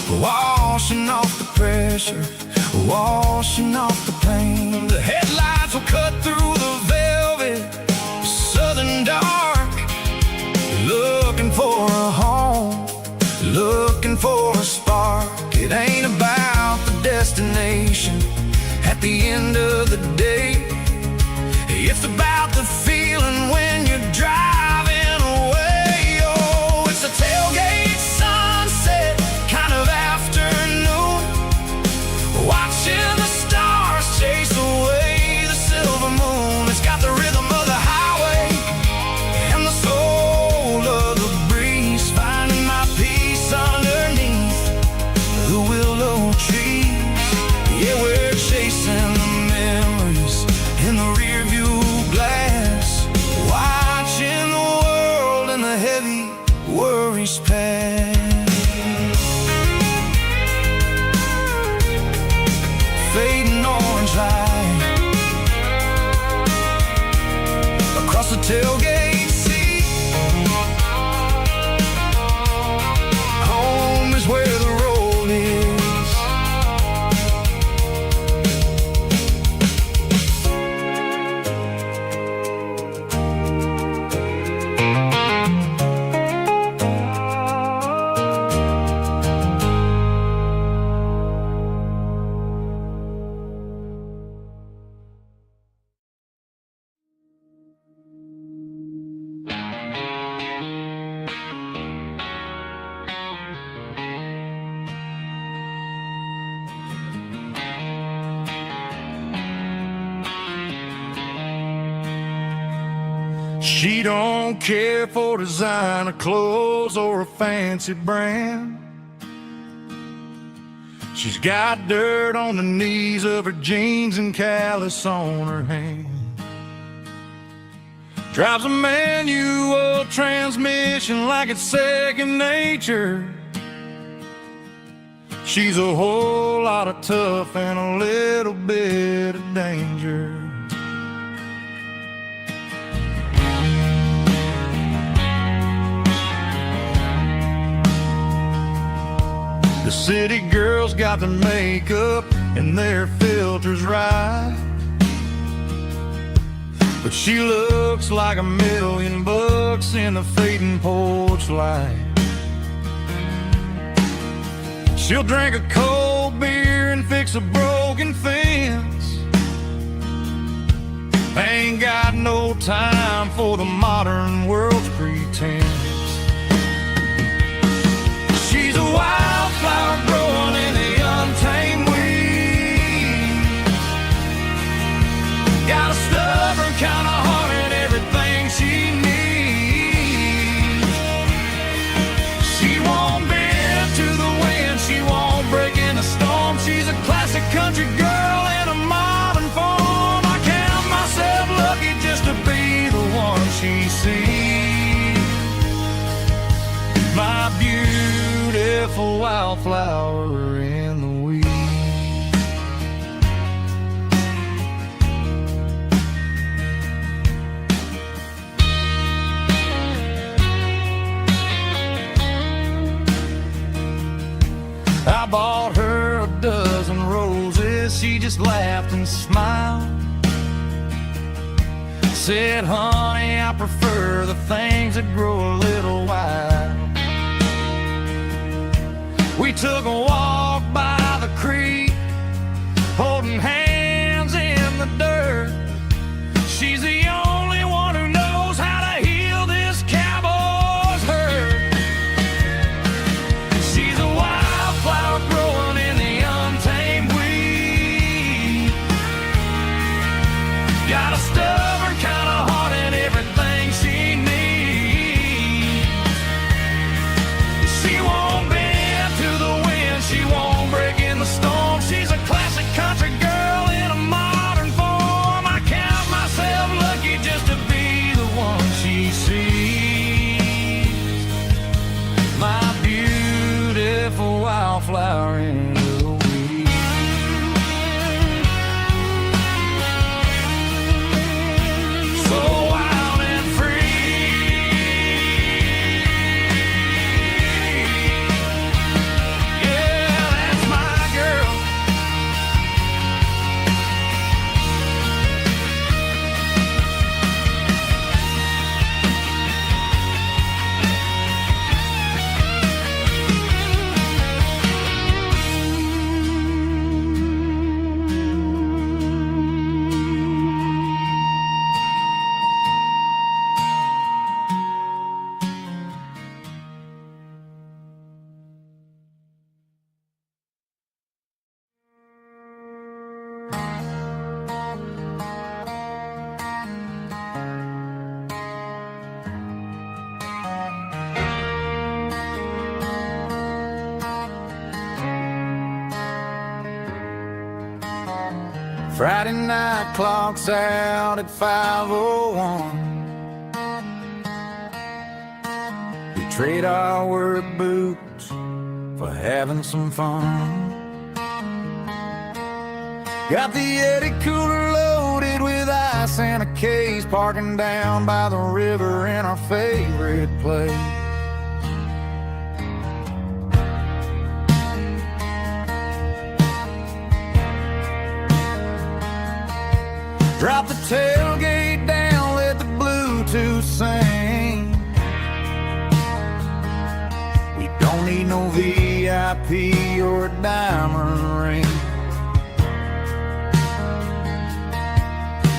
washing off the pressure, washing off the pain. The headlights will cut through the velvet southern dark, looking for a home, looking for a spark. It ain't about the destination at the end of the day. It's about the feeling when you're driving away. Oh, it's a tailgate sunset kind of afternoon, watching the stars chase away the silver moon. It's got the rhythm of the highway and the soul of the breeze, finding my peace underneath the willow trees. Yeah, we're chasing the memories in the rear view glass, watching the world and the heavy worries pass. Fading orange light across the tailgate seat. Home is where the road is. She don't care for designer clothes or a fancy brand. She's got dirt on the knees of her jeans and callus on her hand. Drives a manual transmission like it's second nature. She's a whole lot of tough and a little bit of danger. The city girls got their makeup and their filters right, but she looks like $1,000,000 in the fading porch light. She'll drink a cold beer and fix a broken fence. Ain't got no time for the modern world's pretense. She's a wildflower growing in the untamed weeds. Got a stubborn kind of heart and everything she needs. She won't bend to the wind, she won't break in the storm. She's a classic country girl in a modern form. I count myself lucky just to be the one she sees. My beautiful wildflower in the weeds. I bought her a dozen roses, she just laughed and smiled. Said, honey, I prefer the things that grow a little wild. We took a walk by the creek, holding hands in the dirt. She's the only one who knows how to heal this cowboy's hurt. She's a wildflower growing in the untamed weed. Got a stubborn kind of heart and everything she needs. She won't bend to the wind, she won't break in the storm. She's a classic country girl in a modern form. I count myself lucky just to be the one she sees. My beautiful wildflower in the weeds. So wild and free. Yeah, Friday night clocks out at 5:01. We trade our work boots for having some fun. Got the Eddie cooler loaded with ice and a case, parking down by the river in our favorite place. Drop the tailgate down, let the Bluetooth sing. We don't need no VIP or a diamond ring.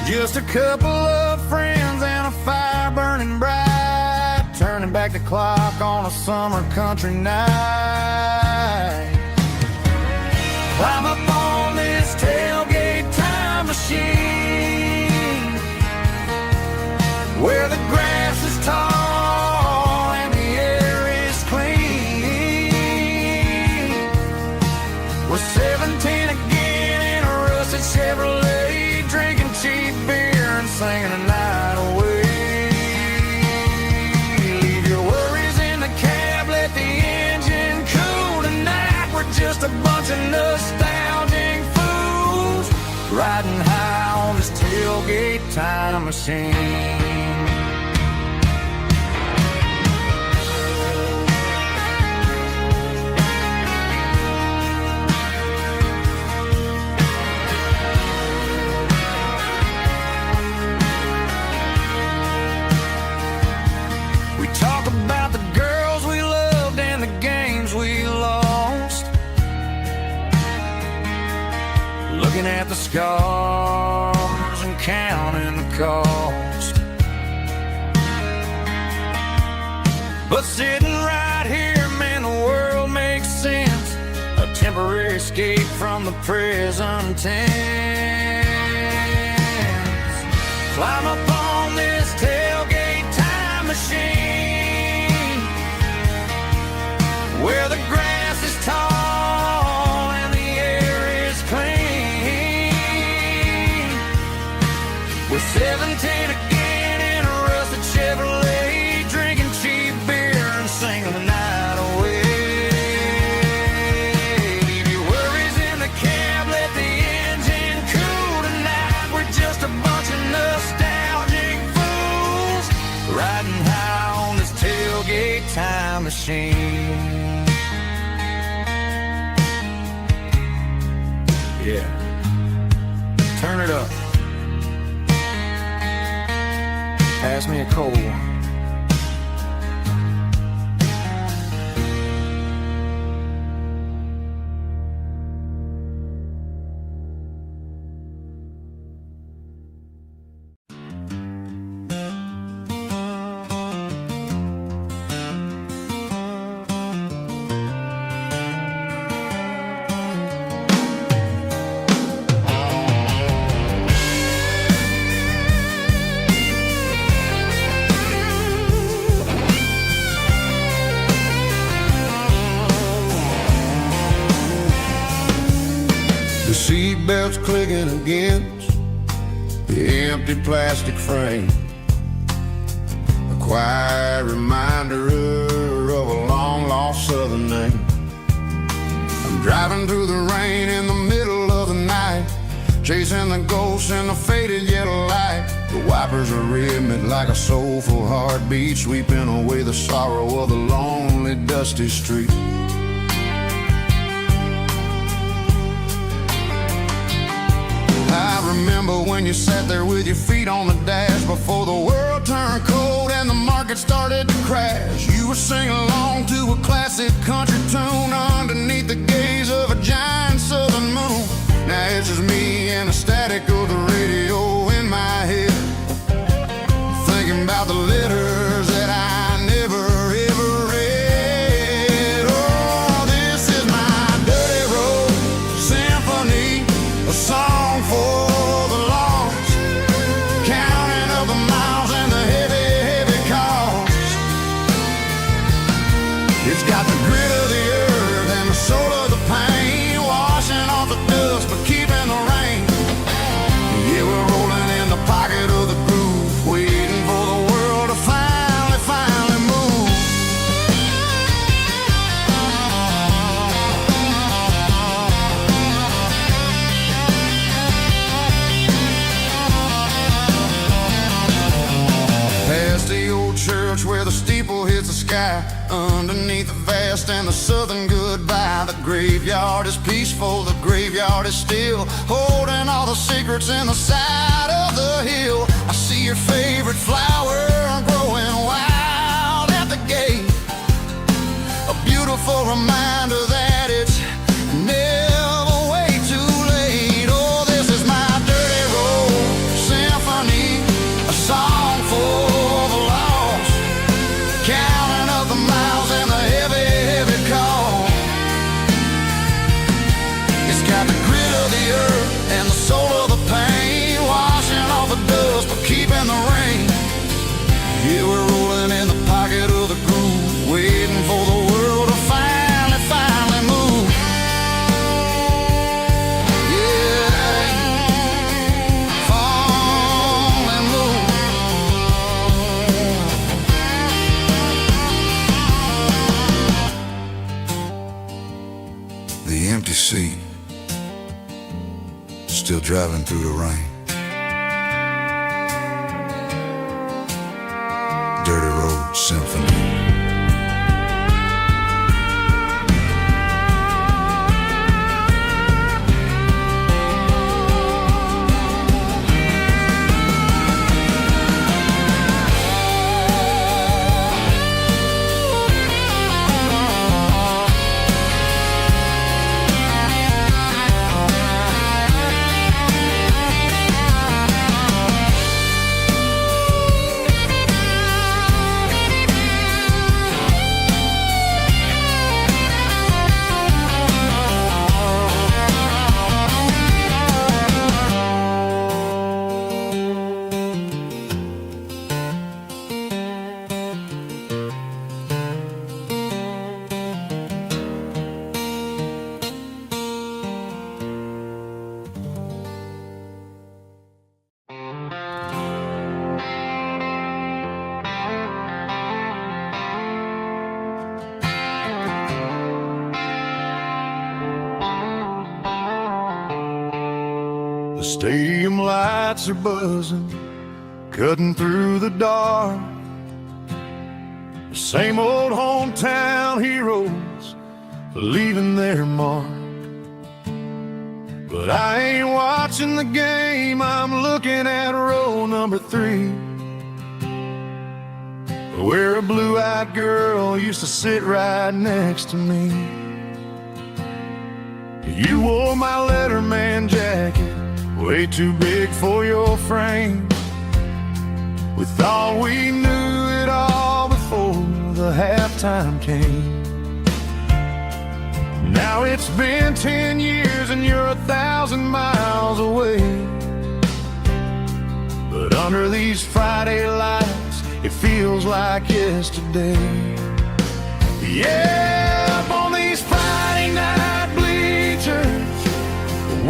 Just a couple of friends and a fire burning bright, turning back the clock on a summer country night. Climb up on this tailgate time machine, where the grass is tall and the air is clean. We're 17 again in a rusted Chevrolet, drinking cheap beer and singing the night away. Leave your worries in the cab, let the engine cool tonight. We're just a bunch of nostalgic fools riding high on this tailgate time machine. Looking at the scars and counting the cost. But sitting right here, man, the world makes sense. A temporary escape from the present tense. Climb up on this tailgate time machine, where the grass is tall and the air is clean. We're 17 again in a rusted Chevrolet, drinking cheap beer and singing the night away. Leave your worries in the cab, let the engine cool tonight. We're just a bunch of nostalgic fools riding high on this tailgate time machine. Yeah, turn it up. Pass me a cold one. Seatbelts clicking against the empty plastic frame, a quiet reminder of a long-lost southern name. I'm driving through the rain in the middle of the night, chasing the ghosts in the faded yellow light. The wipers are rhythmic like a soulful heartbeat, sweeping away the sorrow of the lonely, dusty street. I remember when you sat there with your feet on the dash, before the world turned cold and the market started to crash. You were singing along to a classic country tune underneath the gaze of a giant southern moon. Now it's just me and the static of the radio in my head, thinking about the letters that I never ever read. Oh, this is my dirty road symphony, a song for the lost, counting up the miles and the heavy, heavy cost. It's got the grit of the earth and the soul of the pain, washing off the dust but keeping the rain. fire underneath the vast and the southern goodbye. The graveyard is peaceful, the graveyard is still, holding all the secrets in the side of the hill. I see your favorite flower growing wild at the gate, a beautiful reminder that it's never way too late. Oh, this is my dirty road symphony, a song for the lost, counting up the miles and the heavy, heavy call. It's got the grit of the earth and the soul of the pain, washing off the dust but keeping the rain. Yeah, we're rolling in the pocket of the groove, waiting for the world to finally, finally move. Yeah, finally move. The empty seat, still driving through the rain. Dirty Road Symphony. The stadium lights are buzzing, cutting through the dark. The same old hometown heroes leaving their mark. But I ain't watching the game, I'm looking at row number 3, where a blue-eyed girl used to sit right next to me. You wore my Letterman jacket, way too big for your frame. We thought we knew it all before the halftime came. Now it's been 10 years and you're 1,000 miles away. But under these Friday lights, it feels like yesterday. Yeah, up on these Friday night bleachers,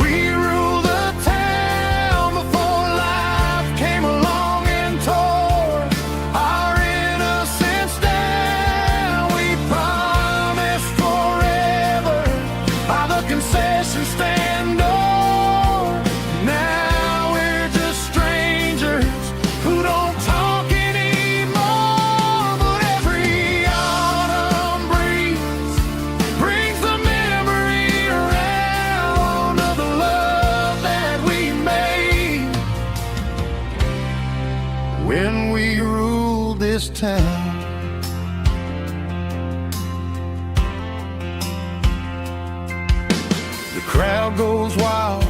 we rule the town before life came along and tore our innocence down. We promised forever by the concession stand door. Now we're just strangers who don't talk anymore. But every autumn breeze brings the memory around of the love that we made when we ruled this town. The crowd goes wild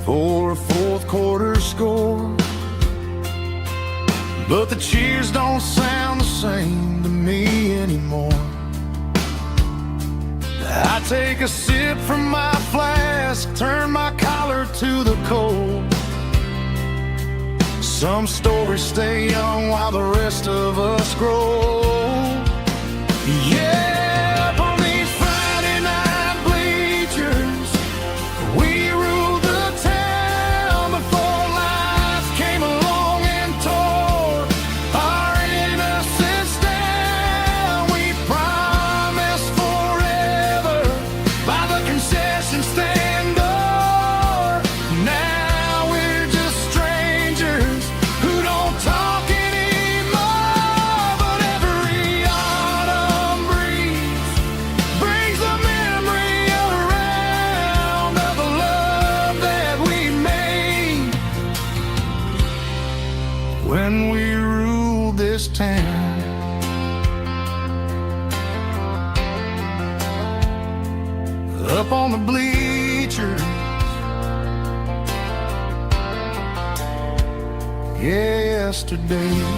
for a fourth quarter score, but the cheers don't sound the same to me anymore. I take a sip from my flask, turn my collar to the cold. Some stories stay young while the rest of us grow. Yeah, up on these Friday night bleachers, we ruled the town before life came along and tore our innocence down. We promised forever by the concession stand door. Now we're just strangers who don't talk anymore. But every autumn up on the bleachers. Yesterday.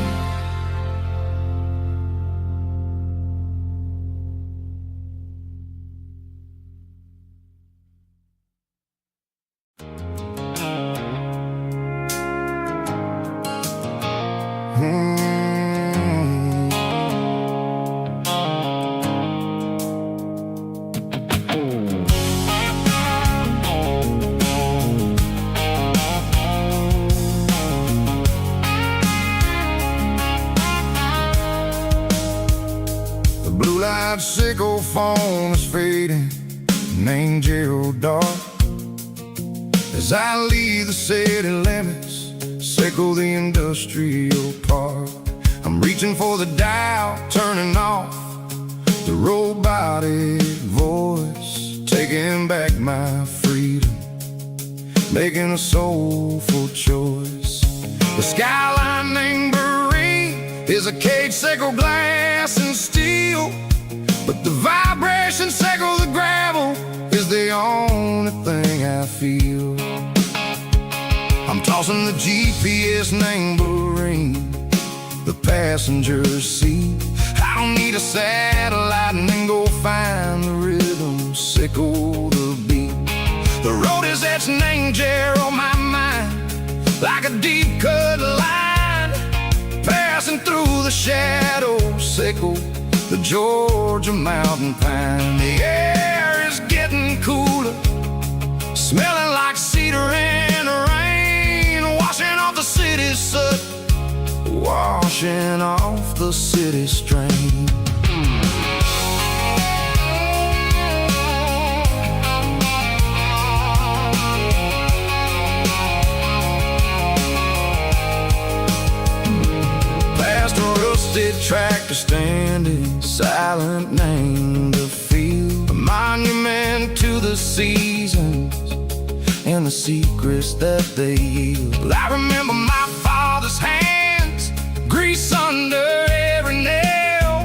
Blue-light sickle phone is fading, named Gerald Dark. As I leave the city limits, sickle the industrial park. I'm reaching for the dial, turning off the robotic voice, taking back my freedom, making a soulful choice. The skyline named Marine is a cage sickle, glass and steel, but the vibration sickle, the gravel, is the only thing I feel. I'm tossing the GPS named Marine, the passenger seat. I don't need a satellite and then go find the rhythm, sickle the beat. The road is etched named Gerald on my mind, like a deep cut line, passing through the shadows, sickle the Georgia mountain pine. The air is getting cooler, smelling like cedar in the rain, washing off the city's soot, washing off the city strain. Past a rusted tractor standing silent, named the field, a monument to the seasons and the secrets that they yield. I remember my father's hands, grease under every nail,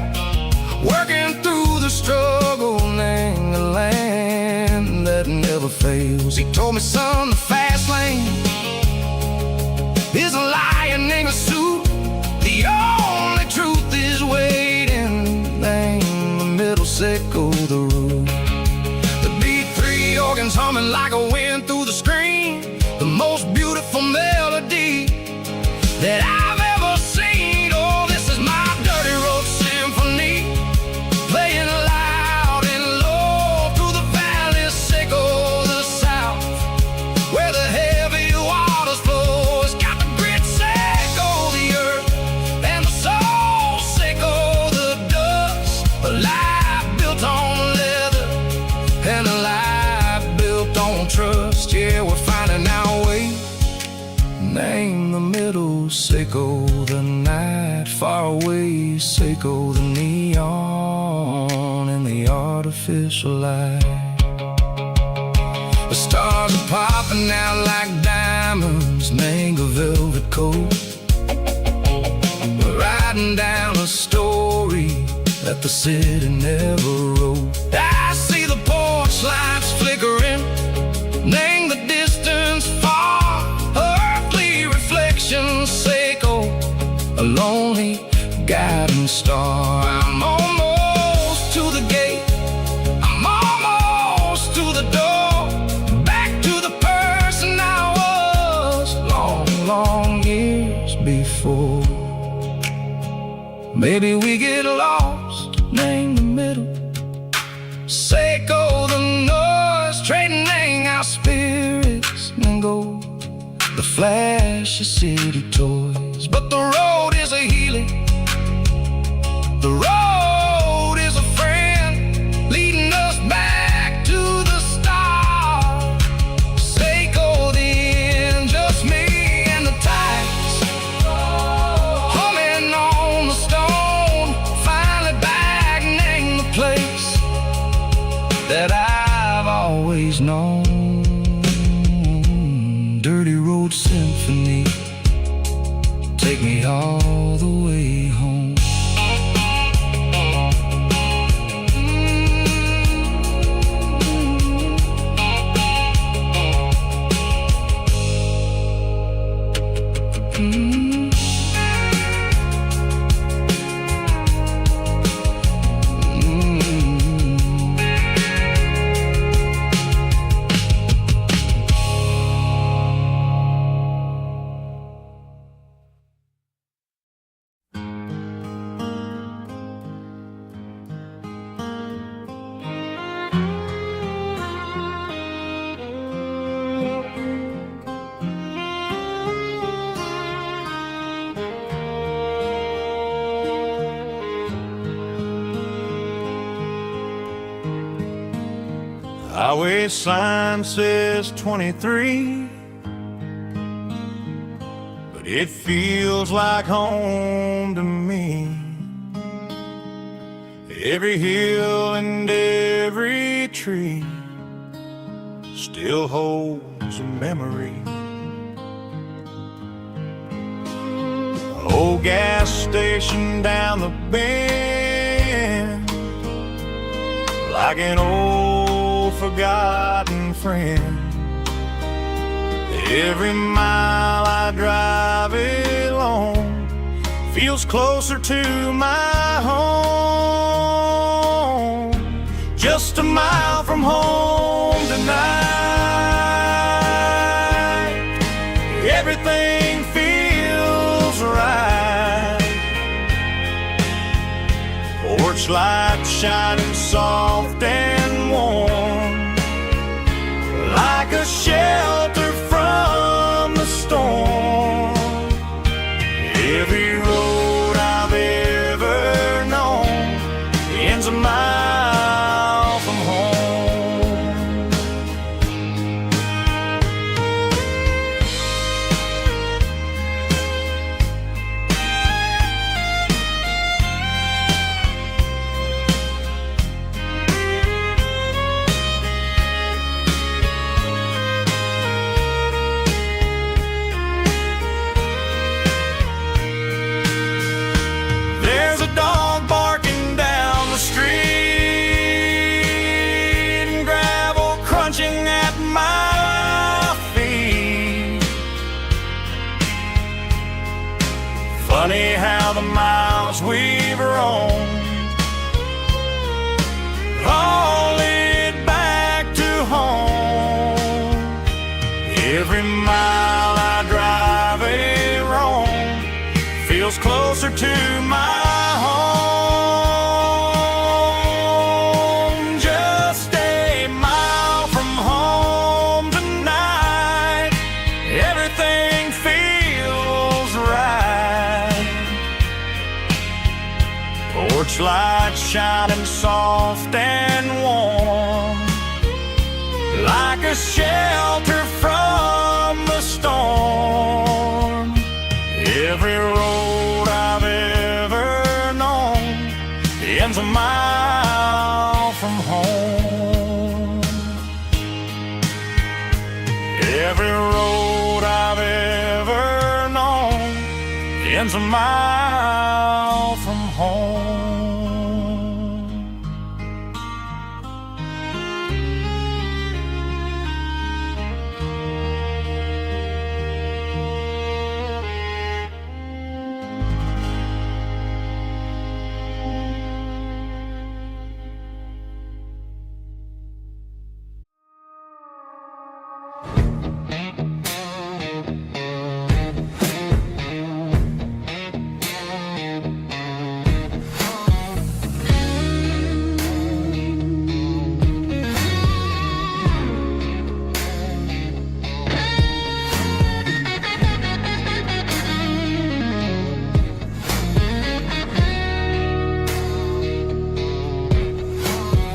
working through the struggle, named the land that never fails. He told me, son, the fast lane is a lion in a suit. The only truth is waiting, name the middle, sickle the root. The B3 organs humming like a wind through the screen, the most beautiful melody that I've ever seen. Oh, this is my dirty road symphony, playing loud and low through the valleys, sickle the south, where the heavy waters flow. It's got the grit, sickle the earth, and the soul, sickle the dust. A life built on leather and a life built on trust. Yeah, we're finding our way, name the middle, sickle the night, far away, sickle the neon and the artificial light. The stars are popping out like diamonds, mango velvet coat. We're riding down a story that the city never wrote. I see the porch lights flickering, name the distance far, earthly reflections, sickle a lonely guiding star. I'm almost to the gate, I'm almost to the door, back to the person I was long, long years before. Maybe we get lost, name the middle, sickle the noise, trading our spirits and go the flash of city toys. But the road is a healing, the road is a friend, leading us back to the start. Sickle the end, just me and the tides, humming on the stone, finally back, name the place that I've always known. Dirty road symphony, take me all the way home. Highway sign says 23, but it feels like home to me. Every hill and every tree still holds a memory. Old gas station down the bend, like an old forgotten friend. Every mile I drive it along feels closer to my home. Just a mile from home tonight, everything feels right. Porch light shining soft and warm, like a shelter from the storm. Every road I've ever known ends a mile from home. There's a dog barking down the street, and gravel crunching at my feet. Funny how the miles we've roamed all lead back to home. Every mile I drive a roam feels closer to my home. Just a mile from home tonight, everything feels right. Porch light shining soft and warm, like a shelter from the storm. Every road I've ever known ends a mile from home. Every road I've ever known ends a mile from home.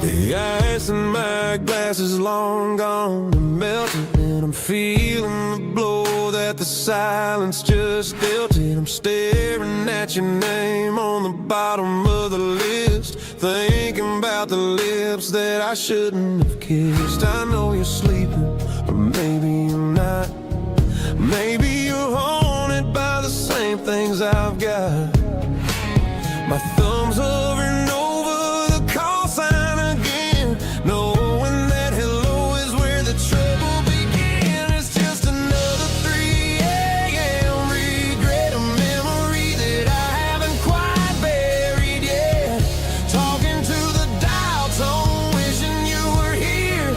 The ice in my glass is long gone and melted, and I'm feeling the blow that the silence just dealt it. I'm staring at your name on the bottom of the list, thinking about the lips that I shouldn't have kissed. I know you're sleeping, or maybe you're not. Maybe you're haunted by the same things I've got. My thumb's hovering over the call sign again, knowing that hello is where the trouble began. It's just another 3 a.m. regret, a memory that I haven't quite buried yet. Talking to the dial tone, wishing you were here,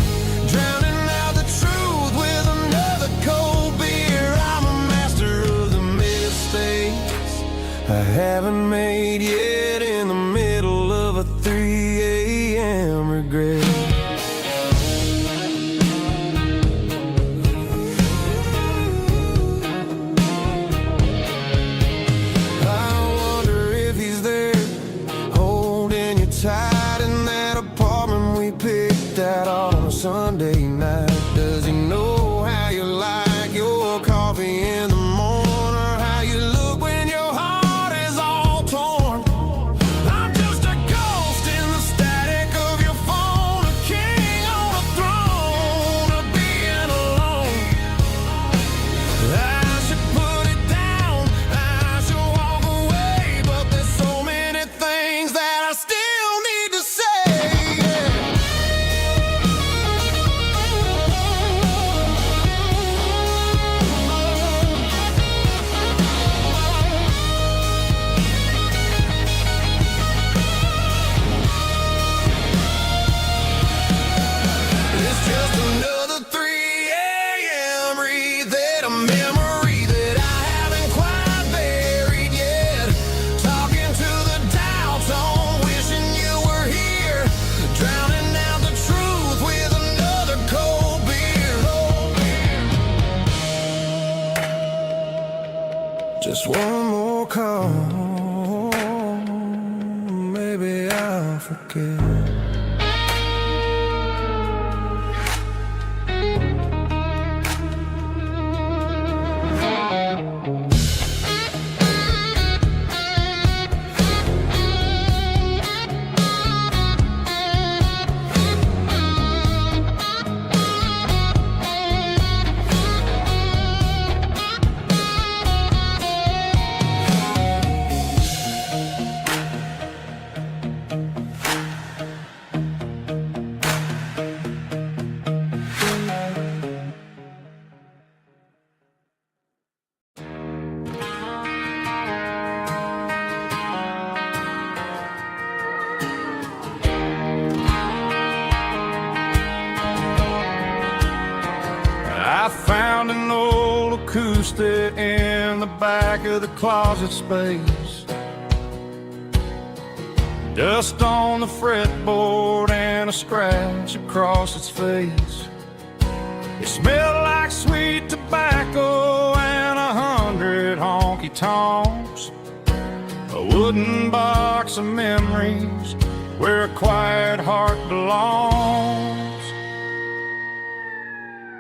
drowning out the truth with another cold beer. I'm a master of the mistakes on a Sunday night? Does he know how you like your coffee in the morning, or how you look when your heart is all torn? I'm just a ghost in the static of your phone, a king on a throne of being alone. I should put it down, I should walk away, but there's so many things that I still need to say. It's just another 3 a.m. read a memory that I haven't quite buried yet. Talking to the dial tone, wishing you were here, drowning out the truth with another cold beer. Just one more call, maybe I'll forget. I found an old acoustic in the back of the closet space. Dust on the fretboard and a scratch across its face. It smelled like sweet tobacco and 100 honky-tonks. A wooden box of memories where a quiet heart belongs.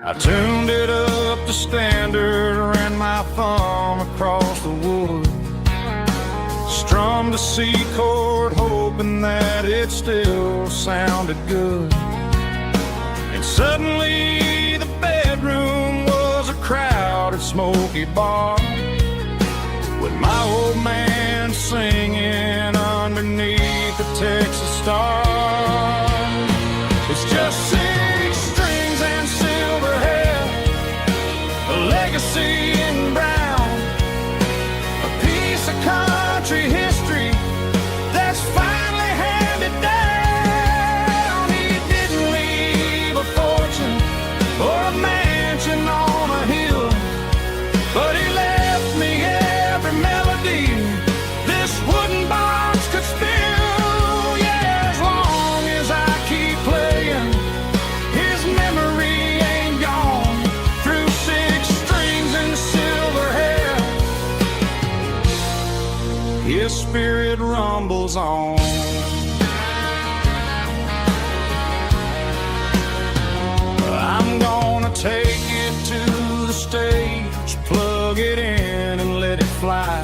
I tuned it up to standard, ran my thumb across the wood, strummed a C chord, hoping that it still sounded good. And suddenly the bedroom was a crowded, smoky bar, with my old man singing underneath the Texas star. It's just 6 strings and silver hair, a legacy in brown, a piece of country history that's finally handed down. He didn't leave a fortune or a mansion on a hill, but he left me every melody this wooden box could spill. Yeah, as long as I keep playing, his memory ain't gone. Through 6 strings and silver hair, his spirit rumbles on. I'm gonna take it to the stage, plug it in and let it fly.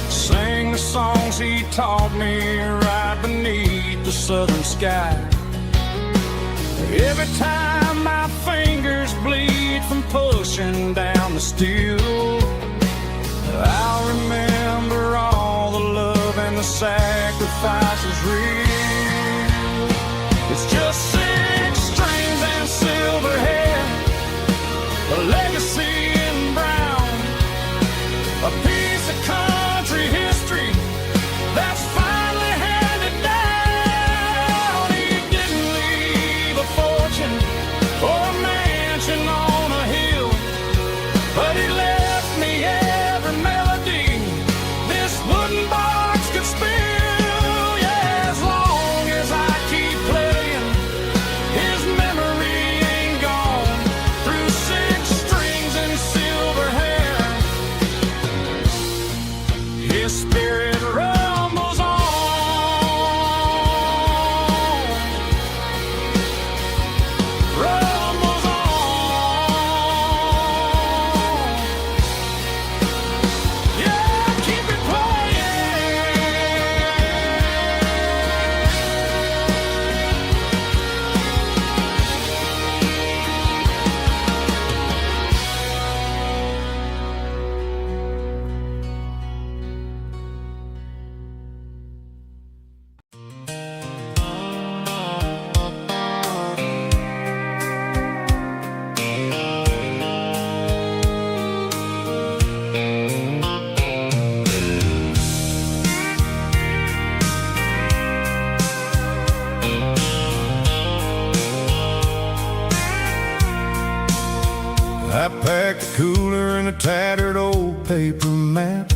Sing the songs he taught me right beneath the southern sky. Every time my fingers bleed from pushing down the steel, I'll remember all the love and the sacrifices real. It's just 6 strings and silver hair, a legacy in brown, a piece of country history that's finally handed down. He didn't leave a fortune or a mansion on a hill, but he left I packed a cooler and a tattered old paper map,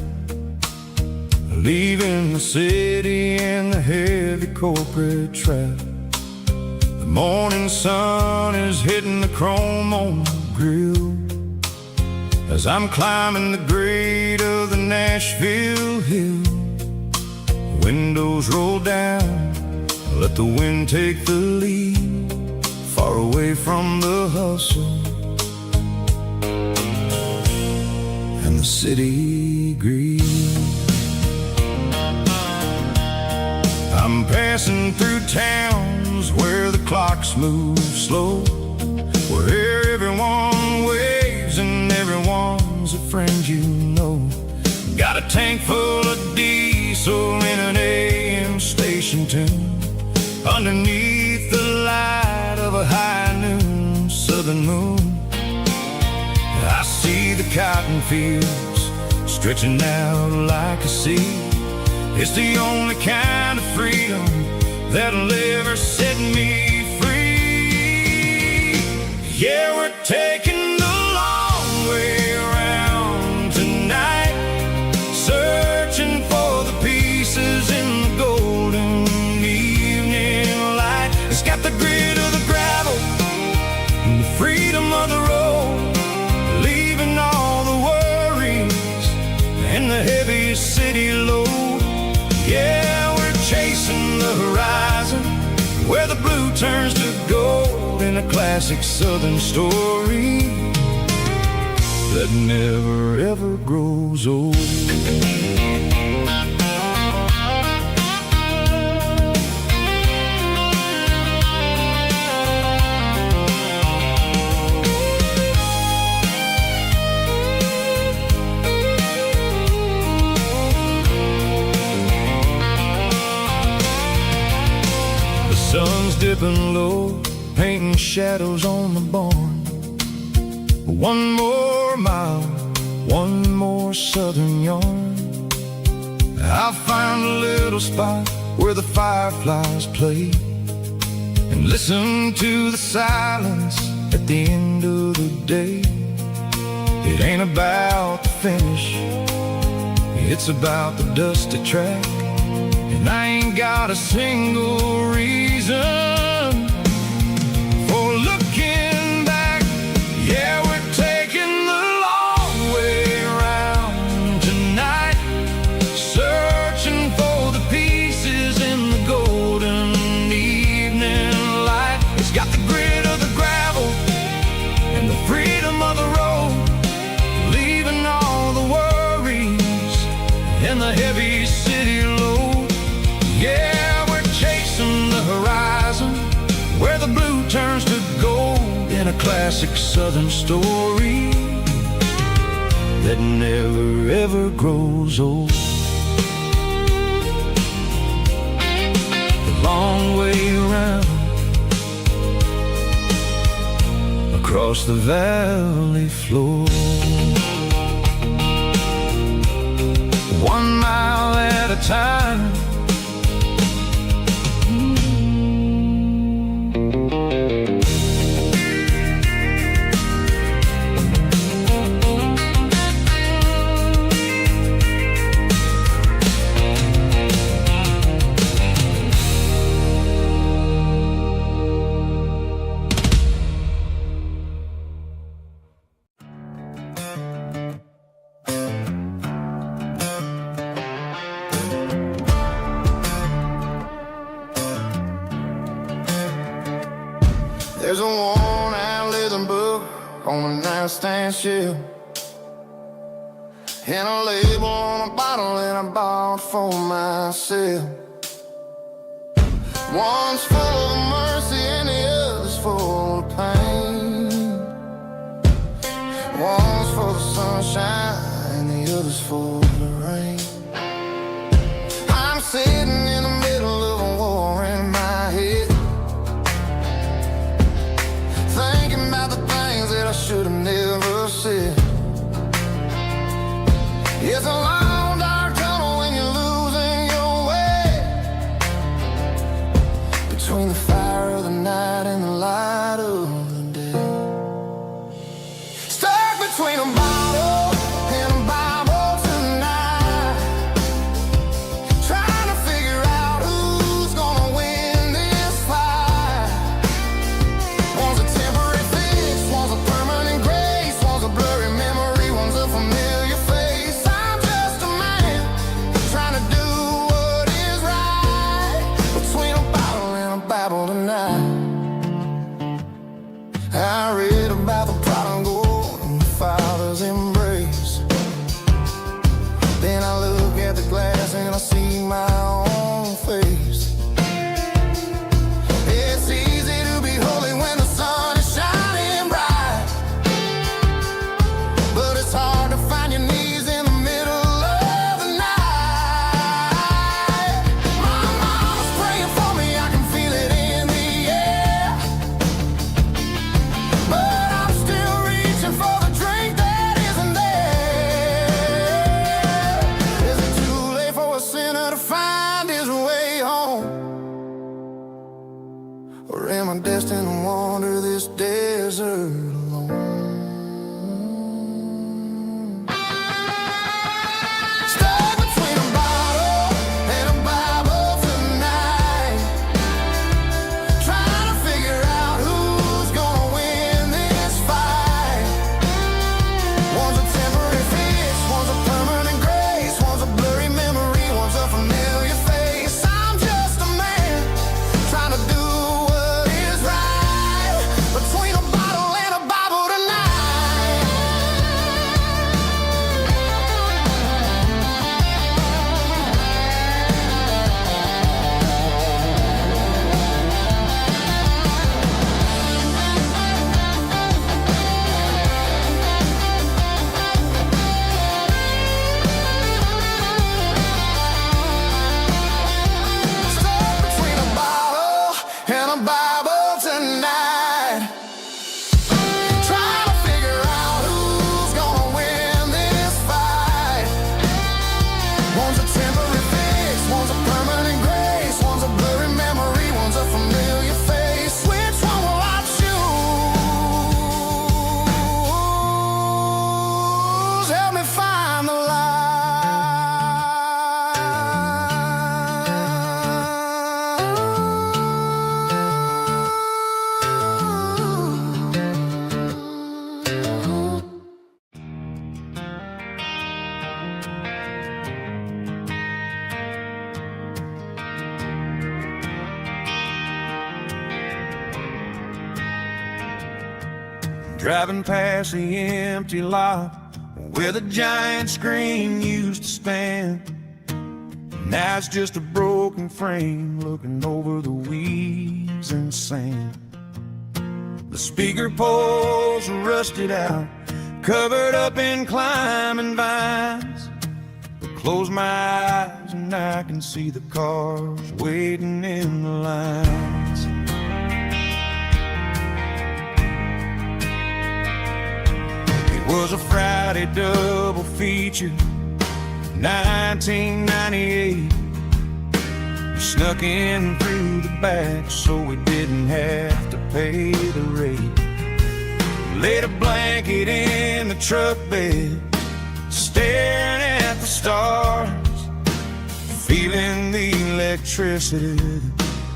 leaving the city and the heavy corporate trap. The morning sun is hitting the chrome on the grill as I'm climbing the grade of the Nashville hill. Windows roll down, let the wind take the lead, far away from the hustle and the city greed. I'm passing through towns where the clocks move slow, where everyone waves and everyone's a friend you know. Got a tank full of diesel in an AM station tune, underneath the light of a high noon southern moon. I see the cotton fields stretching out like a sea. It's the only kind of freedom that'll ever set me free. Yeah, we're taking the long way around tonight, searching for the pieces in the golden evening light. It's got the grit of the gravel and the freedom of the road, leaving all the worries and the heavy city load. Yeah, we're chasing the horizon, where the blue turns to gold, in a classic southern story that never ever grows old. Sun's dipping low, painting shadows on the barn. One more mile, one more southern yarn. I'll find a little spot where the fireflies play, and listen to the silence at the end of the day. It ain't about the finish, it's about the dusty track. And I ain't got a single reason for looking back. Yeah, we're taking the long way around tonight, searching for the pieces in the golden evening light. It's got the grit of the gravel and the freedom of the road, leaving all the worries and the heavy city load. Yeah, we're chasing the horizon, where the blue turns to gold, in a classic southern story that never ever grows old. The long way around, across the valley floor, 1 mile at a time. There's a worn-out leather book on a nightstand shelf, and a label on a bottle that I bought for myself. One's full of mercy and the other's full of pain. One's full of sunshine and the other's full of rain. I'm sitting in the middle of a war in my head, thinking about the things that I should have never said. It's a long dark tunnel when you're losing your way, between the fire of the night and the light of the day. Stop! I read about the prodigal and the father's embrace. Then I look at the glass and I see my own face. It's easy to be holy when the sun is shining bright, but it's hard to find your knees in the middle of the night. My mama's praying for me, I can feel it in the air, but I'm still reaching for the drink that isn't there. Is it too late for a sinner to find his way home? Or am I destined to wander this desert alone? Stuck between a bottle and a Bible tonight, trying to figure out who's gonna win this fight. One's a temporary fix, one's a permanent grace, one's a blurry memory, one's a familiar face. I'm just a man trying to do what is right, between a bottle and a Bible tonight. Stuck between a bottle and a Bible tonight, trying to figure out who's gonna win this fight. One's a temporary fix, one's a permanent grace, one's a blurry memory, one's a familiar face. Which one will I choose? Help me find the light. Driving past the empty lot where the giant screen used to stand. Now it's just a broken frame looking over the weeds and sand. The speaker poles are rusted out, covered up in climbing vines. I close my eyes and I can see the cars waiting in the lines. It was a Friday double feature, 1998. We snuck in through the back so we didn't have to pay the rate. Laid a blanket in the truck bed, staring at the stars, feeling the electricity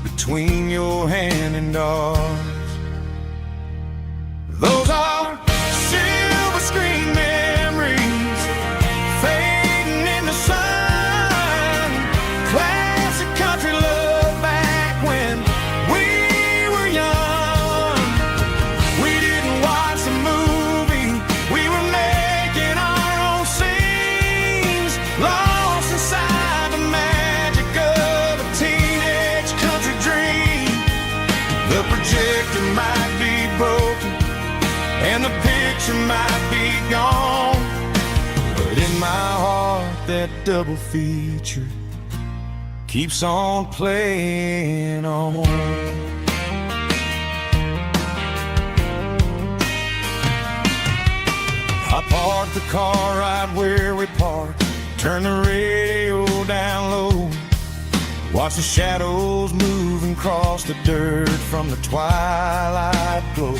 between your hand and ours. Those are silver screen memories fading in the sun. Classic country love back when we were young. We didn't watch the movie, we were making our own scenes, lost inside the magic of a teenage country dream. The projector might be broken and the picture might be gone, but in my heart that double feature keeps on playing on. I parked the car right where we parked, turned the radio down low, watch the shadows moving across the dirt from the twilight glow.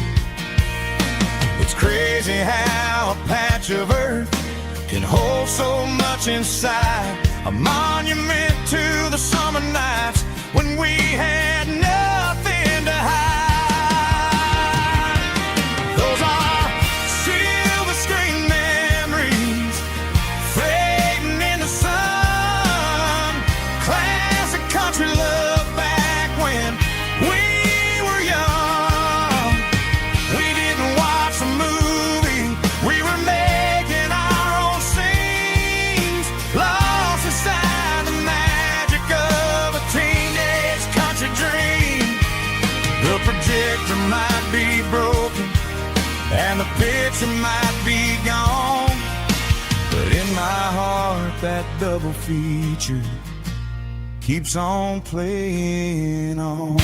It's crazy how a patch of earth can hold so much inside, a monument to the summer nights when we had nothing to hide. Those are silver screen memories fading in the sun. Classic country love back when we were young. We you might be gone, but in my heart that double feature keeps on playing on.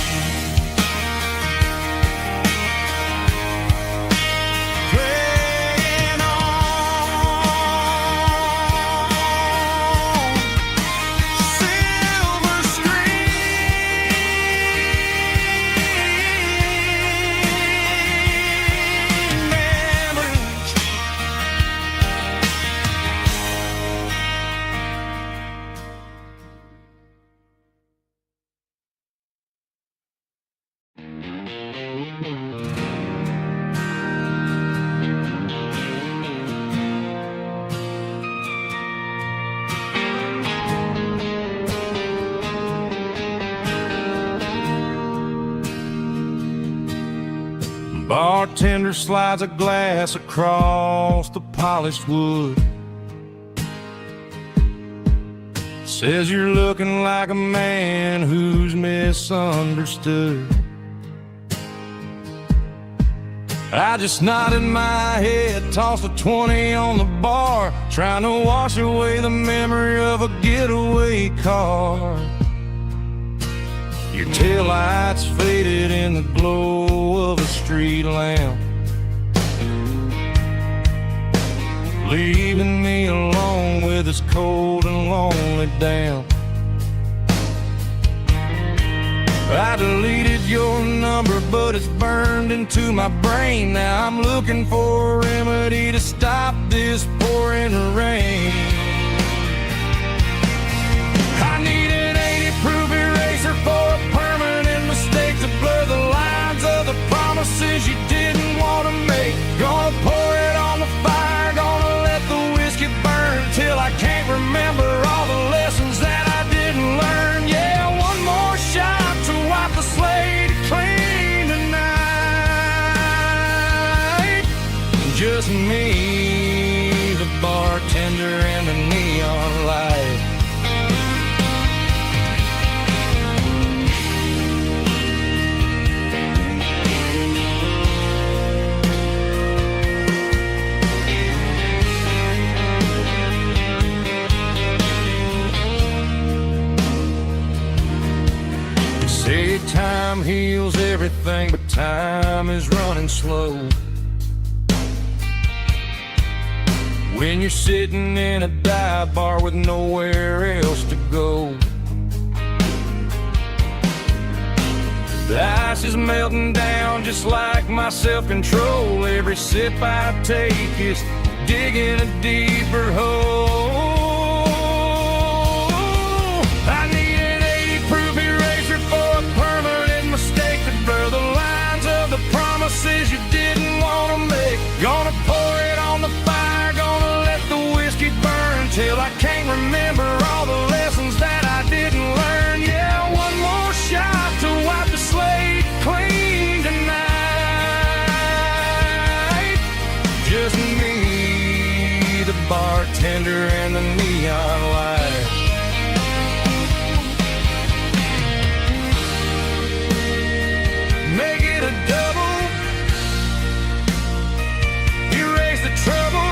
Bartender slides a glass across the polished wood. Says you're looking like a man who's misunderstood. I just nodded my head, tossed a 20 on the bar, trying to wash away the memory of a getaway car. Your taillights faded in the glow of a street lamp, leaving me alone with this cold and lonely damp. I deleted your number, but it's burned into my brain. Now I'm looking for a remedy to stop this pouring rain. I need an 80-proof eraser for a permanent mistake to blur the lines of the promises you didn't want to make. Gonna pour it on the fire, gonna let the whiskey burn till I can't remember all the lessons that I didn't learn. Yeah, one more shot to wipe the slate clean tonight. Just me, the bartender, and the neon light. Say time heals everything, but time is running slow. When you're sitting in a dive bar with nowhere else to go, the ice is melting down just like my self-control. Every sip I take is digging a deeper hole. I need an 80-proof eraser for a permanent mistake to blur the lines of the promises you didn't want to make. Gonna pour it on the fire, gonna let the whiskey burn till I can't remember all the lessons that I didn't learn. Yeah, one more shot to wipe the slate clean tonight. Just me, the bartender, and the neon light. Make it a double, erase the trouble.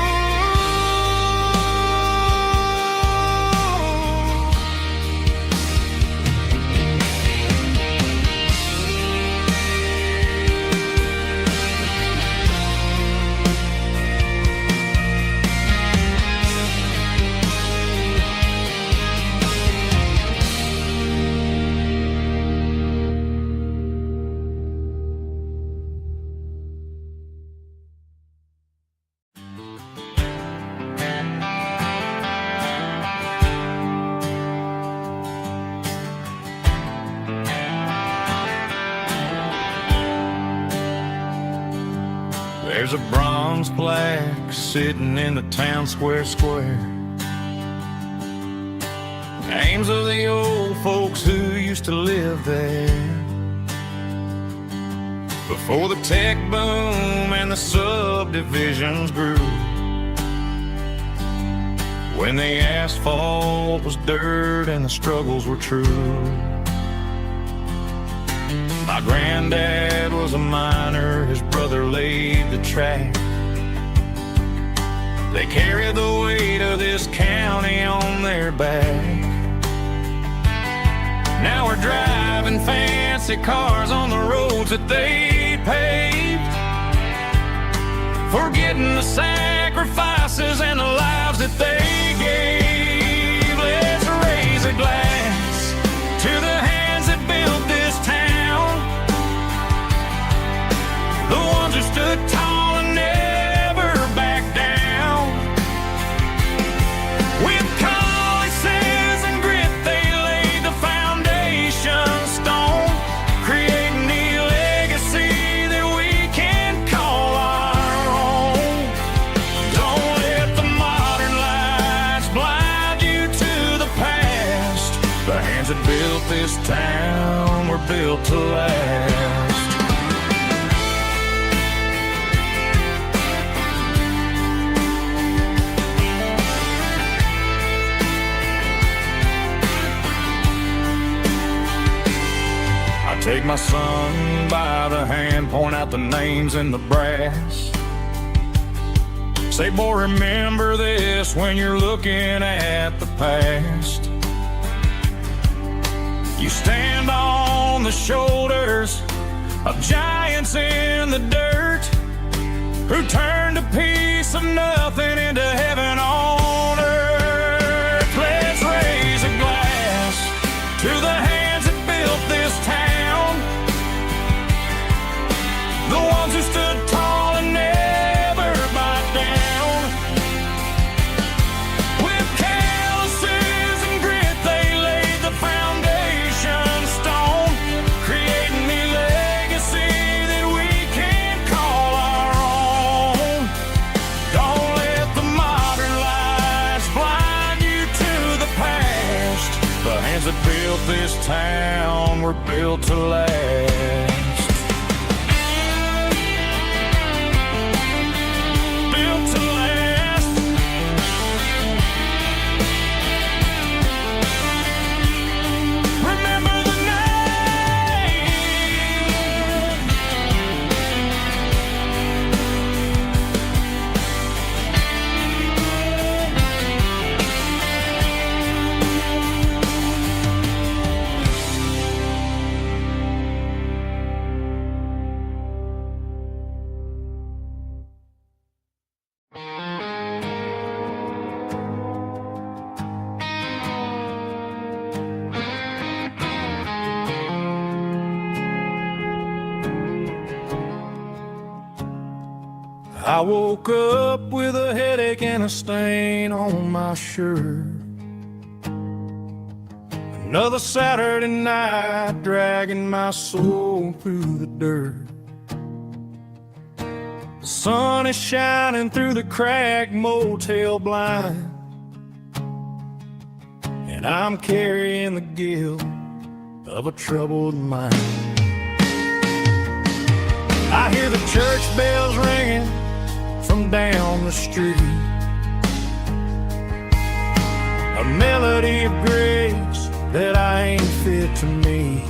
There's a bronze plaque sitting in the town square. Names of the old folks who used to live there before the tech boom and the subdivisions grew, when the asphalt was dirt and the struggles were true. My granddad was a miner, his brother laid the track. They carry the weight of this county on their back. Now we're driving fancy cars on the roads that they paved, forgetting the sacrifices and the lives that they gave. Let's raise a glass to the hands that built this town, the ones who stood tall and never backed down. With calluses and grit, they laid the foundation stone, creating the legacy that we can call our own. Don't let the modern lights blind you to the past. The hands that built this town were built to last. Take my son by the hand, point out the names in the brass. Say, boy, remember this when you're looking at the past. You stand on the shoulders of giants in the dirt, who turned a piece of nothing into heaven on earth. Let's raise a glass to the hands that built this town, the ones who stood tall and never backed down. With calluses and grit, they laid the foundation stone, creating the legacy that we can call our own. Don't let the modern lights blind you to the past. The hands that built this town were built to last. I woke up with a headache and a stain on my shirt. Another Saturday night dragging my soul through the dirt. The sun is shining through the cracked motel blind, and I'm carrying the guilt of a troubled mind. I hear the church bells ringing from down the street, a melody of grace that I ain't fit to meet.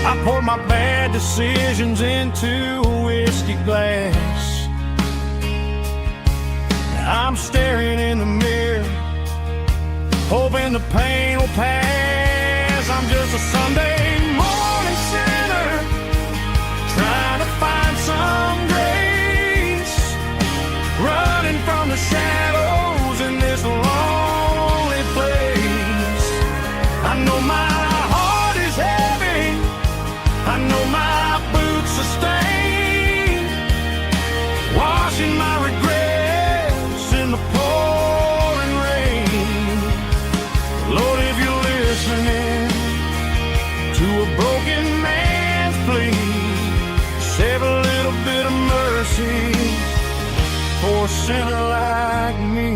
I pour my bad decisions into a whiskey glass. I'm staring in the mirror, hoping the pain will pass. I'm just a Sunday morning sinner, trying to find some grace, running from the shadows in this lonely place. I know my heart is heavy, I know my boots are stained, washing my regrets in the pouring rain. Lord, if you're listening to a broken man's plea, save a little bit of mercy for a sinner like me.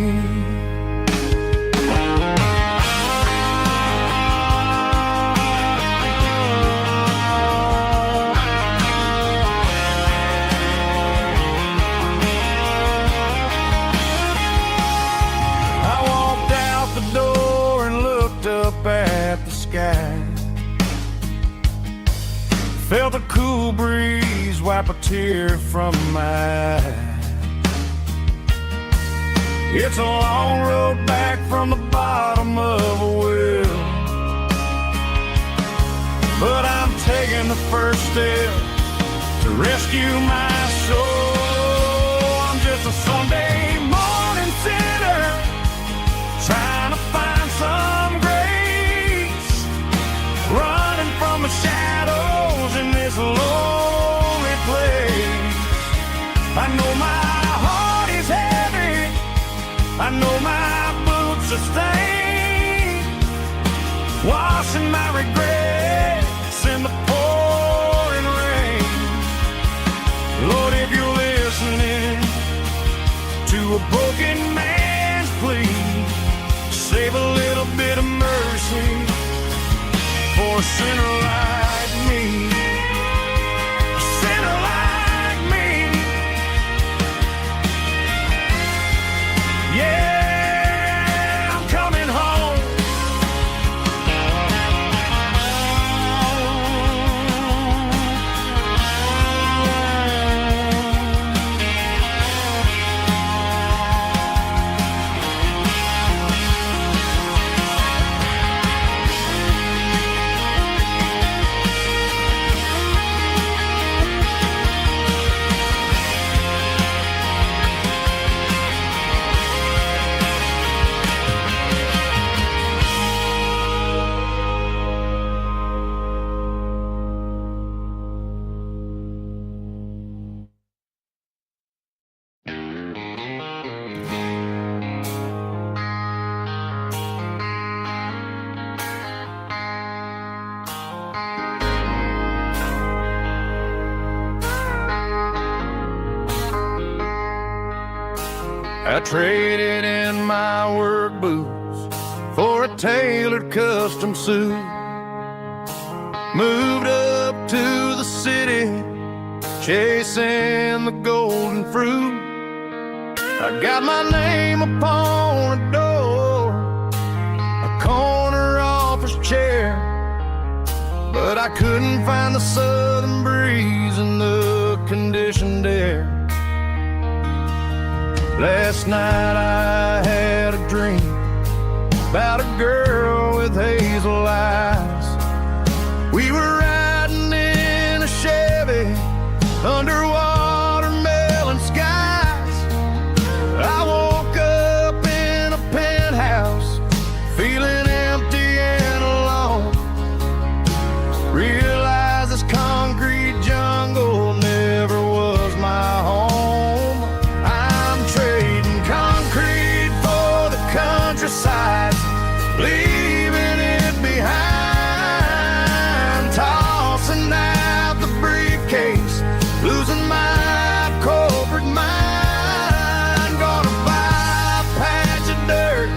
I walked out the door and looked up at the sky, felt a cool breeze wipe a tear from my eye. It's a long road back from the bottom of a well, but I'm taking the first step to rescue my soul. I'm just a Sunday morning sinner trying to find some grace, running from the shadows in this lonely place. I know my heart is heavy, I know my boots are stained, washing my regrets in the pouring rain. Lord, if you're listening to a broken man's plea, save a little bit of mercy for a sinner like me. A sinner like me. Yeah, I'm coming home. I traded in my work boots for a tailored custom suit. Moved up to the city, chasing the golden fruit. I got my name upon a door, a corner office chair, but I couldn't find the southern breeze in the conditioned air. Last night I had a dream about a girl with hazel eyes. We were riding in a Chevy under watermelon skies. I woke up in a penthouse feeling empty and alone. Realized this concrete jungle never was my home. Countryside, leaving it behind, tossing out the briefcase, losing my corporate mind. Gonna buy a patch of dirt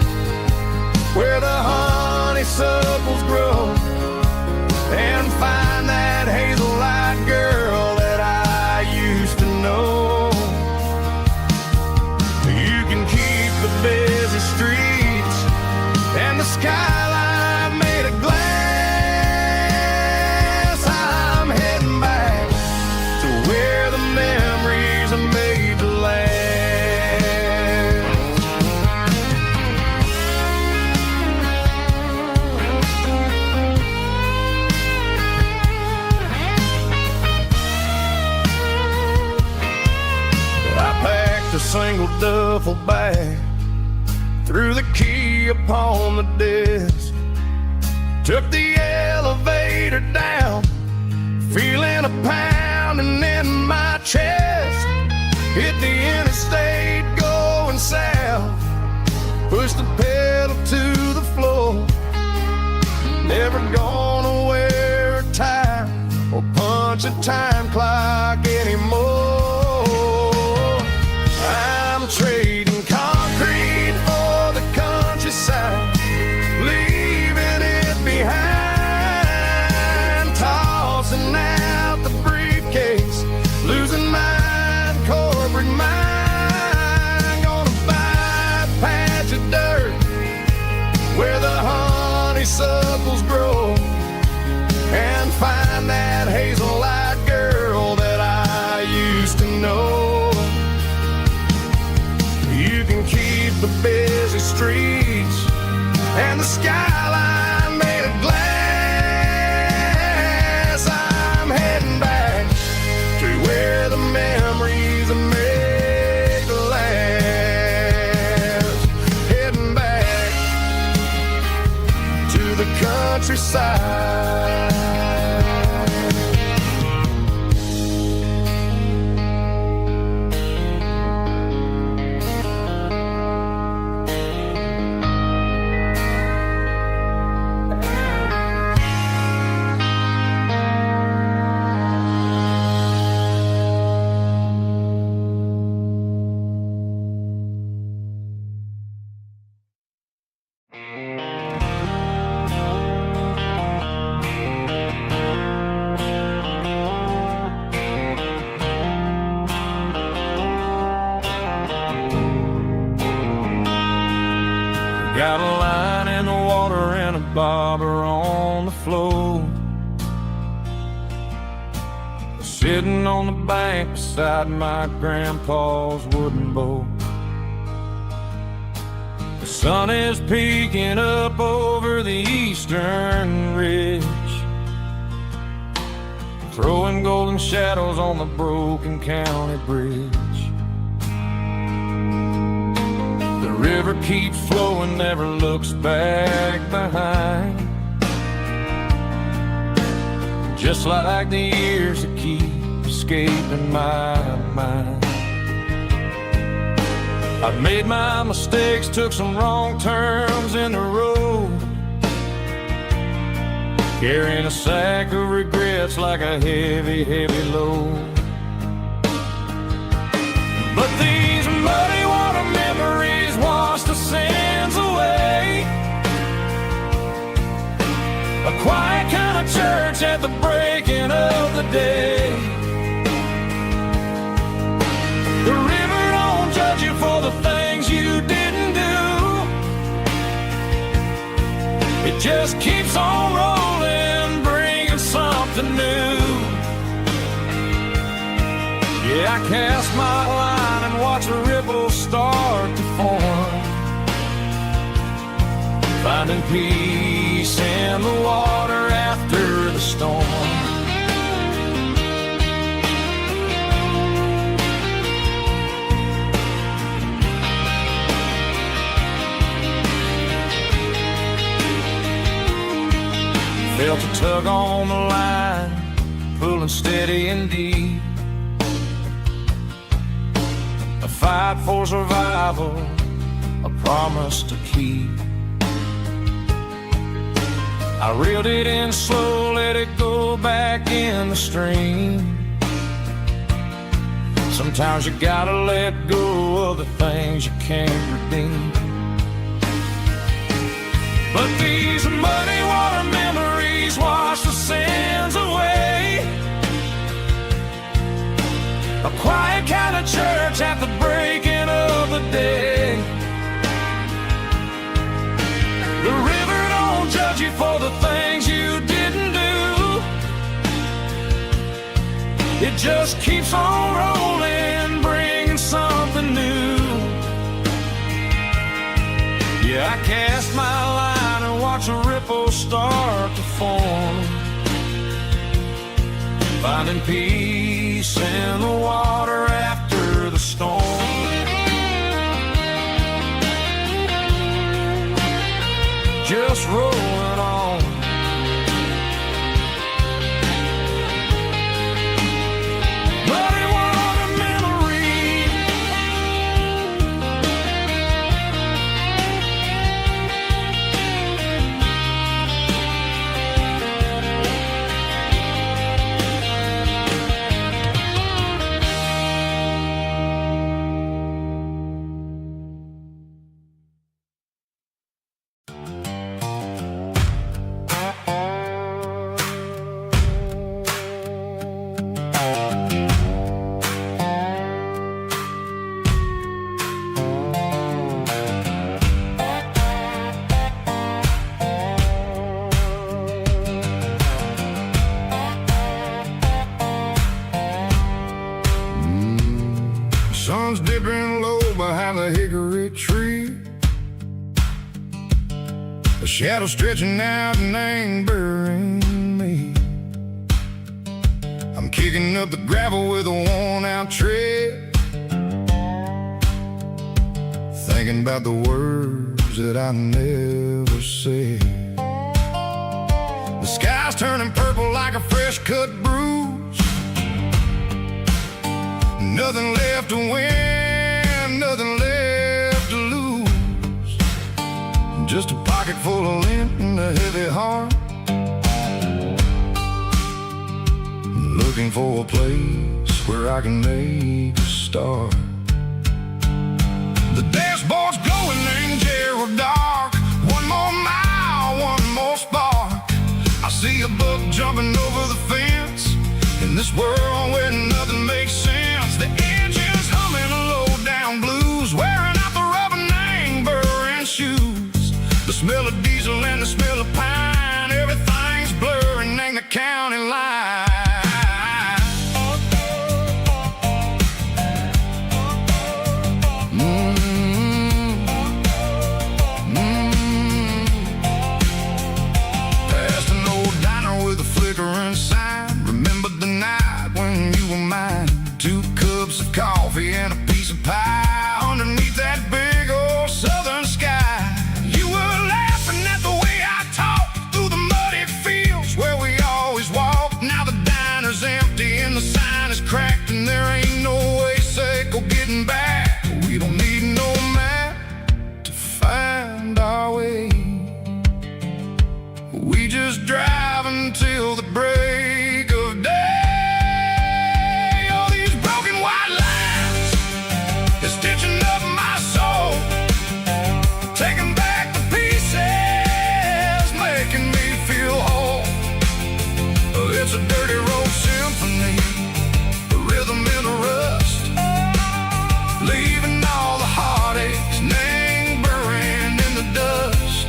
where the honeysuckles grow and find that hazel-eyed girl that I used to know. You can keep the busy streets and the skyline made of glass. I'm heading back to where the memories are made to last. I packed a single duffel bag, threw the key upon the desk, took the elevator down, feeling a pounding in my chest. Hit the interstate going south, pushed the pedal to the floor. Never gonna wear a tie or punch a time clock anymore. I'm trading concrete for the countryside, leaving it behind, tossing out the briefcase, losing my corporate mind. Gonna buy a patch of dirt where the honeysuckles grow and find that hazel-eyed girl that I used memories that make the last. Heading back to the countryside. Got a line in the water and a bobber on the floor, sitting on the bank beside my grandpa's wooden boat. The sun is peeking up over the eastern ridge, throwing golden shadows on the broken county bridge. The river keeps flowing, never looks back behind, just like the years that keep escaping my mind. I've made my mistakes, took some wrong turns in the road, carrying a sack of regrets like a heavy, heavy load. But these muddy water memories wash the sins away. A quiet kind of church at the breaking of the day. The river don't judge you for the things you didn't do. It just keeps on rolling, bringing something new. Yeah, I cast my line and watch the ripples start to form, finding peace in the water after the storm. Felt a tug on the line, pulling steady and deep. A fight for survival, a promise to keep. I reeled it in slow, let it go back in the stream. Sometimes you gotta let go of the things you can't redeem. But these muddy water memories wash the sins away. A quiet kind of church at the breaking of the day. The river don't judge you for the things you didn't do. It just keeps on rolling, bringing something new. Yeah, I cast my line and watch a ripple start to form, finding peace in the water after the storm. Just rolling on. Muddy water memory. Sun's dipping low behind the hickory tree. The shadow stretching out and ain't burying me. I'm kicking up the gravel with a worn out thinking about the words that I never said. The sky's turning purple like a fresh cut bruise. Nothing left to win, nothing left to lose. Just a pocket full of lint and a heavy heart. Looking for a place where I can make a start. The dashboard's glowing and Gerald dark. One more mile, one more spark. I see a buck jumping over the fence. In this world where nothing makes sense, the engine's humming a low-down blues, wearing out the rubber name, burring shoes. The smell of diesel and the smell of pine, everything's blurring in the county line. Coffee and a piece of pie underneath that big old southern sky. You were laughing at the way I talked through the muddy fields where we always walked. Now the diner's empty and the sign is cracked, and there ain't no way safe or getting back. We don't need no map to find our way. We just drive until the break of day. It's a dirty road symphony, a rhythm in the rust, leaving all the heartaches, name burning in the dust.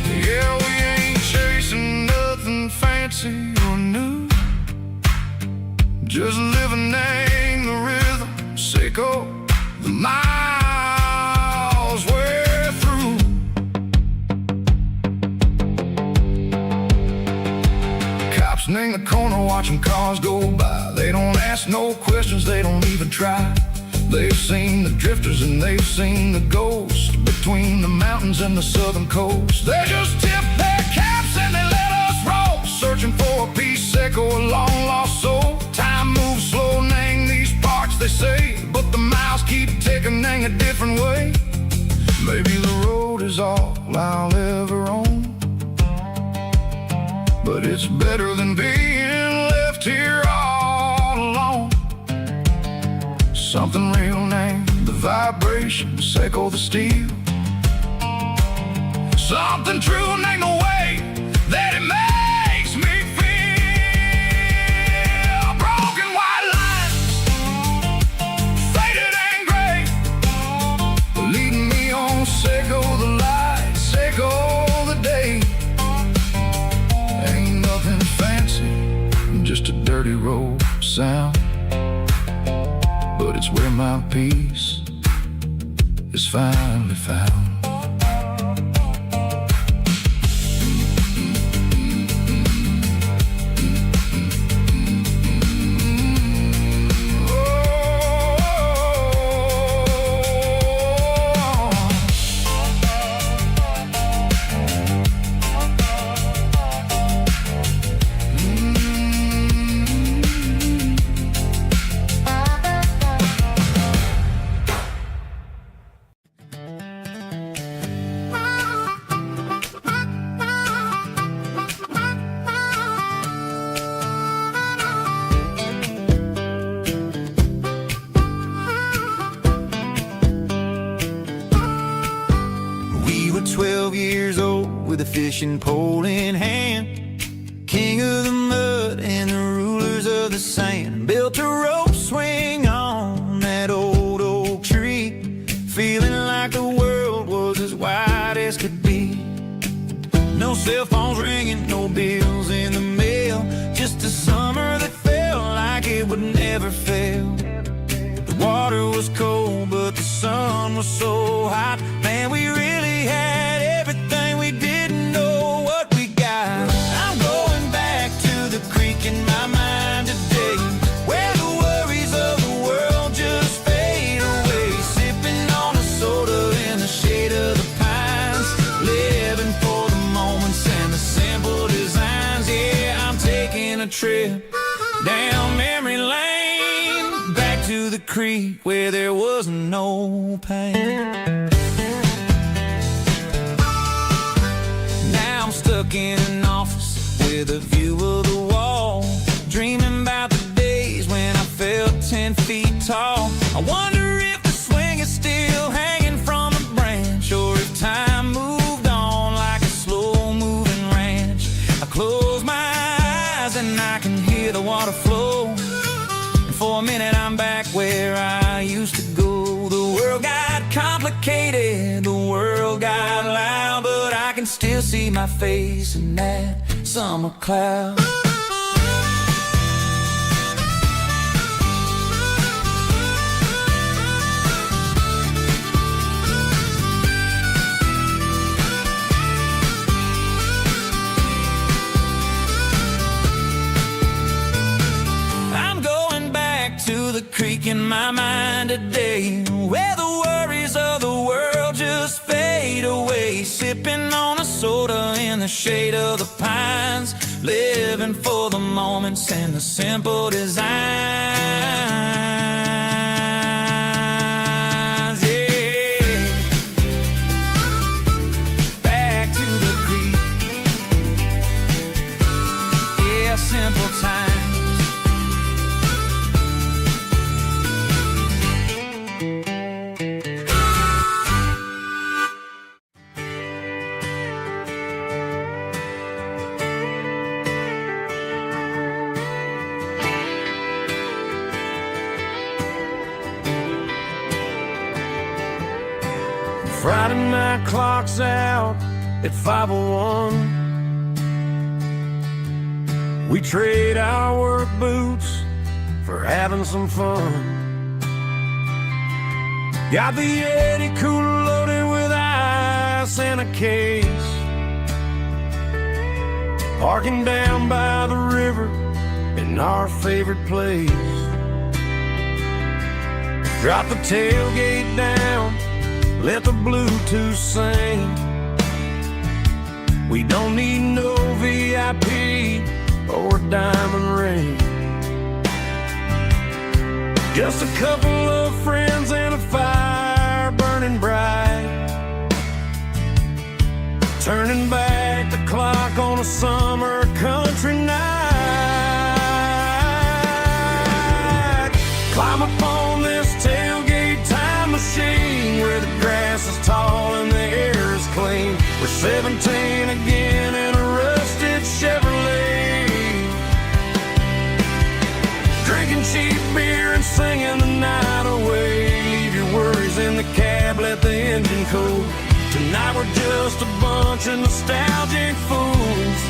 Yeah, we ain't chasing nothing fancy or new, just living in the rhythm, sick of the miles we're through. In the corner watching cars go by. They don't ask no questions, they don't even try. They've seen the drifters and they've seen the ghosts between the mountains and the southern coast. They just tip their caps and they let us roll, searching for a piece echo, a long lost soul. Time moves slow, nang these parts they say, but the miles keep ticking, nang a different way. Maybe the road is all I'll ever own, but it's better than being left here all alone. Something real named the vibrations echo the steel. Something true named the way that it makes me feel. Broken white lines, faded and gray, leading me on, Seco the light, Seco the day. Just a dirty road sound, but it's where my peace is finally found. were 12 years old with a fishing pole in hand, king of the mud and the rulers of the sand. Built a rope swing on that old oak tree, feeling like the world was as wide as could be. No cell phones ringing, no bills in the mail, just a summer that felt like it would never fail. The water was cold, but the sun was so hot. Man, we really had everything, we didn't know what we got. I'm going back to the creek in my mind today, where the worries of the world just fade away, sipping on a soda trip down memory lane, back to the creek where there was no pain. Now I'm stuck in an office with a view of the wall, dreaming about the days when I felt 10 feet tall. I wonder if the swing is still hanging from a branch, or if time moved on like a slow-moving ranch. I close my eyes and I can hear the water flow, and for a minute I'm back where I used to go. The world got complicated, the world got loud, but I can still see my face in that summer cloud. Creek in my mind today, where the worries of the world just fade away, sipping on a soda in the shade of the pines, living for the moments and the simple designs. Yeah, back to the creek. Yeah, simple times. Friday night clock's out at 5:01. We trade our work boots for having some fun. Got the Yeti cooler loaded with ice and a case, parking down by the river in our favorite place. Drop the tailgate down, let the Bluetooth sing. We don't need no VIP or a diamond ring. Just a couple of friends and a fire burning bright, turning back the clock on a summer country night. Climb up on this tailgate time machine where the grass is tall and the air is clean. We're 17 again in a rusted Chevrolet, drinking cheap beer and singing the night away. Leave your worries in the cab, let the engine cool. Tonight we're just a bunch of nostalgic fools,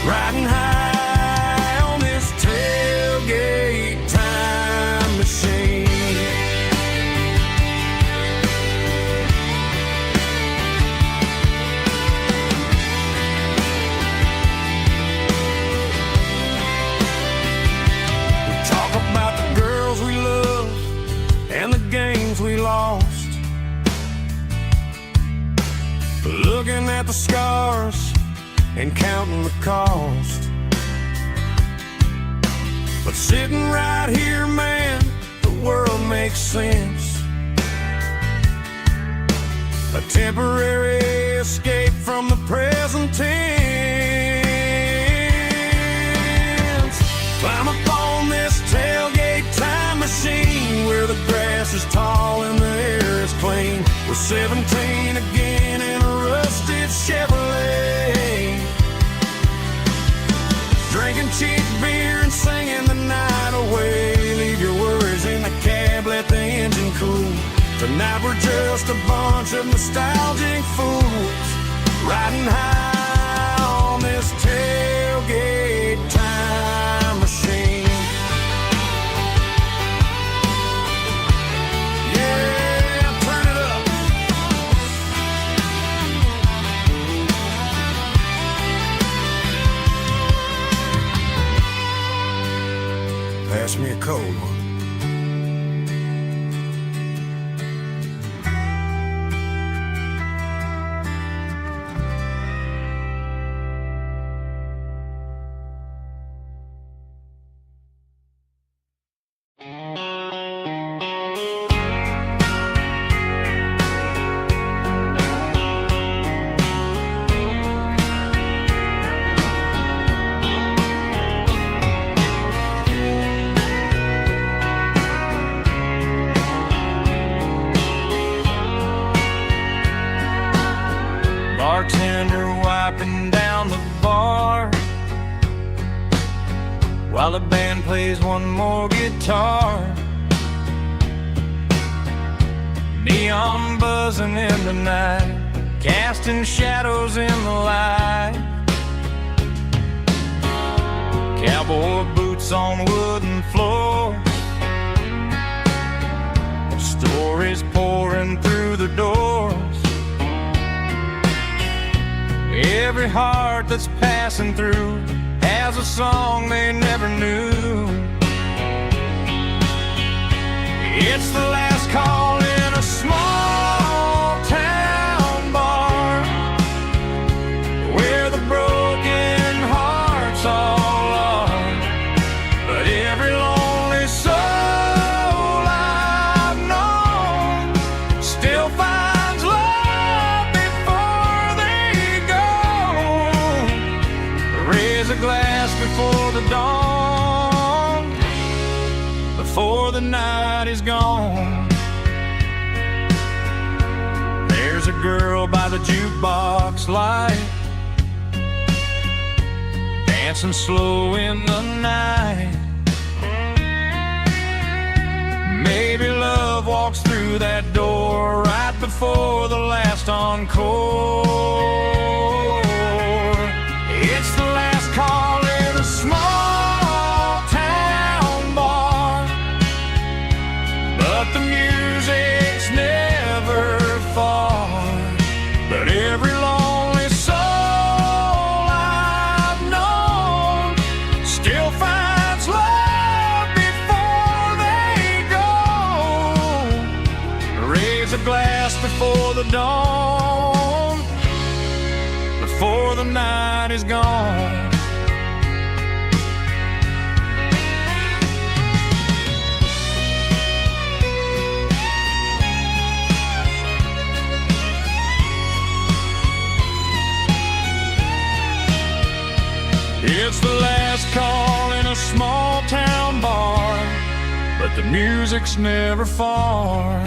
riding high on this tailgate time machine. We lost, looking at the scars and counting the cost. But sitting right here, man, the world makes sense. A temporary escape from the present tense. Climb up on this tailgate time machine where the grass is tall and the air is clean. We're 17 again in a rusted Chevrolet, drinking cheap beer and singing the night away. Leave your worries in the cab, let the engine cool. Tonight we're just a bunch of nostalgic fools, riding high on this tailgate time machine. Pass me a cold one. plays one more guitar. Neon buzzing in the night, casting shadows in the light. Cowboy boots on wooden floors, stories pouring through the doors. Every heart that's passing through has a song they never knew. It's the last call in a small town bar, where the broken hearts all are. But every lonely soul I've known still finds love before they go. Raise a glass before the dawn, before the night is gone. There's a girl by the jukebox light, dancing slow in the night. Maybe love walks through that door right before the last encore. It's the last call in a small town bar, but the music's never far. But every lonely soul I've known still finds love before they go. Raise a glass before the dawn, before the night is gone. It's the last call in a small town bar, but the music's never far.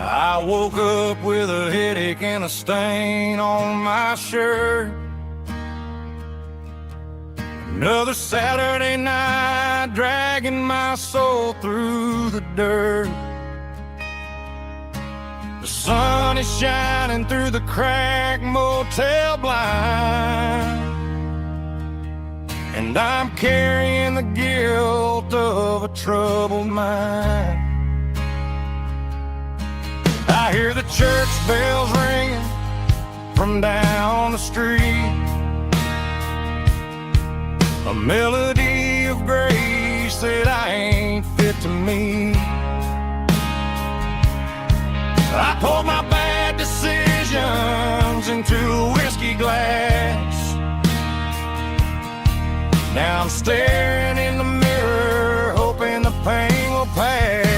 I woke up with a headache and a stain on my shirt. Another Saturday night dragging my soul through the dirt. The sun is shining through the cracked motel blind, and I'm carrying the guilt of a troubled mind. I hear the church bells ringing from down the street, a melody of grace that I ain't fit to meet. I poured my bad decisions into a whiskey glass. Now I'm staring in the mirror, hoping the pain will pass.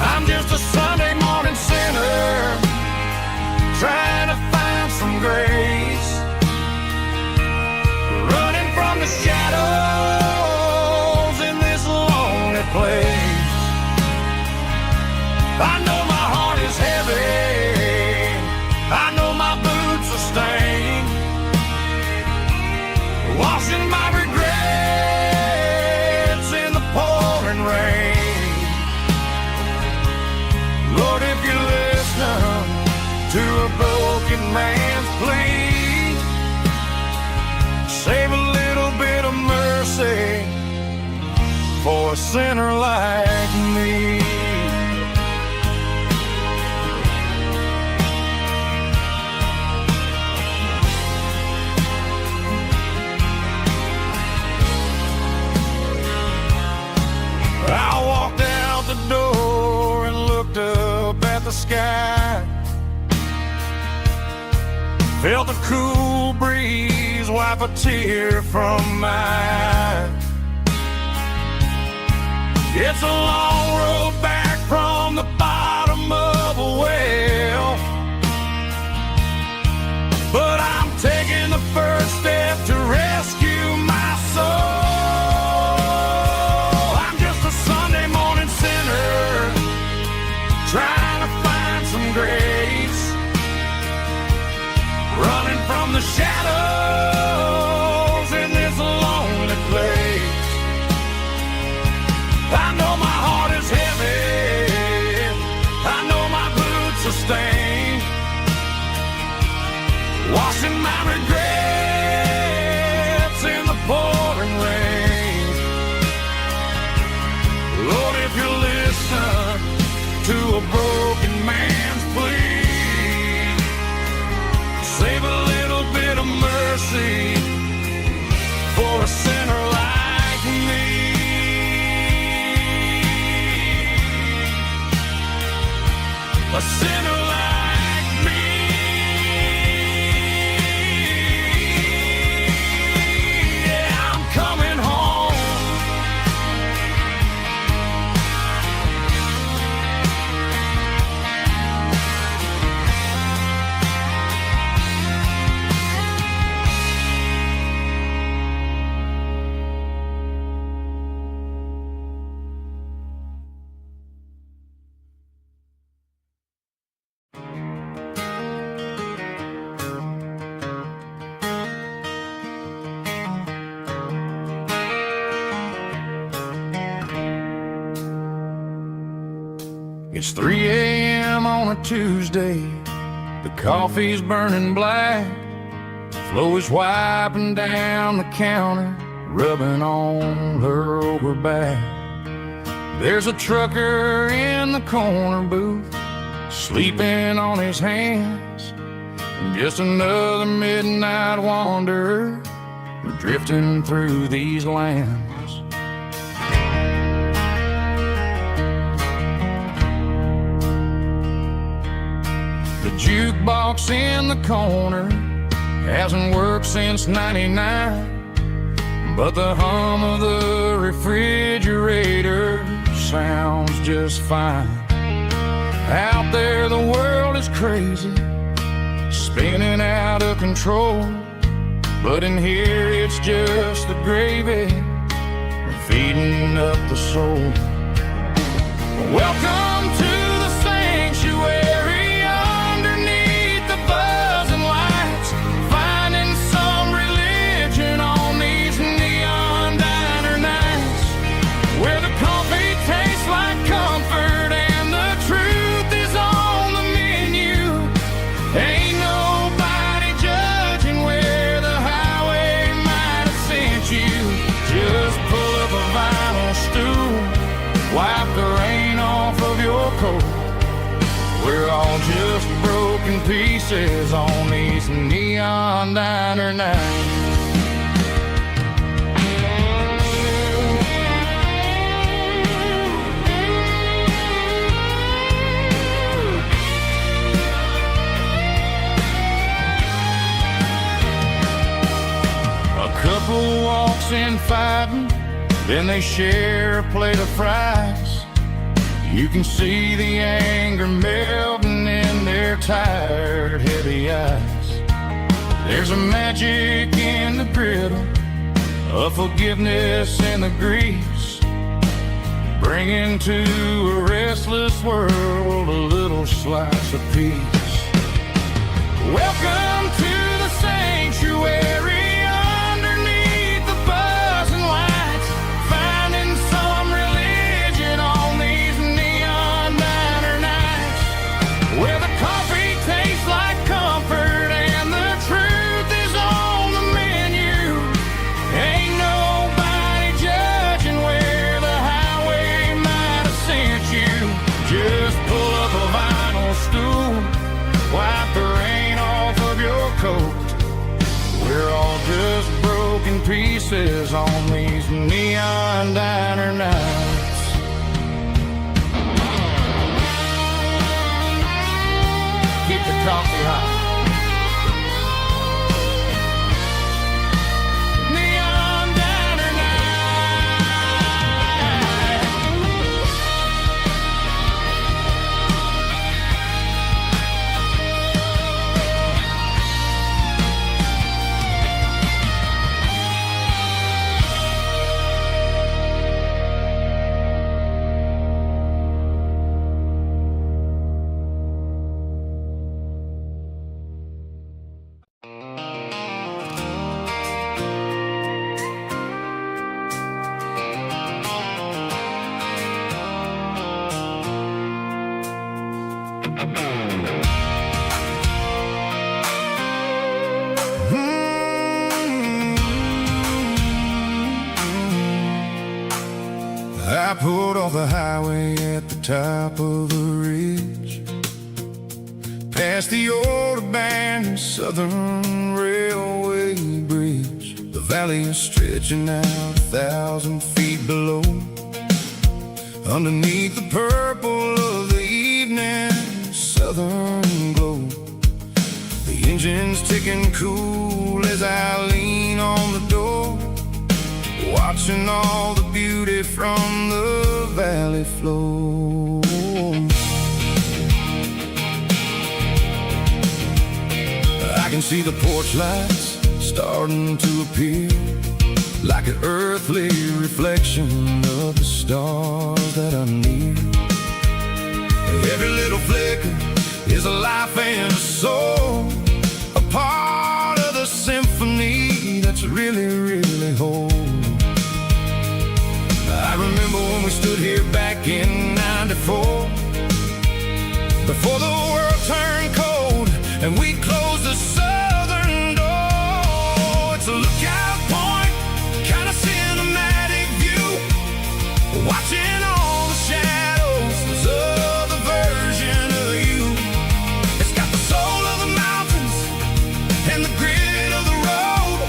I'm just a Sunday morning sinner, trying to find some grace, running from the shadows in this lonely place. I know my heart is heavy, I know my boots are stained, washing my regrets in the pouring rain. Lord, if you listen to a broken man's plea, save a little bit of mercy for a sinner like me. I the sky. Felt the cool breeze wipe a tear from my eye. It's a long road back from the bottom of a well, but I'm taking the first step to rescue my soul. I'm just a Sunday morning sinner trying to find some grace, running from the shadows in this lonely place. I know my heart is heavy, I know my boots are stained, washing my regrets in the pouring rain. Lord, if you listen to a broken man's plea, save a little bit of mercy for a sinner like me. A sinner like me. Yeah, I'm coming home. It's 3 a.m. on a Tuesday. The coffee's burning black. Flo is wiping down the counter, rubbing on her over back. There's a trucker in the corner booth, sleeping on his hands. Just another midnight wanderer, drifting through these lands. The jukebox in the corner hasn't worked since '99, but the hum of the refrigerator sounds just fine. Out there the world is crazy, spinning out of control, but in here it's just the gravy feeding up the soul. Welcome to the sanctuary underneath the buzzing lights, finding some religion on these neon diner nights, where the coffee tastes like comfort and the truth is on the menu. Ain't nobody judging where the highway might have sent you. Just pull up a vinyl stool, wipe the rain off of your coat. We're all just broken pieces on these neon diner nights. A couple walks in fighting, then they share a plate of fries. You can see the anger melting in their tired, heavy eyes. There's a magic in the griddle, a forgiveness in the grease, bringing to a restless world a little slice of peace. Welcome to the sanctuary. We're all just broken pieces on these neon diner nights. off the highway at the top of the ridge, past the old abandoned Southern Railway bridge. The valley is stretching out 1,000 feet below, underneath the purple of the evening southern glow. The engine's ticking cool as I lean on the door, watching all the beauty from the valley flow. I can see the porch lights starting to appear, like an earthly reflection of the stars that are near. Every little flicker is a life and a soul, a part of the symphony that's really, really whole. I remember when we stood here back in '94, before the world turned cold and we closed the southern door. It's a lookout point, kind of cinematic view, watching all the shadows of the version of you. It's got the soul of the mountains and the grit of the road,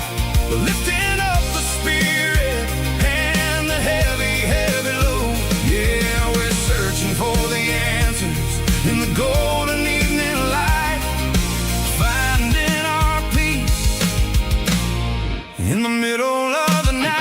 lifting up the spirit and the heavy, heavy load. Yeah, we're searching for the answers in the golden evening light, finding our peace in the middle of the night.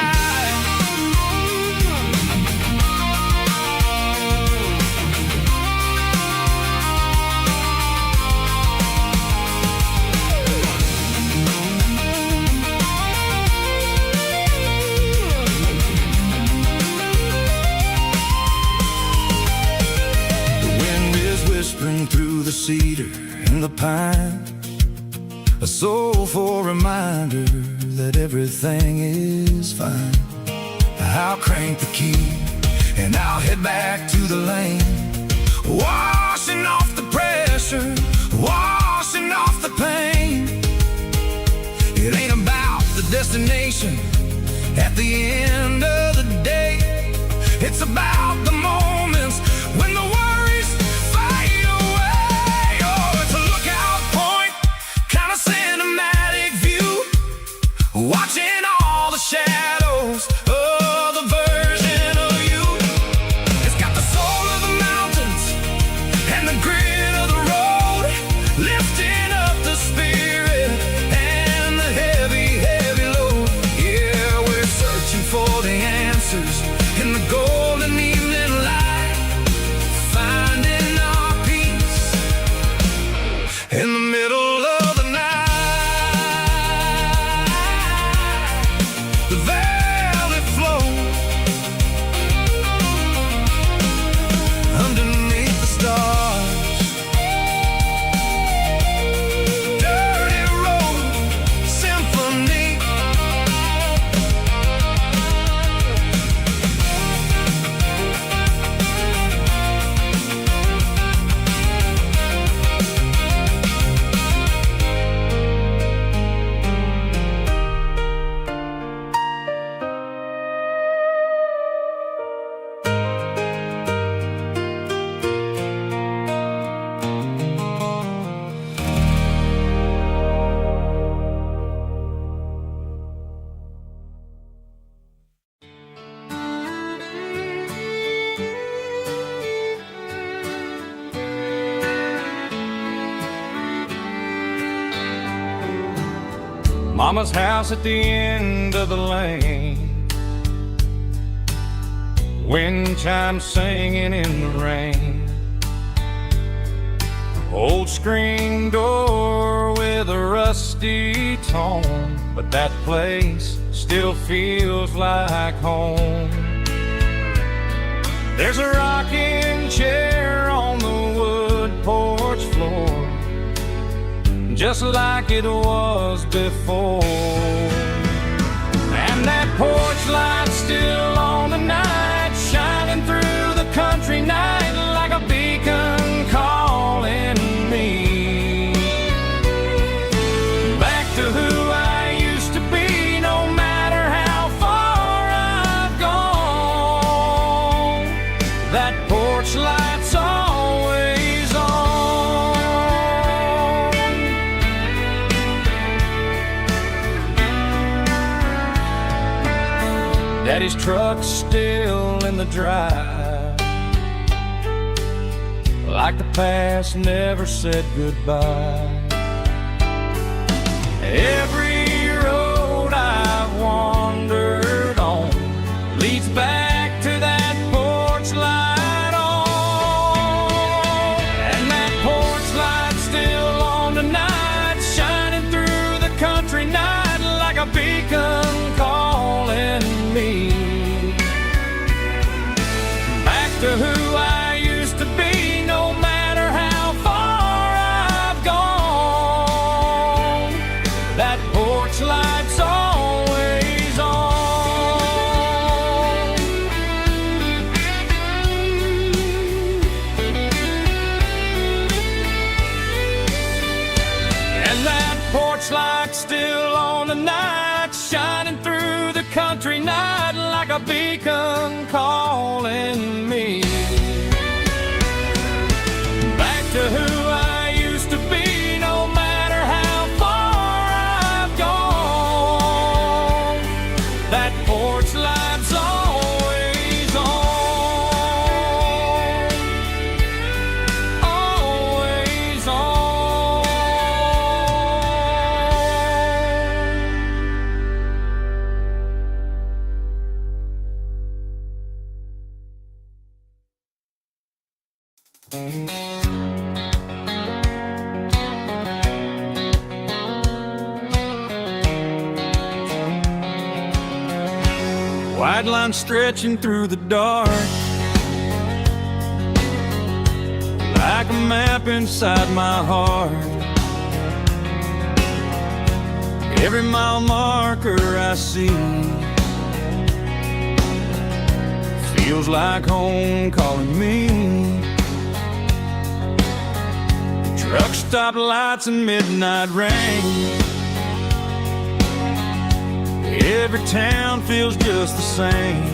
Whispering through the cedar and the pine, a soulful reminder that everything is fine. I'll crank the key and I'll head back to the lane, washing off the pressure, washing off the pain. It ain't about the destination at the end of the day, it's about the moments when the worries fade away. Oh, it's a lookout point, kind of cinematic view, watching all the shadows of the version of you. It's got the soul of the mountains and the grit of the road, lifting up the spirit and the heavy, heavy load. Yeah, we're searching for the answers in the golden evening light, finding our peace in the middle of the night. The valley flows underneath the stars. Dirty road symphony. Mama's house at the end of the lane, wind chimes singing in the rain. Old screen door with a rusty tone, but that place still feels like home. There's a rocking chair on the wood porch floor, just like it was before. And that porch light's still on tonight, shining through the country night like a beacon calling me back to who I used to be, no matter how far I've gone. Yesterday's truck's still in the drive, like the past never said goodbye. Every road I've wandered on leads back to that porch light on. And that porch light's still on tonight, shining through the country night like a beacon calling me back to who I used to be, no matter how far I've gone. That porch light's always on. And that porch light's still on tonight, shining through the country night like a beacon calling me back to who I used to be, no matter how far I've gone. That porch light's always on, always on. White line stretching through the dark, like a map inside my heart. Every mile marker I see feels like home calling me. Truck stop lights and midnight rain, every town feels just the same.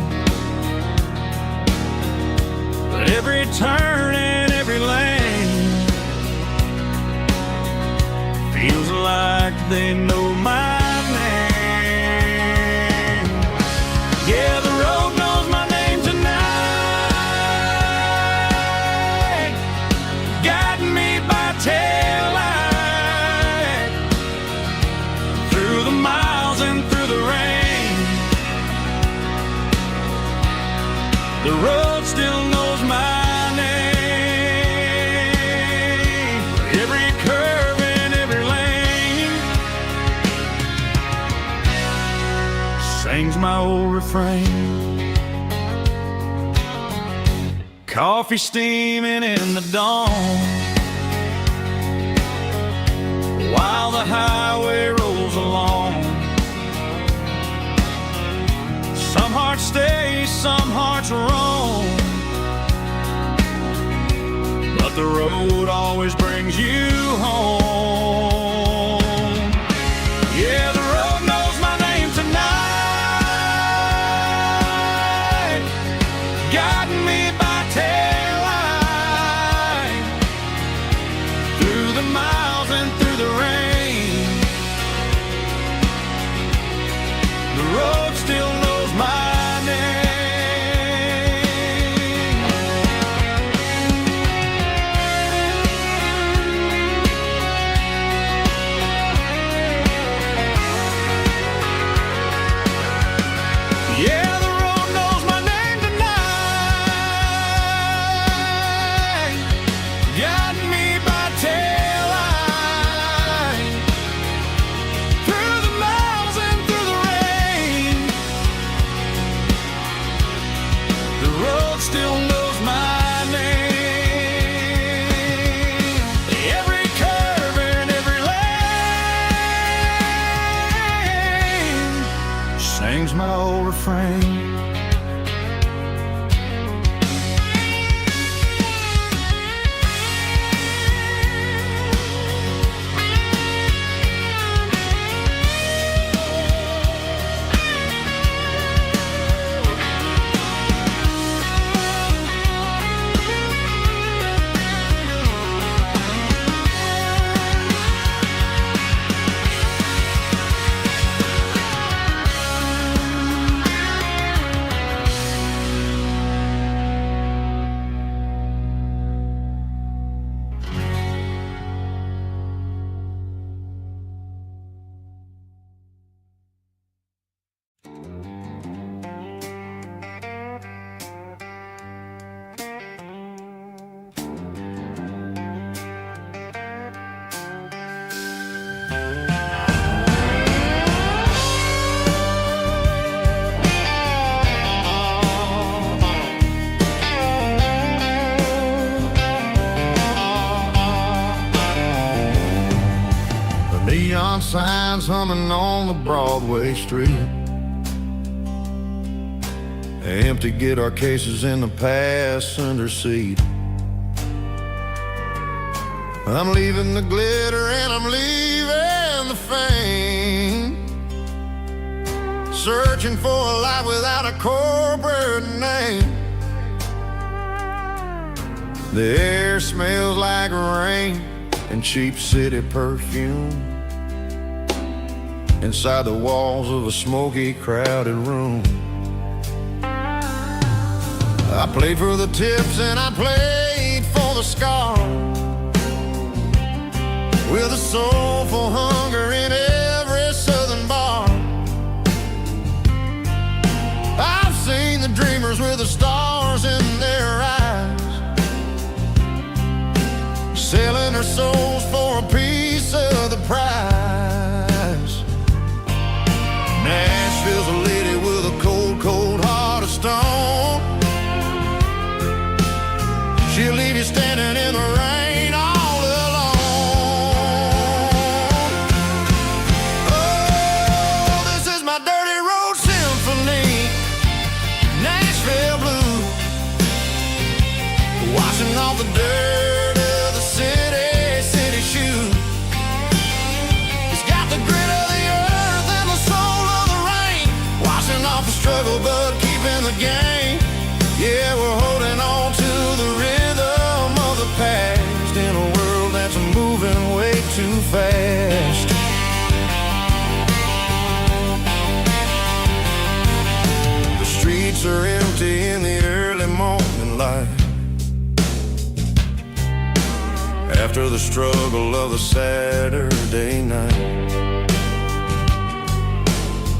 But every turn and every lane feels like they know my name. Yeah, the road knows my name tonight, guiding me by taillight through the miles and through the rain. The road still knows my name. Every curve and every lane sings my old refrain. Coffee steaming in the dawn, while the highway rolls along. Some hearts stay, some hearts roam, but the road always brings you home. Yeah, the road knows my name tonight, guiding me by taillight through the miles and through the rain. The road still knows my name. neon signs humming on the Broadway street. Empty guitar cases in the passenger seat. I'm leaving the glitter and I'm leaving the fame, searching for a life without a corporate name. The air smells like rain and cheap city perfume inside the walls of a smoky, crowded room. I played for the tips and I played for the scars, with a soulful hunger in every southern bar. I've seen the dreamers with the stars in their eyes, selling their souls for a piece of the prize. Nashville's a lady with a cold, cold heart of stone. She'll leave you standing in the rain all alone. Oh, this is my dirty road symphony, Nashville blues, washing off the dirt of the city shoes. It's got the grit of the earth and the soul of the rain, washing off the struggle but keeping the game. Yeah, we're holding on to the rhythm of the past in a world that's moving way too fast. The streets are empty in the early morning light, after the struggle of the Saturday night.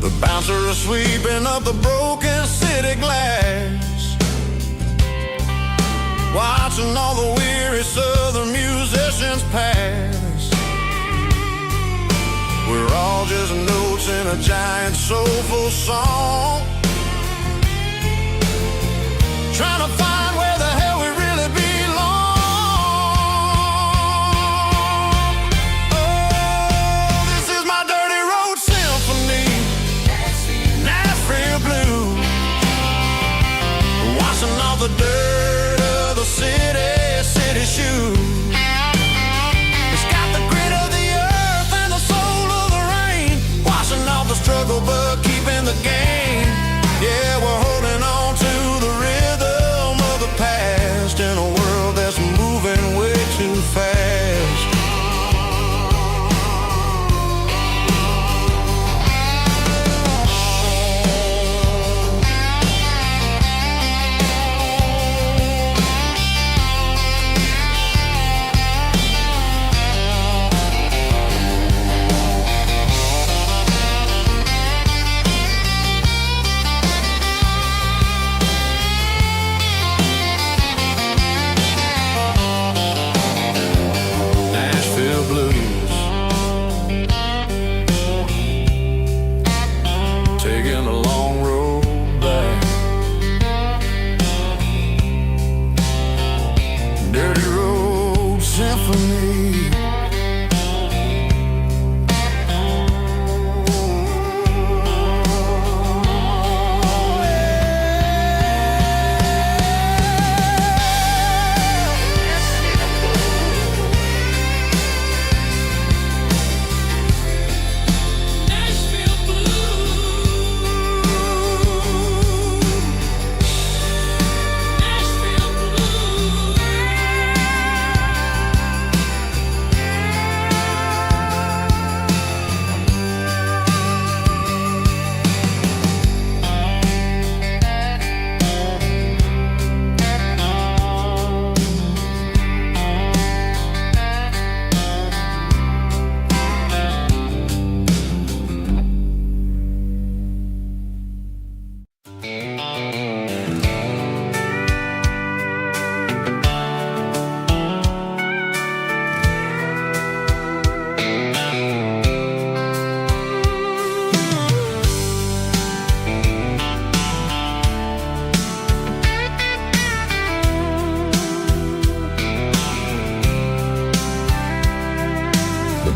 The bouncer is sweeping up the broken city glass, watching all the weary southern musicians pass. We're all just notes in a giant soulful song, trying to find where the hell we really belong. Oh, this is my dirty road symphony, Nashville blues, washing off the dirt of the city shoes. It's got the grit of the earth and the soul of the rain, washing off the struggle but keeping the game. Yeah, we're holding on to the rhythm of the past in a world that's moving way too fast.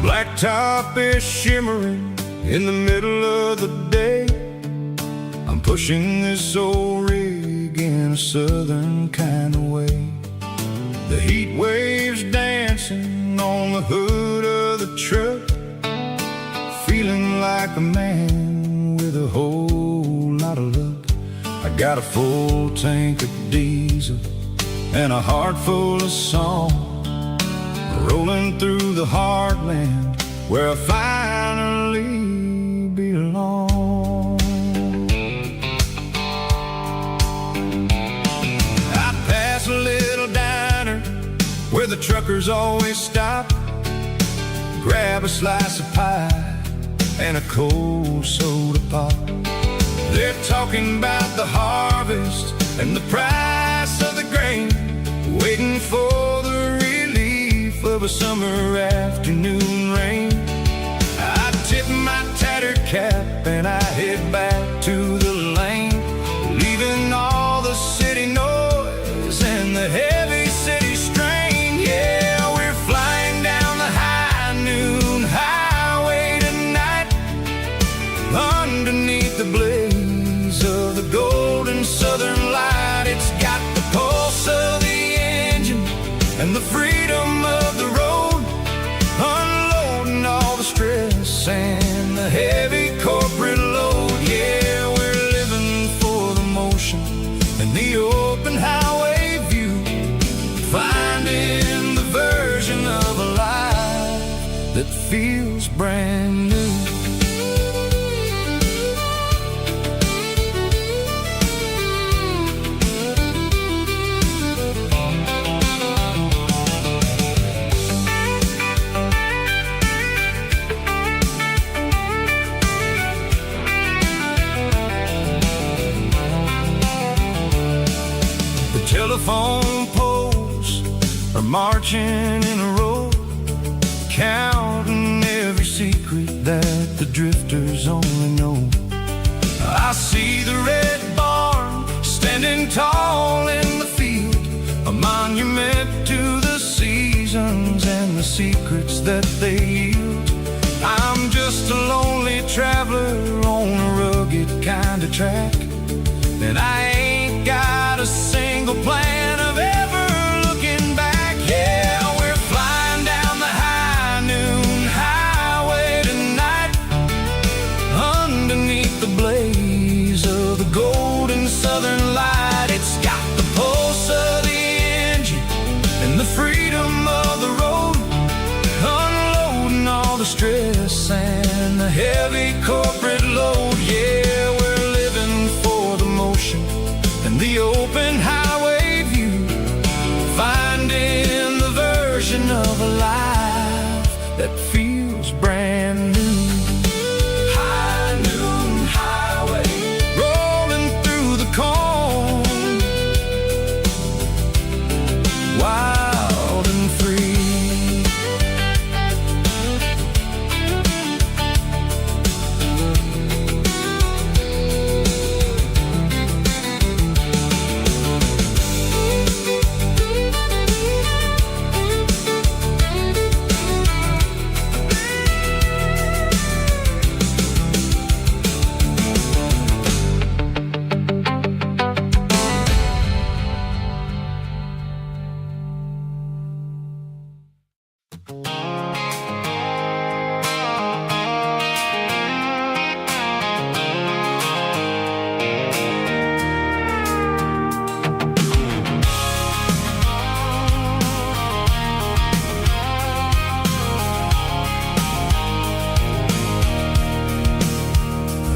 blacktop is shimmering in the middle of the day. I'm pushing this old rig in a southern kind of way. The heat waves dancing on the hood of the truck, feeling like a man with a whole lot of luck. I got a full tank of diesel and a heart full of song, rolling through the heartland where I finally belong. I pass a little diner where the truckers always stop, grab a slice of pie and a cold soda pop. They're talking about the harvest and the price of the grain, waiting for the relief of a summer afternoon rain. I tip my tattered cap and I head back to the lane, leaving all the city noise and the heavy city strain. Yeah, we're flying down the high noon highway tonight, underneath the blaze of the golden southern light. It's got the pulse of the engine and the freedom of the road, unloading all the stress and the heavy corporate load. Yeah, we're living for the motion and the open highway view, finding the version of a life that feels brand new. Telephone poles are marching in a row, counting every secret that the drifters only know. I see the red barn standing tall in the field, a monument to the seasons and the secrets that they yield. I'm just a lonely traveler on a rugged kind of track, and I ain't got a single plan of ever looking back. Yeah, we're flying down the high noon highway tonight, underneath the blaze of the golden southern light. It's got the pulse of the engine and the freedom of the road, unloading all the stress and the heavy corporate load. Yeah, we're living for the motion and the open highway view, finding the version of a life that feels brand new. High noon highway, rolling through the corn, wild and free.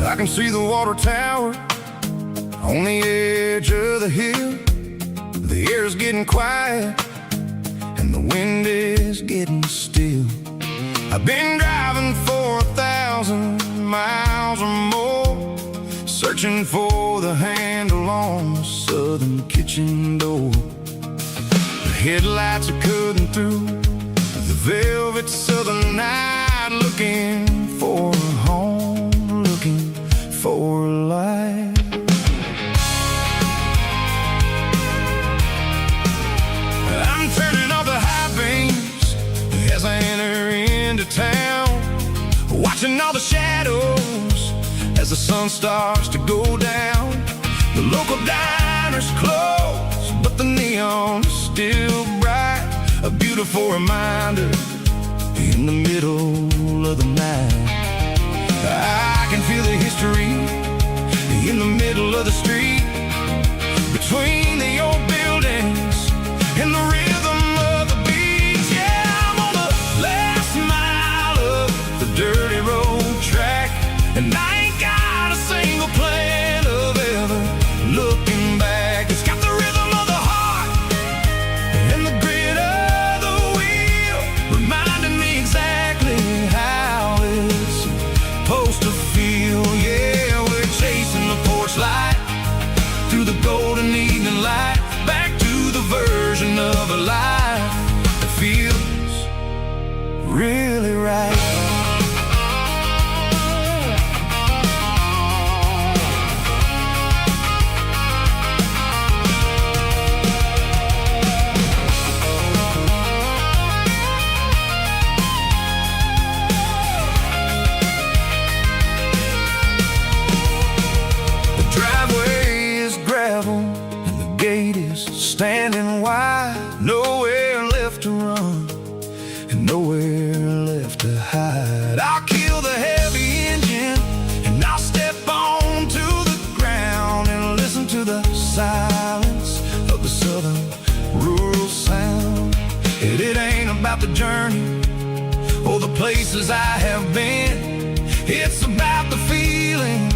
I can see the water tower on the edge of the hill. The air's getting quiet and the wind is getting still. I've been driving for 1,000 miles or more, searching for the handle on the southern kitchen door. The headlights are cutting through the velvet southern night, looking for a home, looking for life. I'm turning off the high beams as I enter into town. watching all the shadows as the sun starts to go down. The local diners close, but the neon's still bright. A beautiful reminder in the middle of the night. I can feel the history in the middle of the street, between the old buildings and the rhythm of the beats. Yeah, I'm on the last mile of the dirty road track, and I ain't got a single plan of ever looking back. It's got the rhythm of the heart and the grit of the wheel, reminding me exactly how it's supposed to feel. Yeah, we're chasing the porch light through the golden evening light, back to the version of a life that feels really right. Standing wide, nowhere left to run and nowhere left to hide. I'll kill the heavy engine and I'll step onto the ground and listen to the silence of the southern rural sound. And it ain't about the journey or the places I have been. It's about the feeling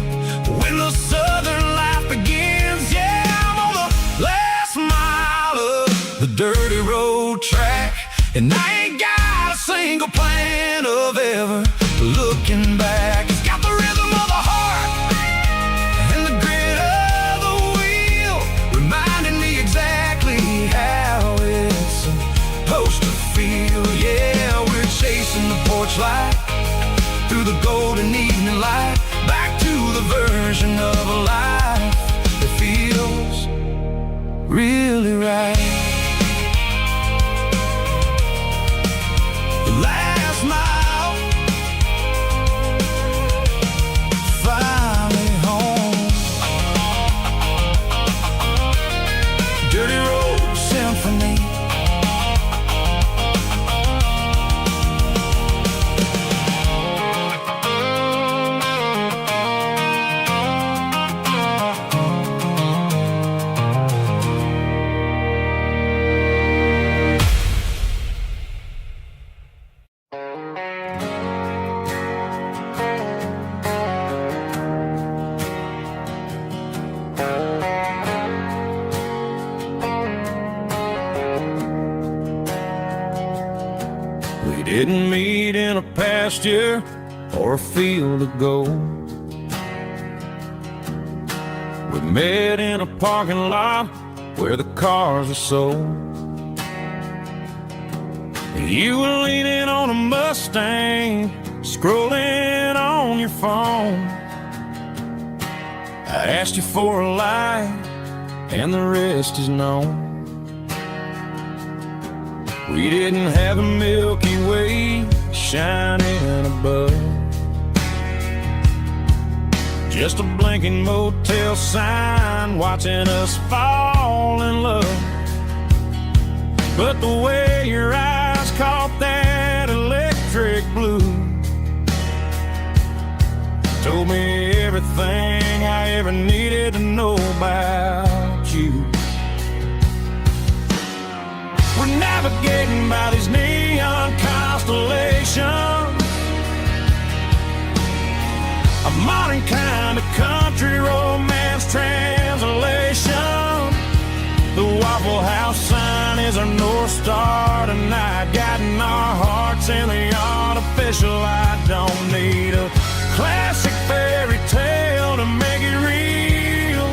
when the southern life begins. Yeah, I'm on the last mile of the dirty road track, and I ain't got a single plan of ever looking back. It's got the rhythm of the heart and the grit of the wheel, reminding me exactly how it's supposed to feel. Yeah, we're chasing the porch light through the golden evening light, back to the version of a life that feels really right. The last mile, finally home. Dirty Road Symphony. We didn't meet in a pasture or a field of gold. We met in a parking lot where the cars are sold. You were leaning on a Mustang, scrolling on your phone. I asked you for a light, and the rest is known. We didn't have a Milky Way shining above, just a blinking motel sign watching us fall in love. But the way your eyes caught that electric blue told me everything I ever needed to know about you. We're navigating by these neon constellations, a modern kind of country romance translation. The Waffle House sign is our North Star tonight, guiding our hearts in the artificial light. Don't need a classic fairy tale to make it real,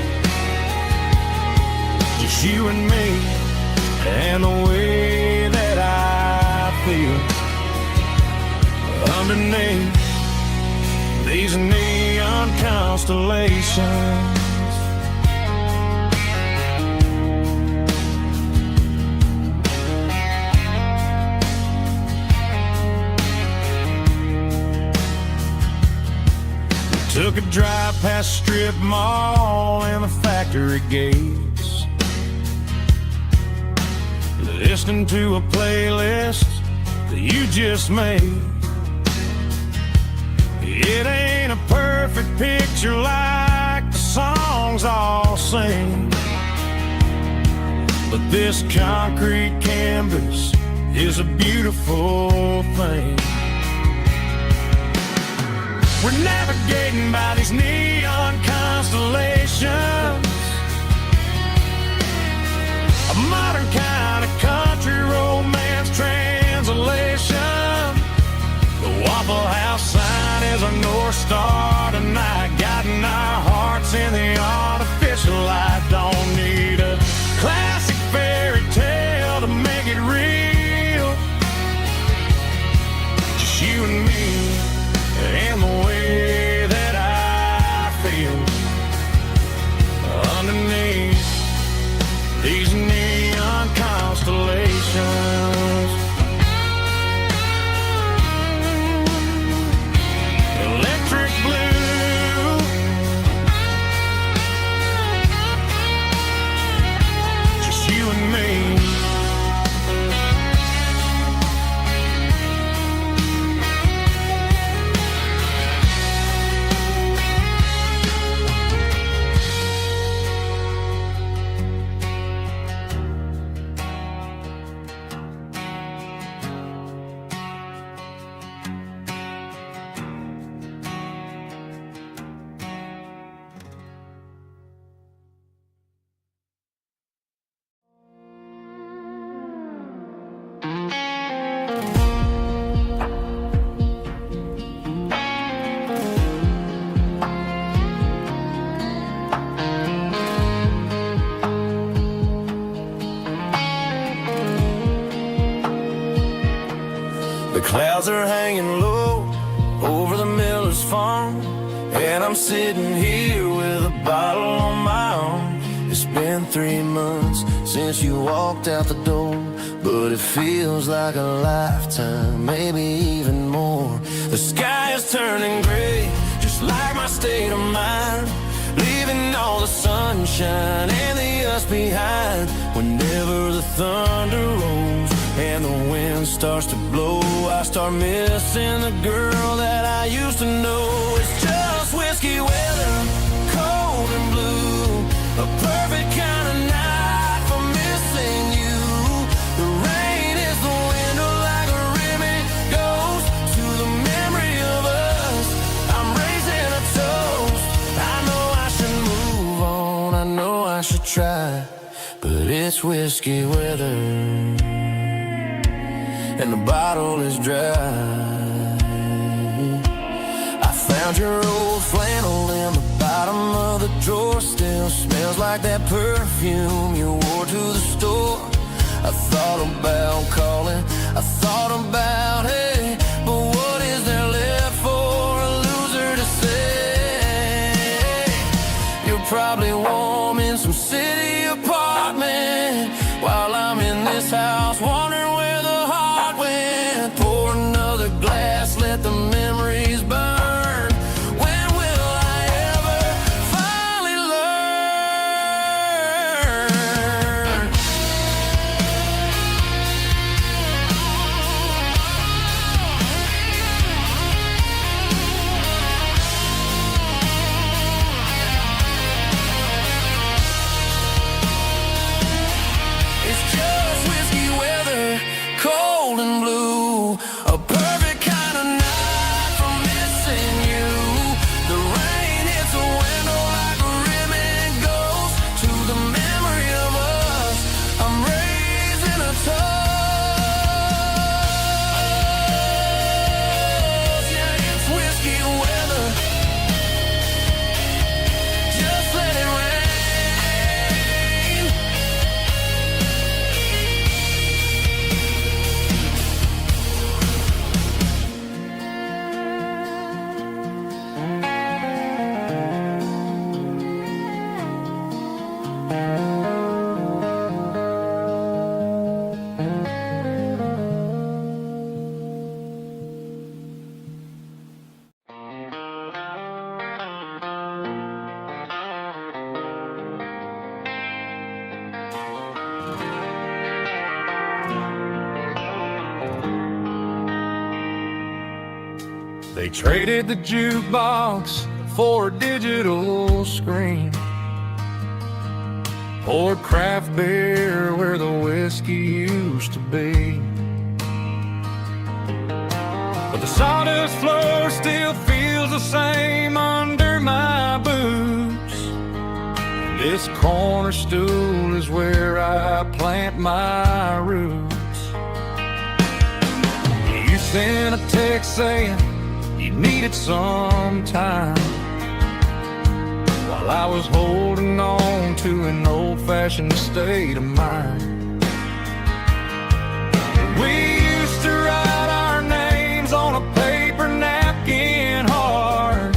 just you and me and the way that I feel underneath these neon constellations. Took a drive past strip mall and the factory gates, listening to a playlist that you just made. It ain't a perfect picture like the songs all sing, but this concrete canvas is a beautiful thing. We're navigating by these neon constellations, a modern kind of country romance translation. The Waffle House sign is a North Star tonight, guiding our hearts in the artificial light. Don't need a classic fairy tale to make it real, just you and me and the way that I feel underneath these neon constellations. Electric blue, just you and me. The clouds are hanging low over the miller's farm, and I'm sitting here with a bottle on my arm. It's been 3 months since you walked out the door, but it feels like a lifetime, maybe even more. The sky is turning gray, just like my state of mind, leaving all the sunshine and the us behind. Whenever the thunder rolls and the wind starts to blow, I start missing the girl that I used to know. It's just whiskey weather, cold and blue, a perfect kind of night for missing you. The rain is the window like a ribbon goes to the memory of us. I'm raising a toast. I know I should move on, I know I should try, but it's whiskey weather and the bottle is dry. I found your old flannel in the bottom of the drawer, still smells like that perfume you wore to the store. I thought about calling, I thought about hey, but what is there left for a loser to say? You're probably warm in some city apartment while I'm in this house wondering where the heart went. Pour another glass, let the memories burn. When will I ever finally learn? They traded the jukebox for a digital screen, poured craft beer where the whiskey used to be. But the sawdust floor still feels the same under my boots. This corner stool is where I plant my roots. You sent a text saying you needed some time, while I was holding on to an old-fashioned state of mind. We used to write our names on a paper napkin hard.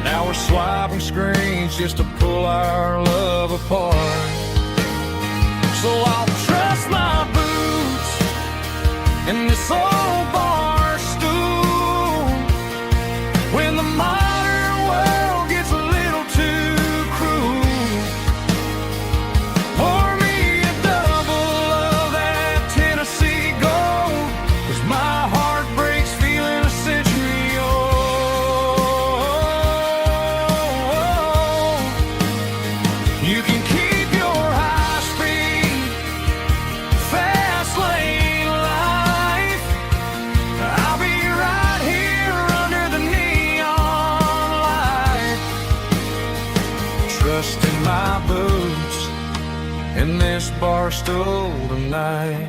Now we're swiping screens just to pull our love apart. So I'll trust my boots in this old bar stool when the modern world gets a little too cruel. Pour me a double of that Tennessee Gold, 'cause my heart breaks feeling a century old. You can keep your high-speed, fast lane life. I'll be right here under the neon light, trusting my boots in this bar stool tonight.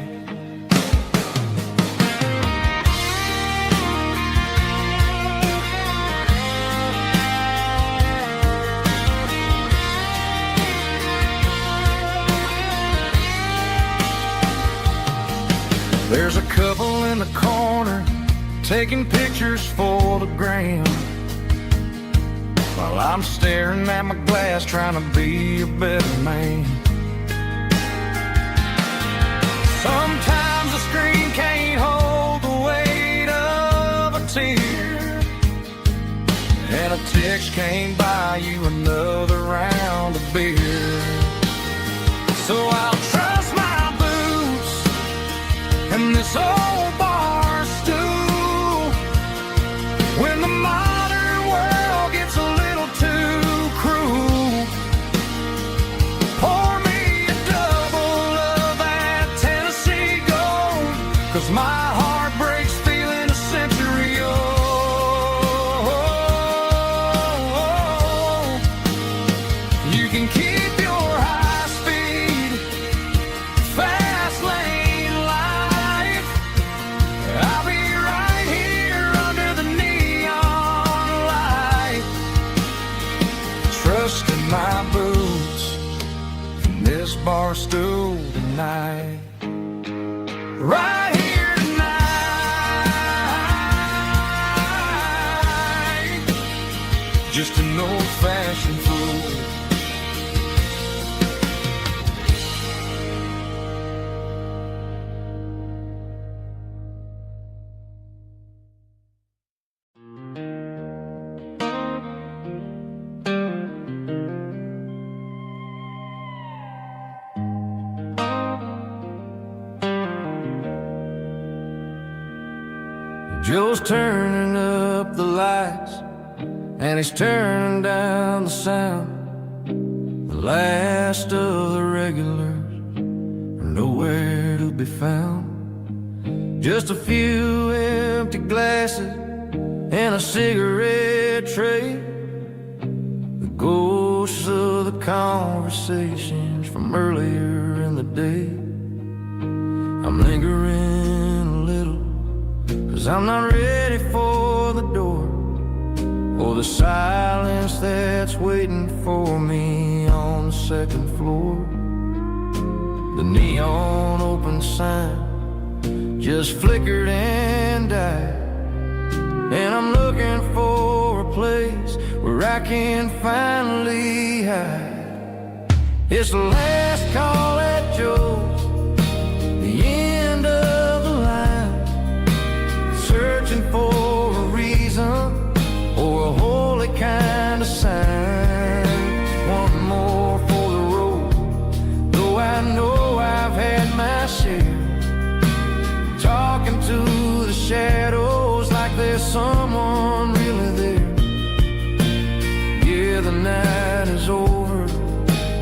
There's a couple in the corner taking pictures for the gram, while I'm staring at my glass trying to be a better man. Sometimes the screen can't hold the weight of a tear, and a text can't buy you another round of beer. So I'll trust my boots and this old bar stool when the modern world gets a little too cruel. Pour me a double of that Tennessee Gold, 'cause my heart breaks feeling a century old. You can keep your high-speed, fast lane life. I'll be right here under the neon light, trusting my boots in this bar stool tonight. Right here tonight, just an old-fashioned fool. Joe's turning up the lights and he's turning down the sound. The last of the regulars are nowhere to be found. Just a few empty glasses and a cigarette tray, the ghosts of the conversations from earlier in the day. I'm lingering a little, 'cause I'm not ready for the door, or the silence that's waiting for me on the second floor. The neon open sign just flickered and died, and I'm looking for a place where I can finally hide. It's the last call at Joe's, the end of the line, searching for a reason or a holy kind of sign. One more for the road, though I know I've had my share, talking to the shadows like they're someone really there. Yeah, the night is over,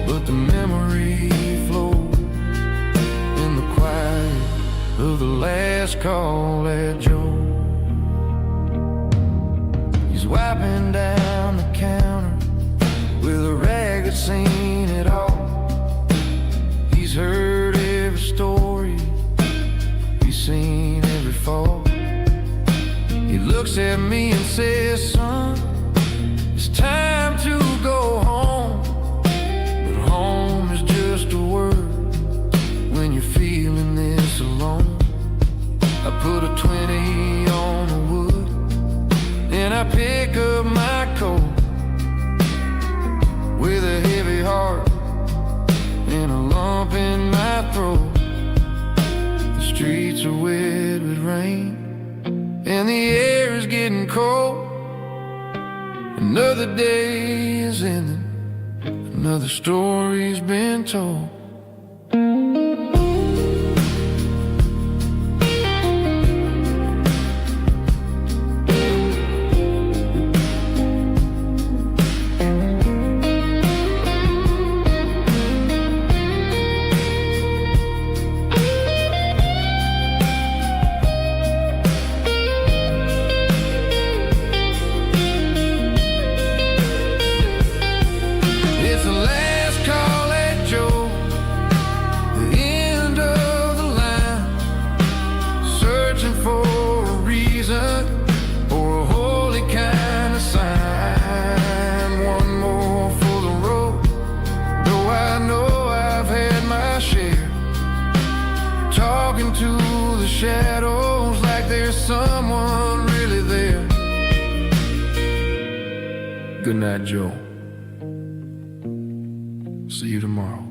but the memory flows in the quiet of the last call at Joe. He's wiping down the counter with a rag that's seen it all. He's heard every story, he's seen every fall. He looks at me and says, son, it's time to go home. But home is just a word when you're feeling this alone. I put a 20 on the wood, and I pick up my coat with a heavy heart and a lump in my throat. The streets are wet with rain, and the air is getting cold. Another day is ending, another story's been told. Shadows like there's someone really there. Good night, Joe. See you tomorrow.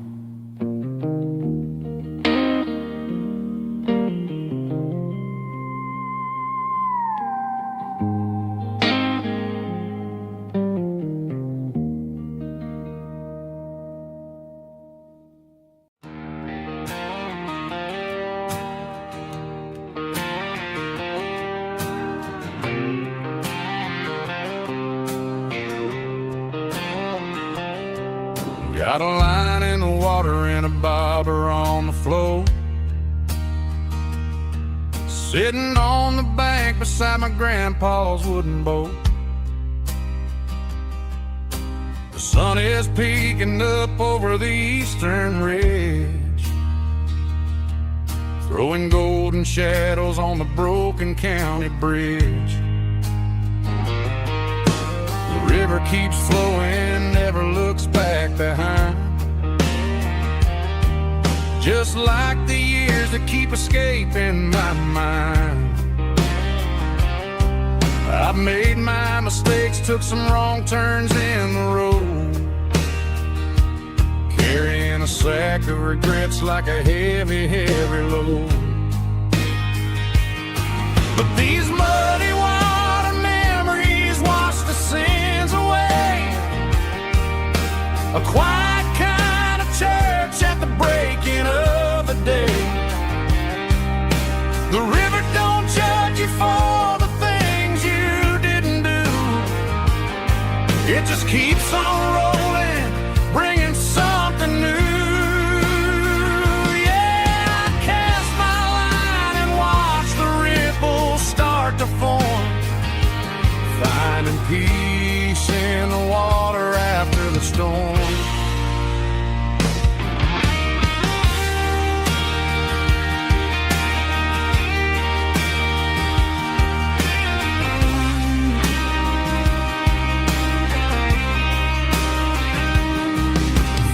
Got a line in the water and a bobber on the floor, sitting on the bank beside my grandpa's wooden boat. The sun is peeking up over the eastern ridge, throwing golden shadows on the broken county bridge. The river keeps flowing, never looks back behind, just like the years that keep escaping my mind. I've made my mistakes, took some wrong turns in the road, carrying a sack of regrets like a heavy, heavy load. But these muddy water memories wash the sins away. A quiet kind of church at the breaking of the day. The river don't judge you for the things you didn't do. It just keeps on rolling, bringing something new. Yeah, I cast my line and watch the ripples start to form, finding peace in the water after the storm.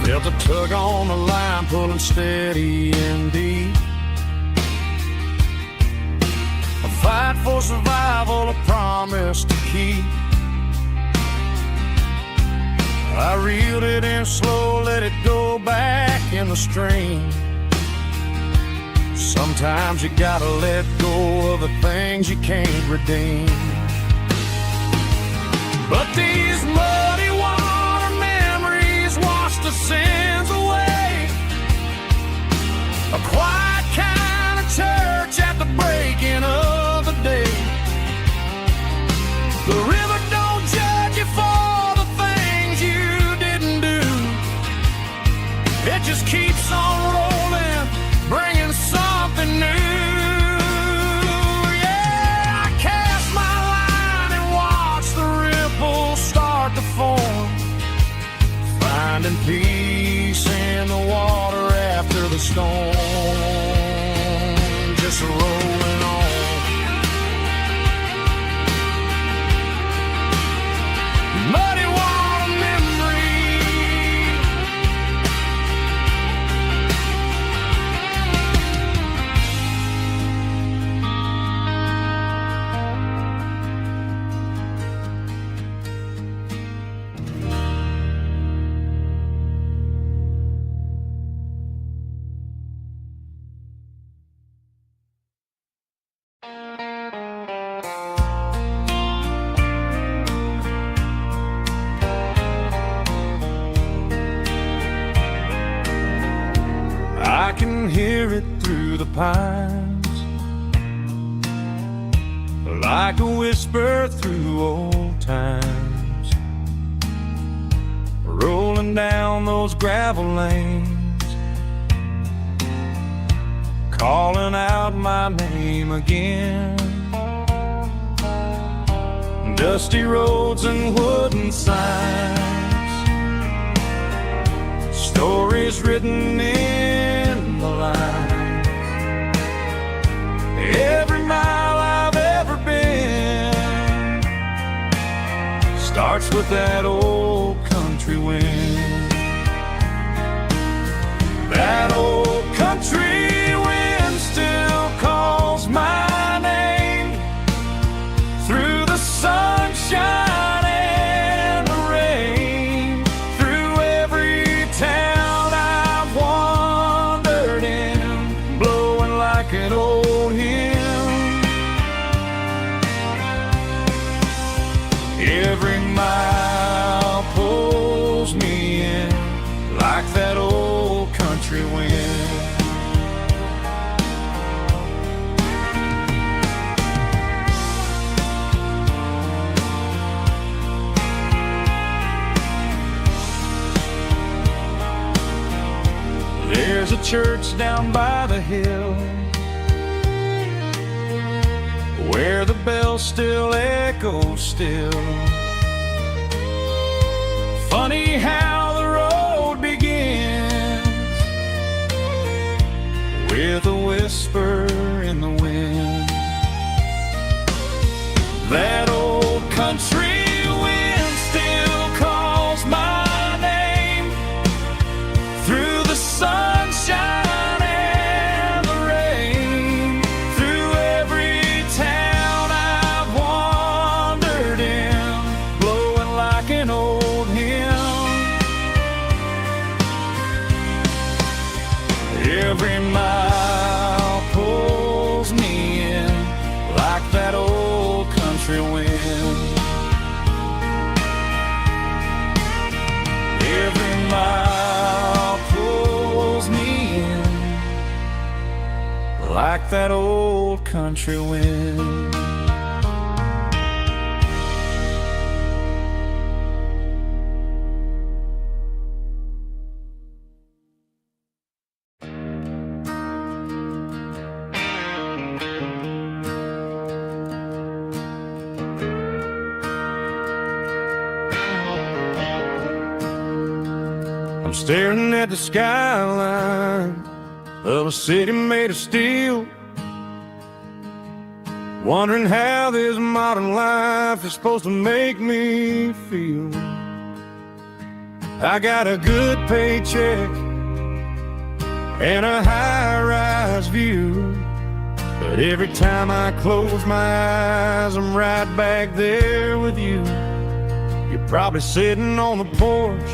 Felt a tug on the line, pulling steady and deep. A fight for survival, a promise to keep. I reeled it in slow, let it go back in the stream. Sometimes you gotta let go of the things you can't redeem. But these muddy water memories wash the sins away. A quiet kind of church at the breaking of the day. it through the pines, like a whisper through old times, rolling down those gravel lanes, calling out my name again. Dusty roads and wooden signs, stories written in the lines. Every mile I've ever been starts with that old country wind. That old country wind still calls my name through the sunshine and the rain, through every town I've wandered in, blowing like an old hymn. Every mile pulls me in like that old country wind. There's a church down by the hill where the bells still echo still. Funny how the road begins with a whisper in the wind. That old country wind still calls my name through the sunshine and the rain, through every town I've wandered in, blowing like an old hymn. Every mile pulls me in like that old country wind. Every mile pulls me in like that old country wind. I'm staring at the skyline of a city made of steel, wondering how this modern life is supposed to make me feel. I got a good paycheck and a high-rise view, but every time I close my eyes, I'm right back there with you. You're probably sitting on the porch,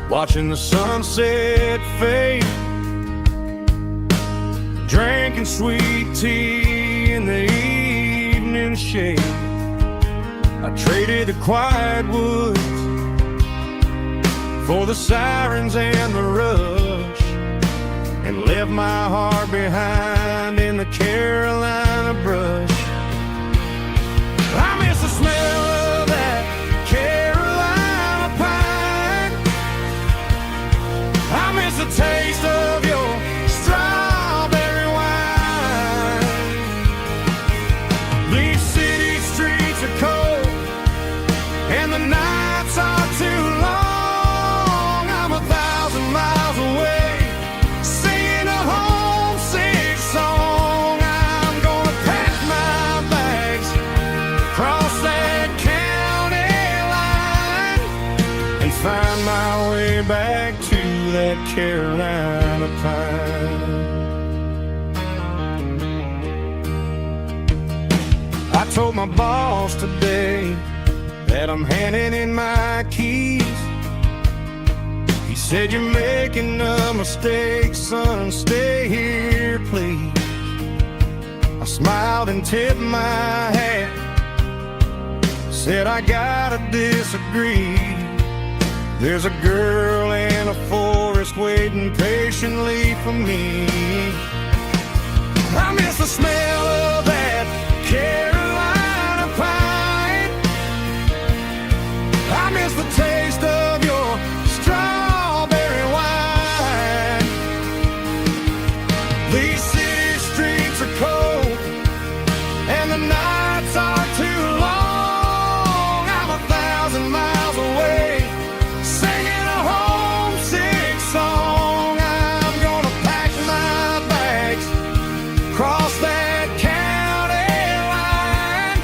watching the sunset fade, drinking sweet tea in the evening shade. I traded the quiet woods for the sirens and the rush, and left my heart behind in the Carolina brush. I miss the smell of that Carolina pine. I miss the taste of your strawberry wine. These city streets are cold and the nights are too long. I'm 1,000 miles away singing a homesick song. I'm gonna pack my bags, cross that county line, and find my way back to that Carolina pine. I told my boss today that I'm handing in my keys. He said, "You're making a mistake, son, stay here, please." I smiled and tipped my hat, said, "I gotta disagree. There's a girl in a forest just waiting patiently for me. I miss the smell of that Carolina pine. I miss the taste of your strawberry wine. These city streets are cold and the nights are too long. I'm 1,000 miles away, singing a homesick song. I'm gonna pack my bags, cross that county line,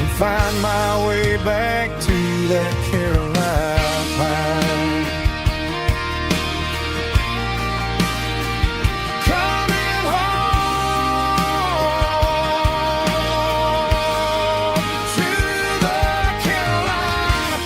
and find my way back to that Carolina pine. Coming home to the Carolina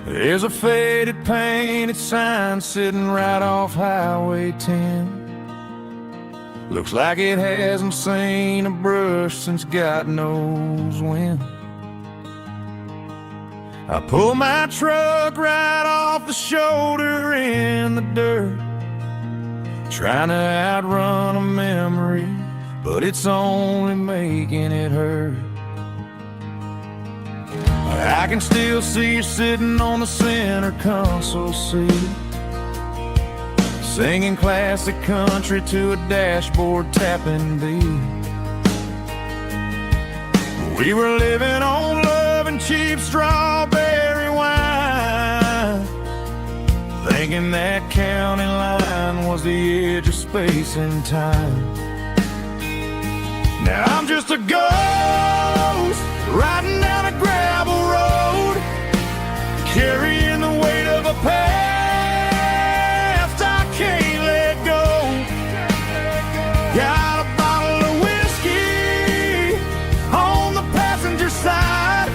There's a faded painted sign sitting right off Highway 10. Looks like it hasn't seen a brush since God knows when. I pull my truck right off the shoulder in the dirt, trying to outrun a memory, but it's only making it hurt. I can still see you sitting on the center console seat, singing classic country to a dashboard tapping beat. We were living on love and cheap strawberry wine, thinking that county line was the edge of space and time. Now I'm just a ghost riding down a gravel road, carrying the weight of a past I can't let go. Got a bottle of whiskey on the passenger side,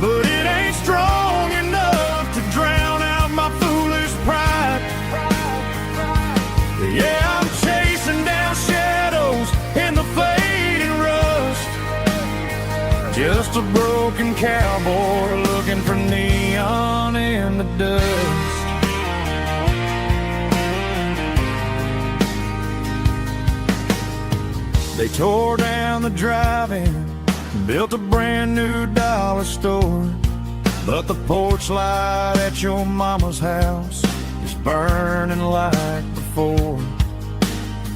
but it ain't strong enough to drown out my foolish pride. Yeah, I'm chasing down shadows in the fading rust, just a broken cowboy looking for neon in the dust. They tore down the drive-in, built a brand new dollar store, but the porch light at your mama's house is burning like before.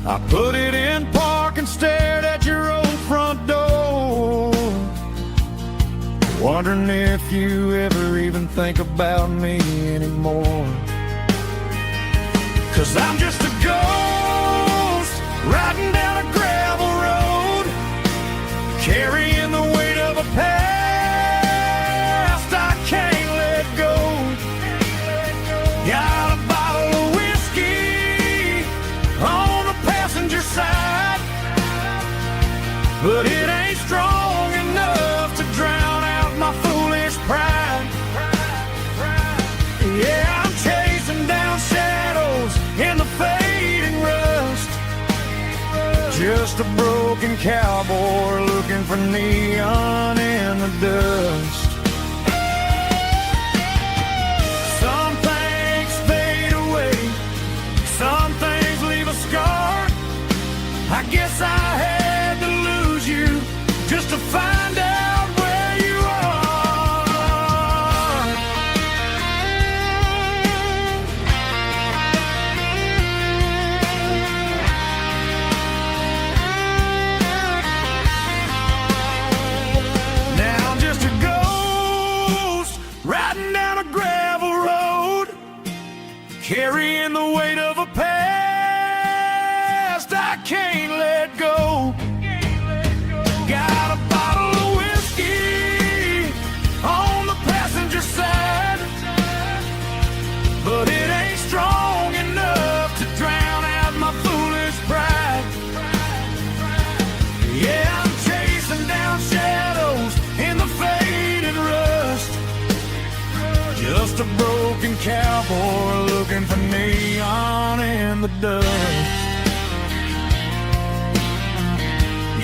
I put it in park and stared at your old front door, wondering if you ever even think about me anymore. 'Cause I'm just a ghost riding down a gravel road, carrying the weight of a past I can't let go. Got a bottle of whiskey on the passenger side, but it ain't strong enough to drown out my foolish pride. Yeah, I'm chasing down shadows in the fading rust, just a broken cowboy looking for neon in the dust. Some things fade away, some things leave a scar. I guess I had to lose you just to find out where you are. Now I'm just a ghost riding down a gravel road, carrying the weight of a past I can't let go. Got a but it ain't strong enough to drown out my foolish pride. Yeah, I'm chasing down shadows in the faded rust, just a broken cowboy looking for neon in the dust.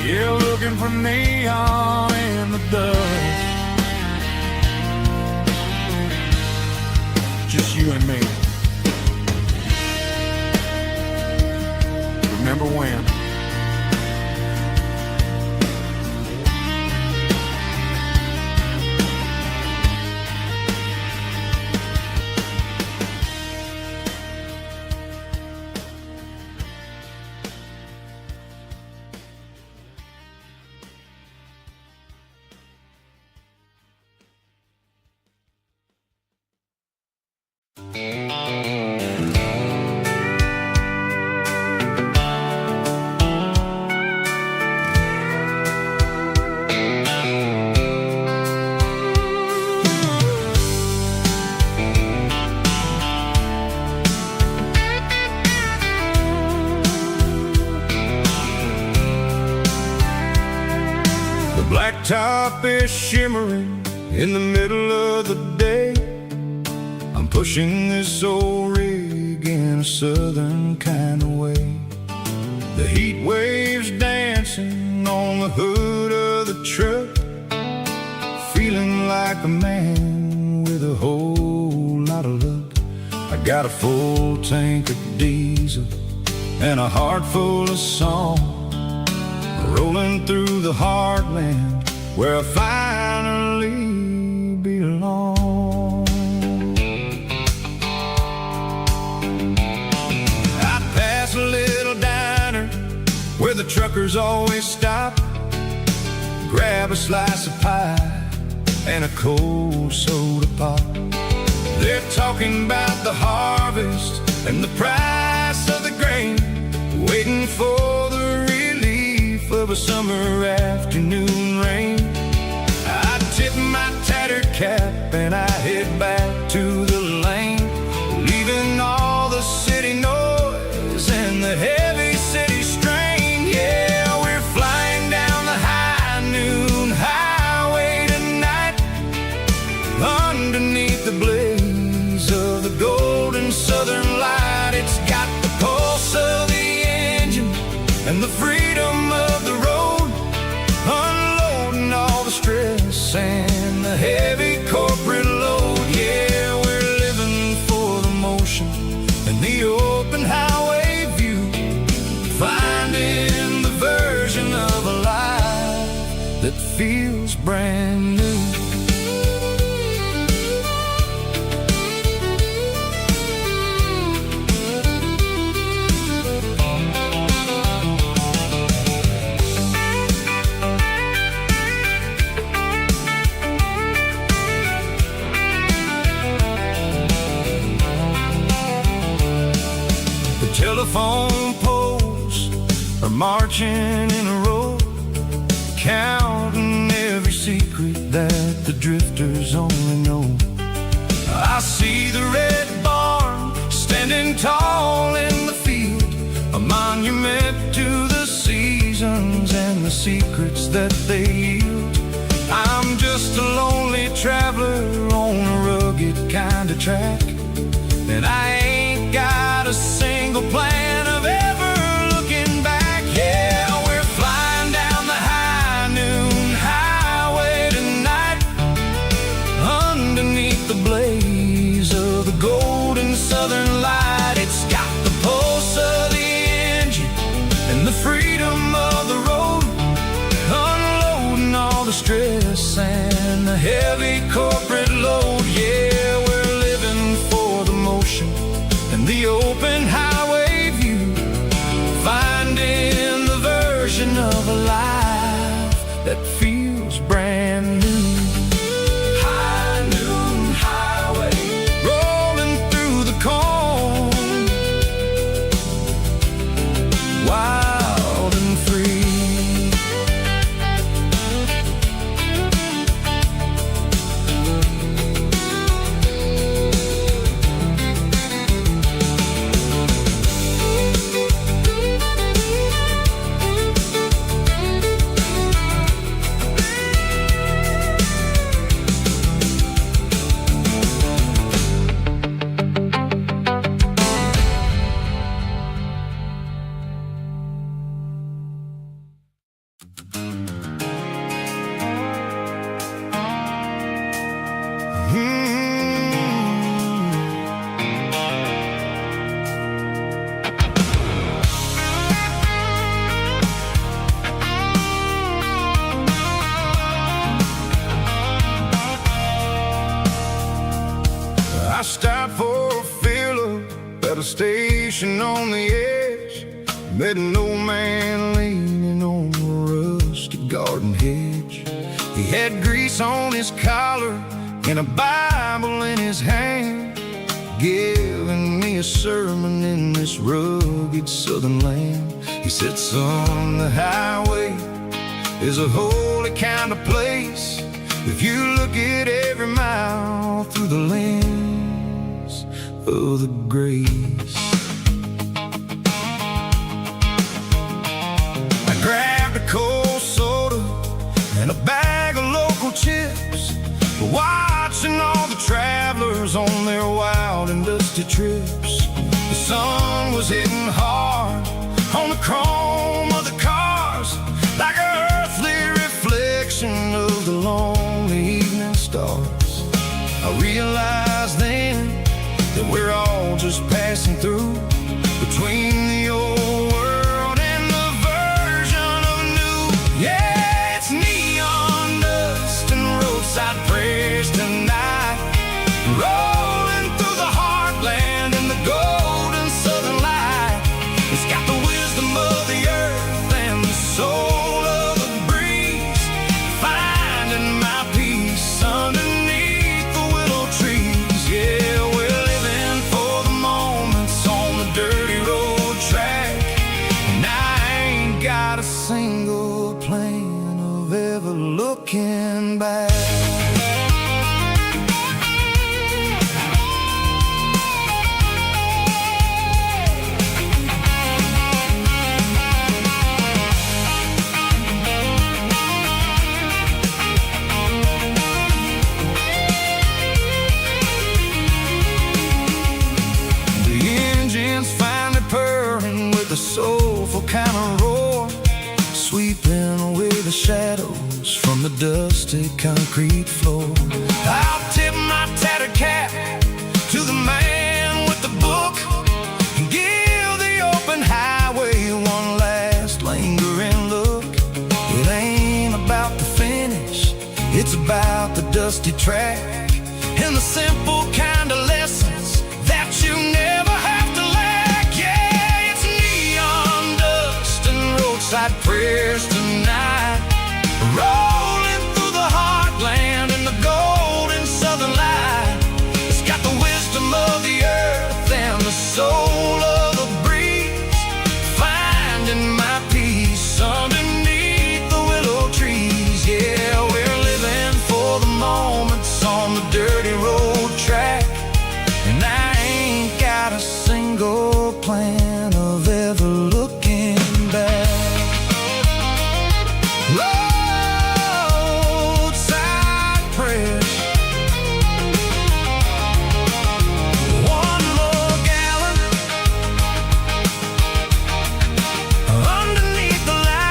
Yeah, looking for neon in the dust. Just you and me. Remember when? Blacktop is shimmering in the middle of the day. I'm pushing this old rig in a southern kind of way. The heat waves dancing on the hood of the truck, feeling like a man with a whole lot of luck. I got a full tank of diesel and a heart full of song, rolling through the heartland where I finally belong. I pass a little diner where the truckers always stop, grab a slice of pie and a cold soda pop. They're talking about the harvest and the price of the grain, waiting for the relief of a summer afternoon rain. I tip my tattered cap and I head back to the lane, leaving all the city noise and the heavy city strain. Yeah, we're flying down the high noon highway tonight, underneath the blaze of the golden southern light. It's got the pulse of the engine and the freedom of the road, unloading all the stress and the heavy corporate load. Yeah, we're living for the motion and the open highway view, finding the version of a life that feels brand new. Telephone poles are marching in a row, counting every secret that the drifters only know. I see the red barn standing tall in the field, a monument to the seasons and the secrets that they yield. I'm just a lonely traveler on a rugged kind of track, and I ain't got a single plan of ever looking back. Yeah, we're flying down the high noon highway tonight, underneath the blaze of the golden southern light. It's got the pulse of the engine and the freedom of the road, unloading all the stress and the heavy corporate load. Yeah, we're living for the motion and the open highway view, finding the version of a life that feels brand new. High noon highway, rolling through the corn for a fill-up at a station on the edge. Met an old man leaning on a rusty garden hedge. He had grease on his collar and a Bible in his hand, giving me a sermon in this rugged southern land. He said, son, the highway is a holy kind of place if you look at every mile through the lens of the grace. I grabbed a cold soda and a bag of local chips, watching all the travelers on their wild and dusty trips. The sun was hitting hard on the chrome of the cars, like an earthly reflection of the lonely evening stars. I realized then that we're all just passing through between the old world and the version of new. Yeah, it's neon dust and roadside prayers tonight, rolling through the heartland in the golden southern light. It's got the wisdom of the earth and the soul of the breeze, finding my peace underneath the willow trees. Yeah, we're living for the moments on the dirty road track, and I ain't got a single plan of ever looking back. The soulful kind of roar, sweeping away the shadows from the dusty concrete floor. I'll tip my tattered cap to the man with the book and give the open highway one last lingering look. It ain't about the finish, it's about the dusty track and the simple kind of lessons that you never have to lack. Yeah, it's neon dust and roadside prayers tonight, rolling through the heartland in the golden southern light. It's got the wisdom of the earth and the soul of the breeze, finding my peace underneath the willow trees. Yeah, we're living for the moments on the dirty road track, and I ain't got a single plan of ever looking back. Roadside prayers, one more gallon underneath the light.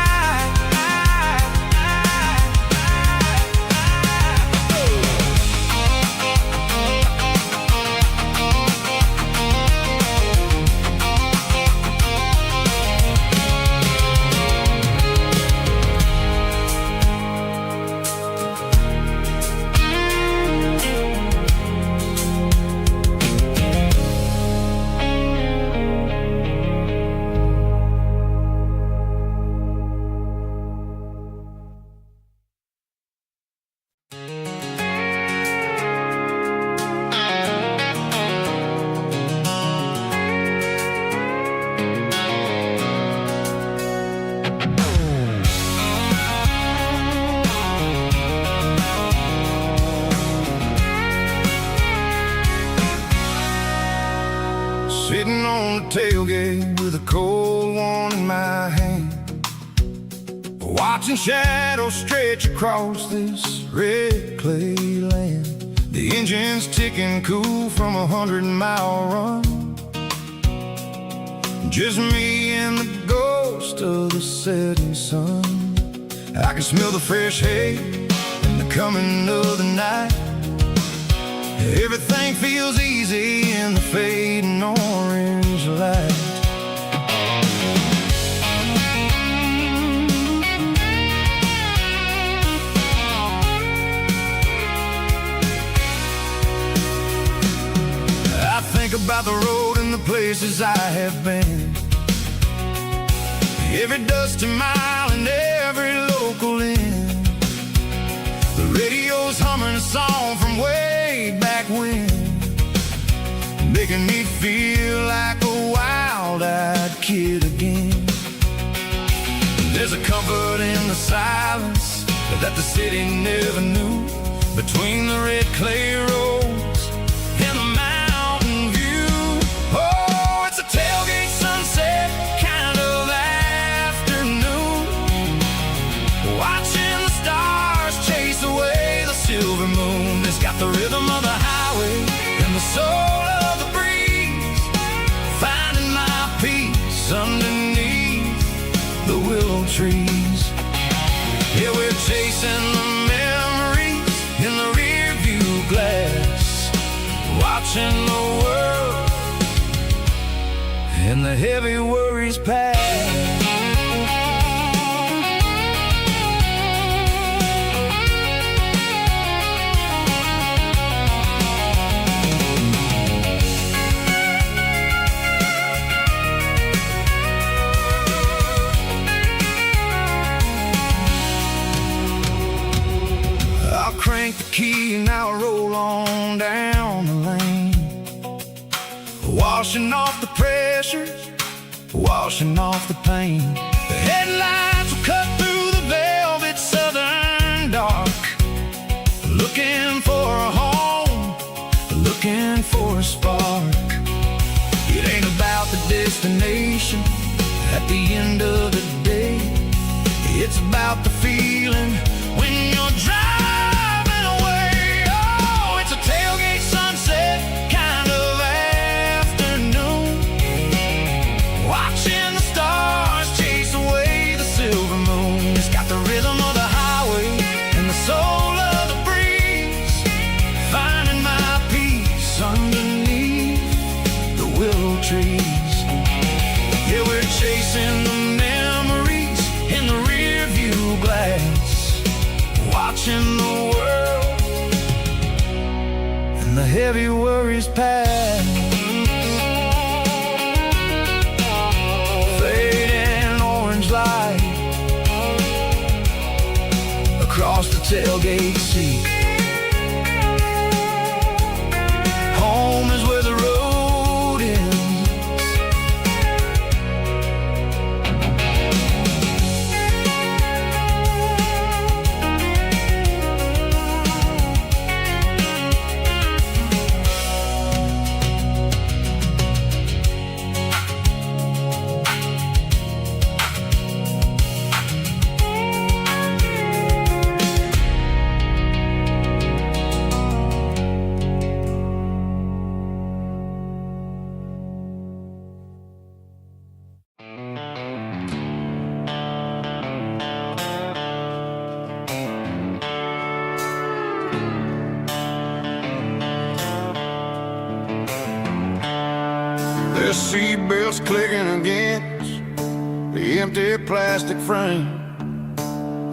Sitting on the tailgate with a cold one in my hand, watching shadows stretch across this red clay land. The engine's ticking cool from 100-mile run, just me and the ghost of the setting sun. I can smell the fresh hay and the coming of the night. Everything feels easy in the fading orange light. I about the road and the places I have been. Every dusty mile and every local inn. The radio's humming a song from way back when, making me feel like a wild-eyed kid again. There's a comfort in the silence that the city never knew, between the red clay roads and the mountain view. Oh, it's a tailgate sunset kind of afternoon, watching the stars chase away the silver moon. It's got the rhythm of the highway and the soul of the breeze, finding my peace underneath the willow trees. Yeah, we're chasing the memories in the rear view glass, watching the world and the heavy worries pass. Crank the key and I'll roll on down the lane, washing off the pressures, washing off the pain. The headlights will cut through the velvet southern dark, looking for a home, looking for a spark. It ain't about the destination at the end of the day, it's about the feeling when you're driving. Tailgate sunset kind of afternoon, watching the stars chase away the silver moon. It's got the rhythm of the highway and the soul of the breeze, finding my peace underneath the willow trees. Yeah, we're chasing the memories in the rear view glass, watching the world and the heavy worries pass. Fading orange light across the tailgate seat. Home is where the road ends. The seatbelts clicking against the empty plastic frame,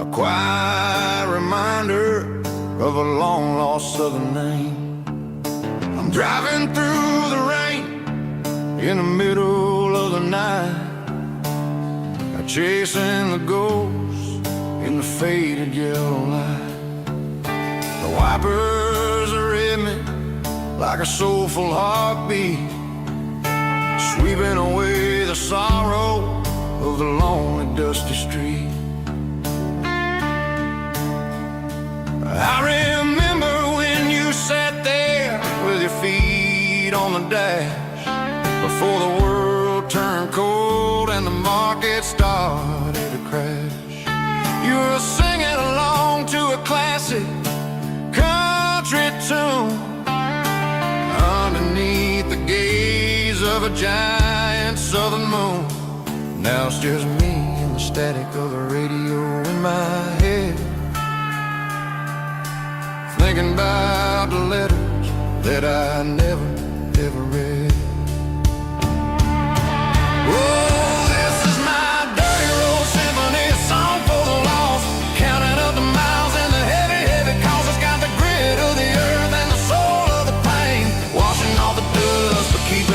a quiet reminder of a long-lost southern name. I'm driving through the rain in the middle of the night, chasing the ghosts in the faded yellow light. The wipers are in me like a soulful heartbeat, sweeping away the sorrow of the lonely dusty street. I remember when you sat there with your feet on the dash, before the world turned cold and the market started to crash. You were singing along to a classic country tune underneath the gaze of a giant southern moon. Now it's just me and the static of the radio in my head, thinking about the letters that I never, ever read. Oh, this is my dirty road symphony, a song for the lost, counting up the miles and the heavy, heavy cause. It's got the grit of the earth and the soul of the pain, washing off the dust but keep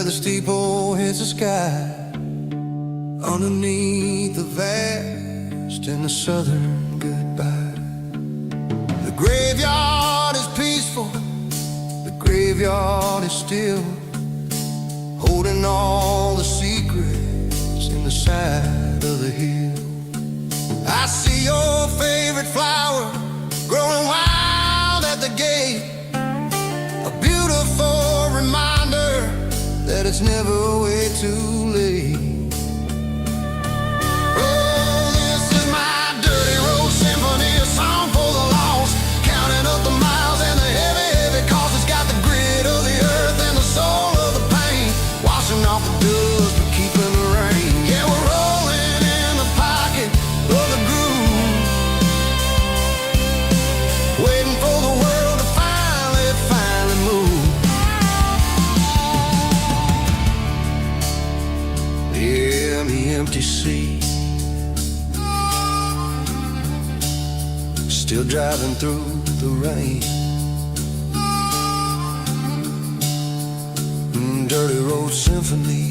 where the steeple hits the sky, underneath the vast and the southern goodbye. The graveyard is peaceful, the graveyard is still, holding all the secrets in the side of the hill. I see your favorite flower growing wild at the gate, a beautiful reminder that it's never way too late. Oh, this is my dirty road symphony, a song for the lost, counting up the miles and the heavy, heavy cost. It's got the grit of the earth and the soul of the pain, washing off the dust but keeping the rain. Yeah, we're rolling in the pocket of the groove, waiting for the world to finally move. Yeah, the empty sea, still driving through the rain. Dirty road symphony.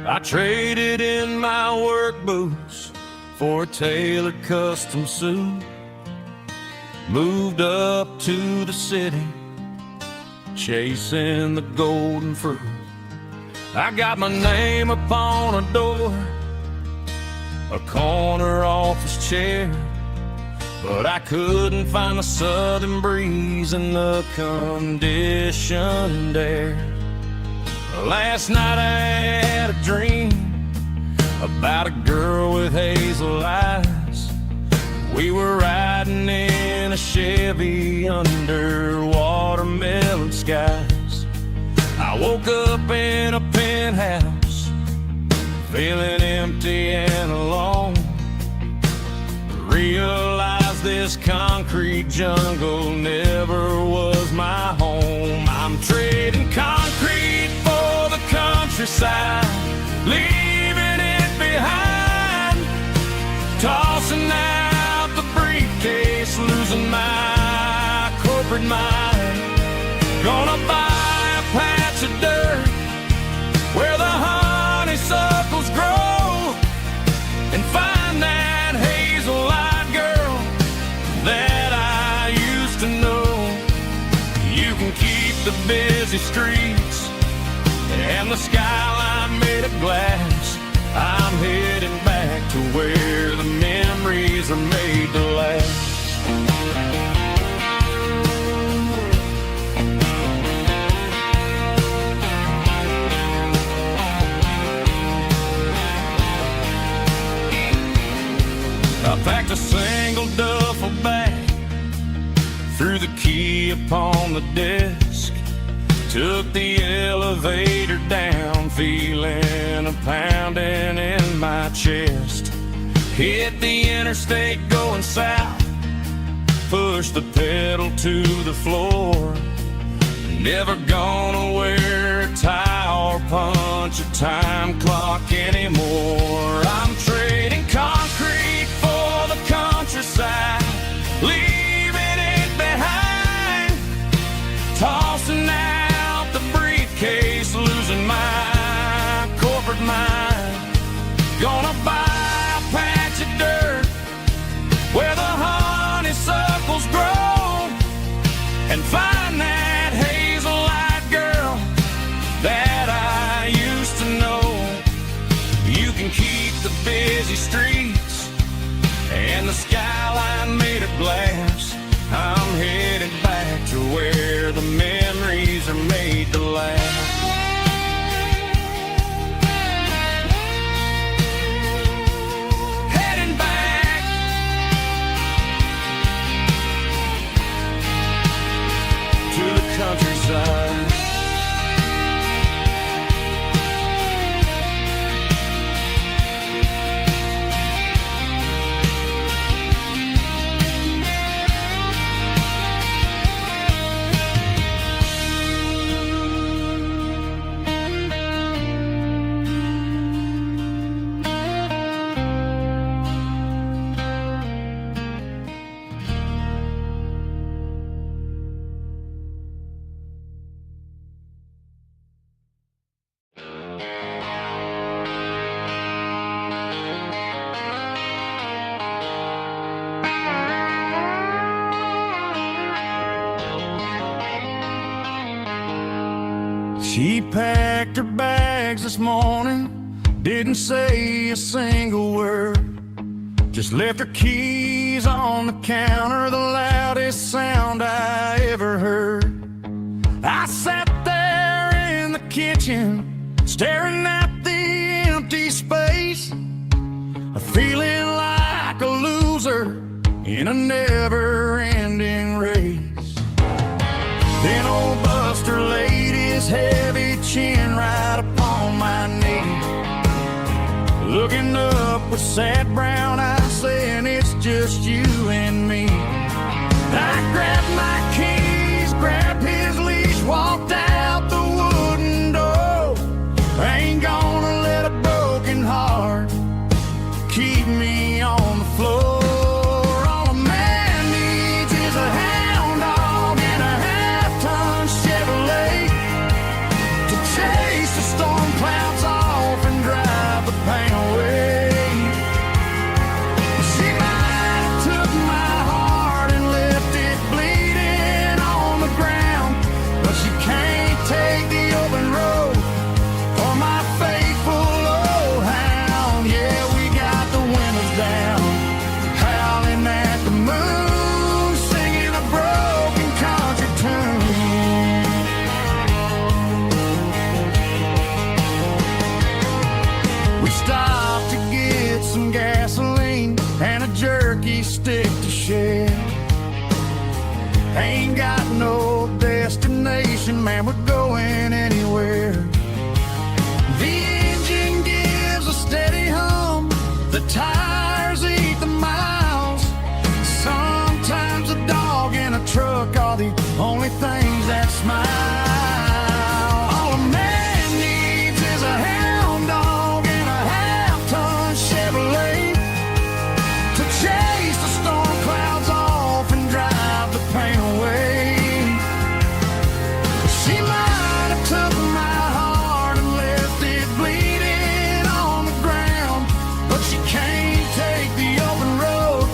I traded in my work boots for a tailored custom suit, moved up to the city, chasing the golden fruit. I got my name upon a door, a corner office chair, but I couldn't find the southern breeze in the conditioned air. Last night I had a dream about a girl with hazel eyes. We were riding in a Chevy under watermelon skies. I woke up in a penthouse, feeling empty and alone. Realized this concrete jungle never was my home. I'm trading concrete for the countryside, leaving it behind, tossing out the briefcase, losing my corporate mind. Gonna buy a patch of dirt where the honeysuckles grow and find that hazel-eyed girl that I used to know. You can keep the busy streets and the skyline made of glass. I'm heading back to where the memories are made to last. I packed a single duffel bag, threw the key upon the desk, took the elevator down, feeling a pounding in my chest. Hit the interstate going south, pushed the pedal to the floor. Never gonna wear a tie or punch a time clock anymore. I'm trading concrete for the countryside, leaving it behind, tossing out the briefcase, losing my corporate mind. Gonna buy a patch of dirt where the honeysuckles grow and find that hazel-eyed girl that I used to know. She packed her bags this morning, didn't say a single word, just left her keys on the counter, the loudest sound I ever heard. I sat there in the kitchen, staring at the empty space, feeling like a loser in a never-ending race. Then old Buster laid his heavy chin right upon my knee, looking up with sad brown eyes, saying it's just you and me. I grabbed my keys, grabbed his leash, walked out the wooden door. I ain't gonna let a broken heart keep me on the floor. All a man needs is a hound dog and a half-ton Chevrolet to chase the storm clouds off and drive the pain away. She might have took my heart and left it bleeding on the ground, but she can't take the open road or my faithful old hound. Yeah, we got the windows down, howling at the moon, singing a broken country tune. We stopped to get some gasoline and a jerky stick to share. Ain't got no destination, man, we're going anywhere. The engine gives a steady hum, the tires eat the miles. Sometimes a dog and a truck are the only things that smile. All a man needs is a hound dog and a half-ton Chevrolet to chase the storm clouds off and drive the pain away. She might have took my heart and left it bleeding on the ground, but she can't take the open road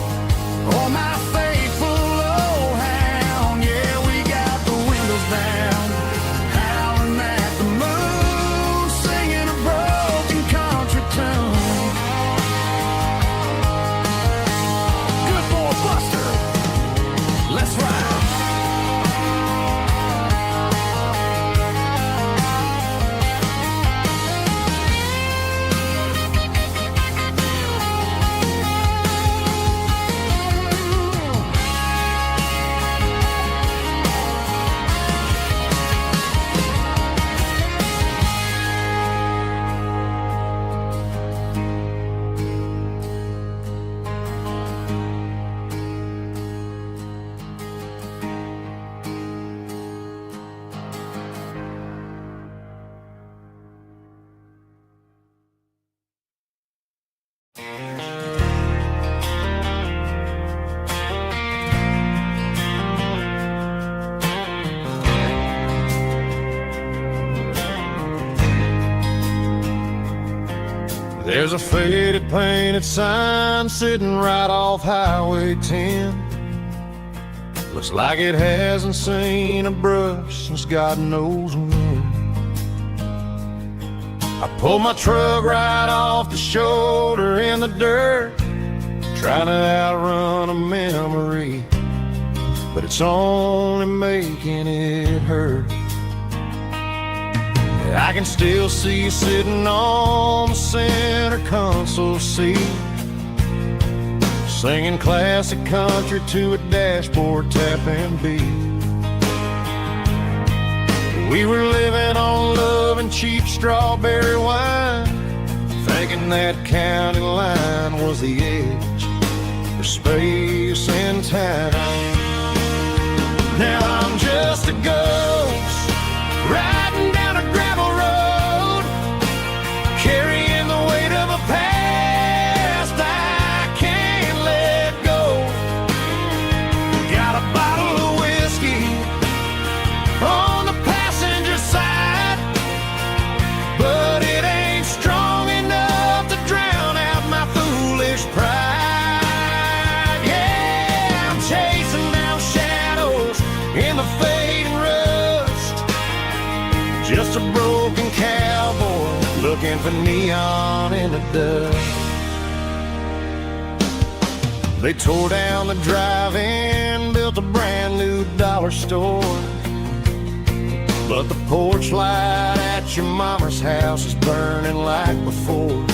or my faithful old hound. Yeah, we got the windows down, howling at the moon, singing a broken country tune. Good boy Buster, let's ride. There's a faded painted sign sitting right off Highway 10. Looks like it hasn't seen a brush since God knows when. I pulled my truck right off the shoulder in the dirt, trying to outrun a memory, but it's only making it hurt. I can still see you sitting on the center console seat, singing classic country to a dashboard tapping beat. We were living on love and cheap strawberry wine, thinking that county line was the edge for space and time. Now I'm just a ghost riding down a gravel road, carrying the weight of a past I can't let go. Got a bottle of whiskey on the passenger side, but it ain't strong enough to drown out my foolish pride. Yeah, looking for neon in the dust. They tore down the drive-in, built a brand new dollar store, but the porch light at your mama's house is burning like before.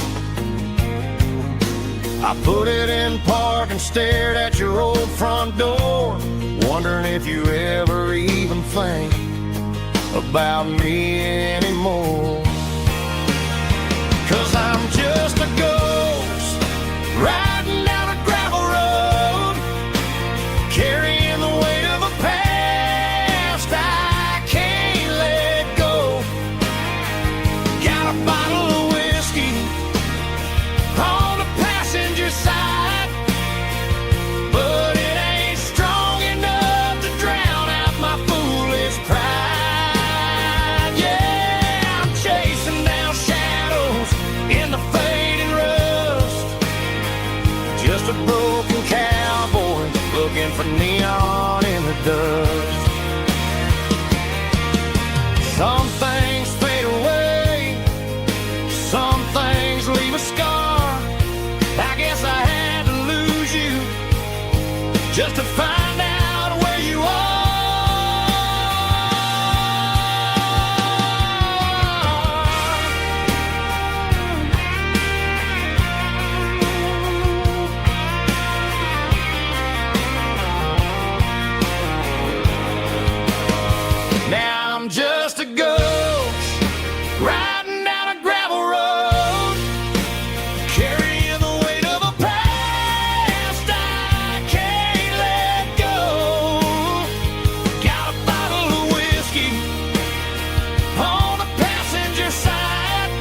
I put it in park and stared at your old front door, wondering if you ever even think about me anymore. 'Cause I'm just a ghost riding down a gravel road, carrying the weight of a past I can't let go. Got a bottle of whiskey on the passenger side, but it ain't strong enough to drown out my foolish pride. Yeah, I'm chasing down shadows in the fading rust, just a broken cowboy looking for neon in the dust. Some things fade away, some things leave a scar. I guess I had to lose you just to find out where you are. Now I'm just a ghost riding down a gravel road, carrying the weight of a past I can't let go. Got a bottle of whiskey on the passenger side,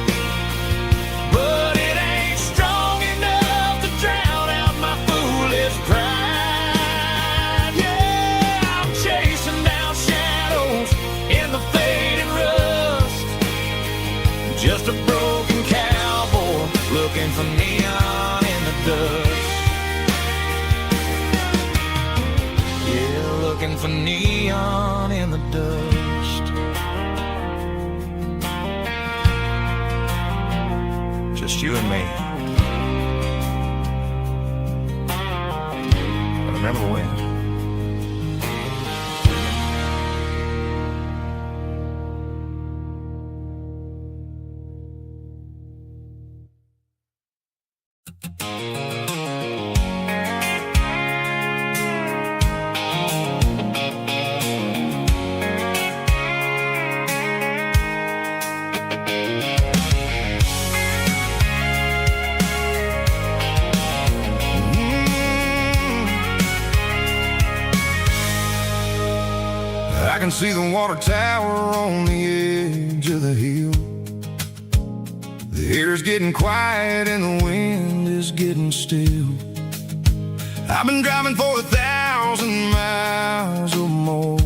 but it ain't strong enough to drown out my foolish pride. Yeah, I'm chasing down shadows in the fading rust, just a broken cowboy looking for neon in the dust. Yeah, looking for neon in the dust. Just you and me. Remember when? I can see the water tower on the edge of the hill. The air's getting quiet and the wind is getting still. I've been driving for 1,000 miles or more,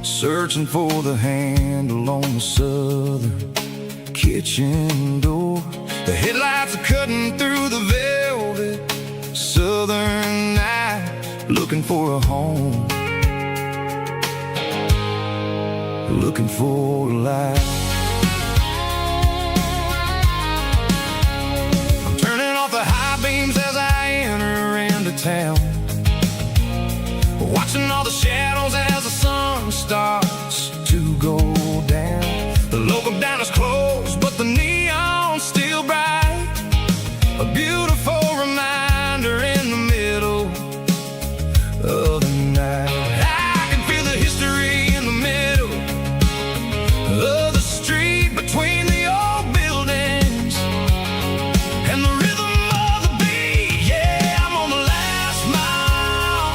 searching for the handle on the southern kitchen door. The headlights are cutting through the velvet southern night, looking for a home, looking for a life. I'm turning off the high beams as I enter into town, watching all the shadows as the sun starts to go down. The local diner's closed, but the neon's still bright, a beautiful reminder in the middle of the night. I can feel the history in the middle of the street between the old buildings and the rhythm of the beat. Yeah, I'm on the last mile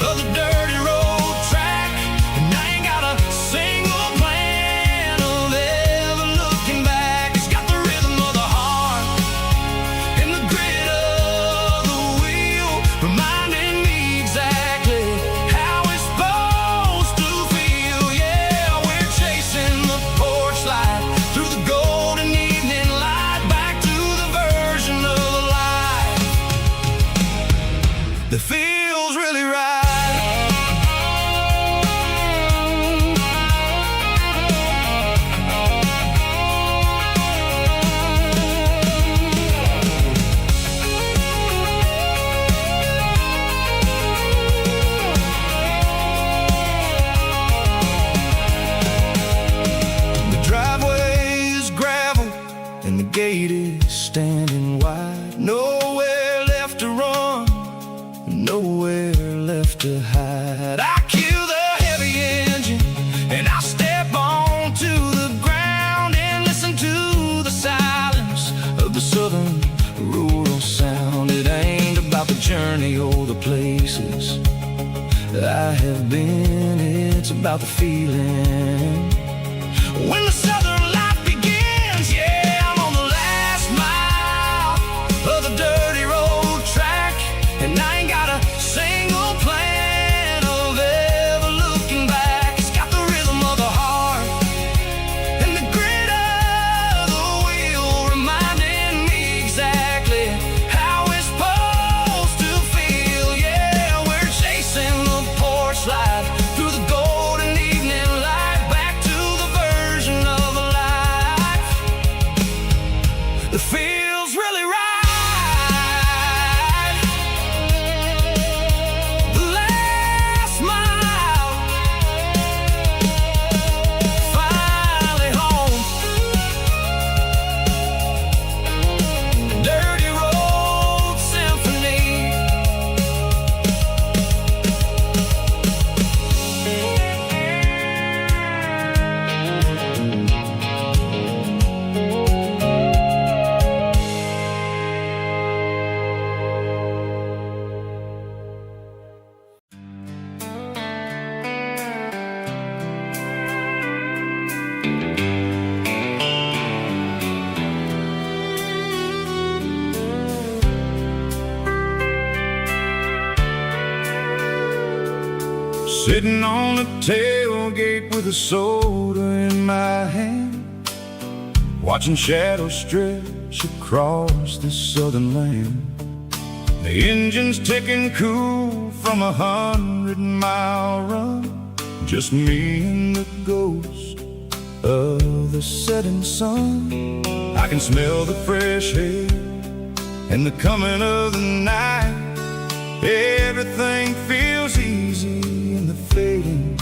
of the dirty road track, and I ain't got a single plan of ever looking back. It's got the rhythm of the heart and the grit of the wheel, reminding me exactly how it's supposed to feel. Yeah, we're chasing the porch light through the golden evening light, back to the version of life that feels really right. to hide. I kill the heavy engine and I step onto the ground and listen to the silence of the southern rural sound. It ain't about the journey or the places I have been, it's about the feeling when the southern life begins. Yeah, I'm on the last mile of the dirty road track, and I ain't got a single plan of ever looking back. It's got the rhythm of the heart and the grit of the wheel, reminding me exactly how it's supposed to feel. Yeah, we're chasing the porch light through the golden evening light, back to the version of a life that feels really right. The last mile, finally home. Dirty road symphony. Sitting on the tailgate with a soda in my hand, watching shadows stretch across this southern land. The engine's ticking cool from 100-mile run, just me and the ghost of the setting sun. I can smell the fresh air and the coming of the night. Everything feels easy in the fading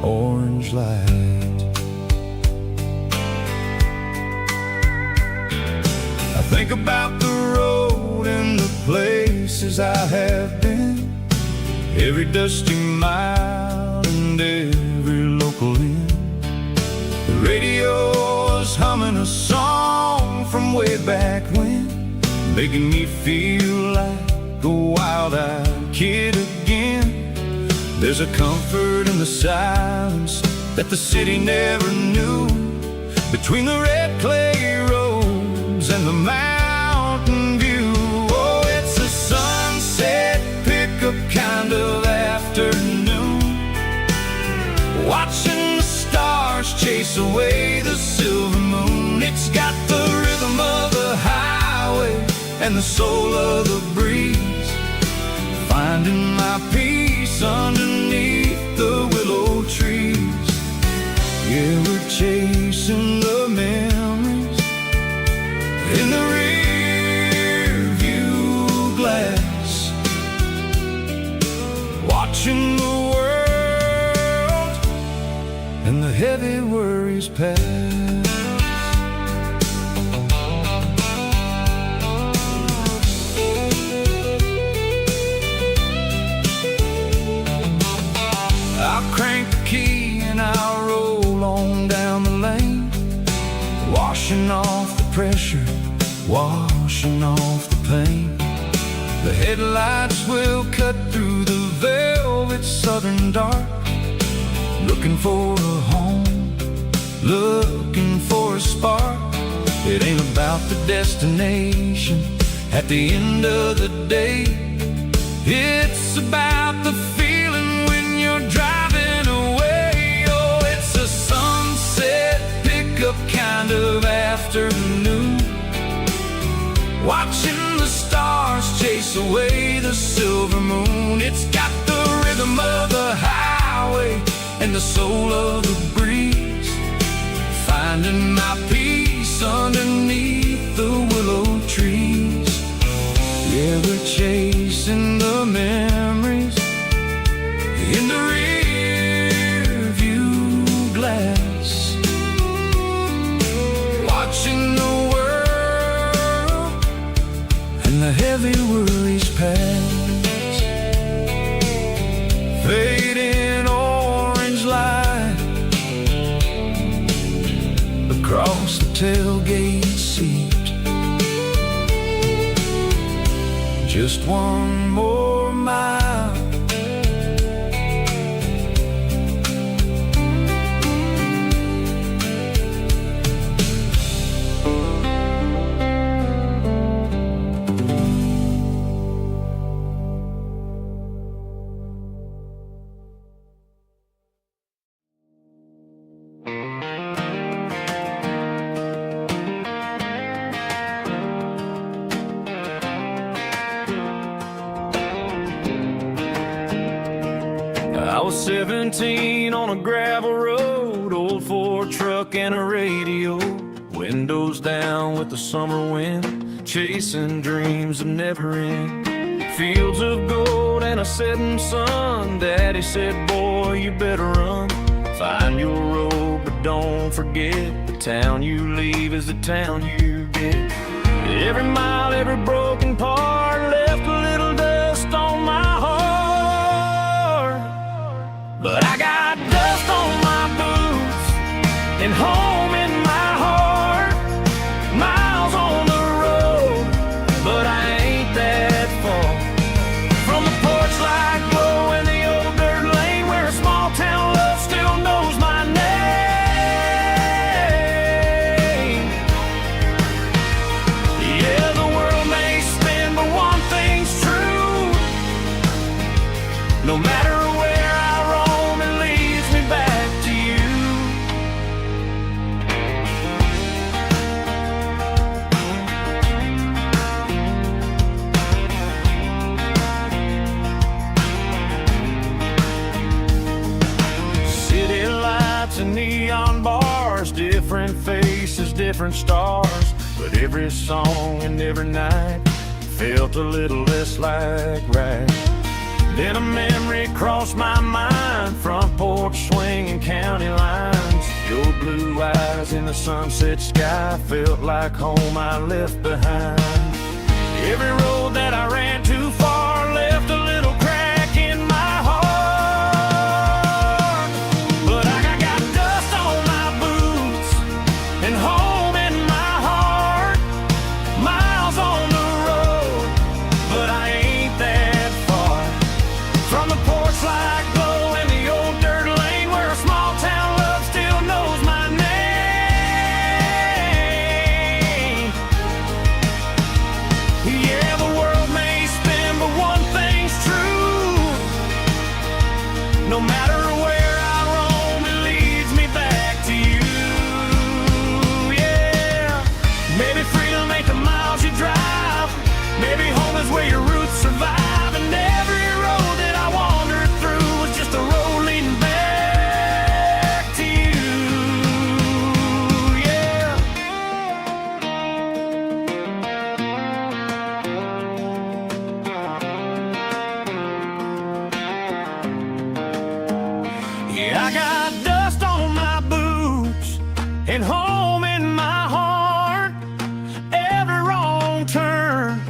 orange light. I think about the road and the places I have been, every dusty mile and every local inn. The radio is humming a song from way back when, making me feel like a wild-eyed kid again. There's a comfort in the silence that the city never knew, between the red clay roads and the mountain view. Oh, it's a sunset pickup kind of afternoon, watching the stars chase away the silver moon. It's got the rhythm of the highway and the soul of the breeze, finding my peace underneath the willow trees. Yeah, we're chasing the memories in the rear view glass, watching the world and the heavy worries pass. I'll crank the key and I'll roll on down the lane, washing off the pressure, washing off the pain. The headlights will cut through the velvet southern dark, looking for a home, looking for a spark. It ain't about the destination at the end of the day, it's about the feeling when you're driving away. Oh, it's a sunset pickup kind of afternoon, watching the stars chase away the silver moon. It's got the rhythm of the highway and the soul of the breeze, finding my peace underneath the willow trees. Yeah, we're chasing the memories in the rear view glass, watching the world and the heavy worries pass. across the tailgate seat. Just one more mile. I was 17 on a gravel road, old Ford truck and a radio, windows down with the summer wind, chasing dreams of never end. Fields of gold and a setting sun. Daddy said, boy, you better run. Find your road, but don't forget, the town you leave is the town you get. Every mile, every broken part left a little dust on my heart. But I got dust on my boots and home in my heart. Miles on the road, but I ain't that far from the porch light glow in the old dirt lane where a small town love still knows my name. Yeah, the world may spin, but one thing's true. No matter where I roam, it leads me back to you. City lights and neon bars, different faces, different stars, but every song and every night felt a little less like right. Then a memory crossed my mind, front porch swinging county lines. Your blue eyes in the sunset sky felt like home I left behind. Every road that I ran too far left a little crack in my heart. But I got dust on my boots and home in my heart. Miles on the road, but I ain't that far from the porch light glow in the old dirt lane where a small town love still knows my name. Yeah, the world may spin, but one thing's true. No matter where I roam, it leads me back to you. Yeah, maybe freedom ain't the miles you drive. Maybe home is where your roots survive. And every road that I wandered through was just a road leading back to you. Yeah. Yeah, I got dust on my boots and home in my heart. Every wrong turn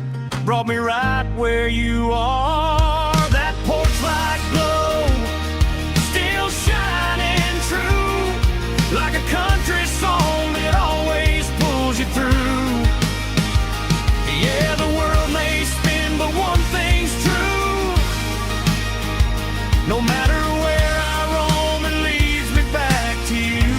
brought me right where you are. That porch light glow still shining true, like a country song that always pulls you through. Yeah, the world may spin, but one thing's true. No matter where I roam, it leads me back to you.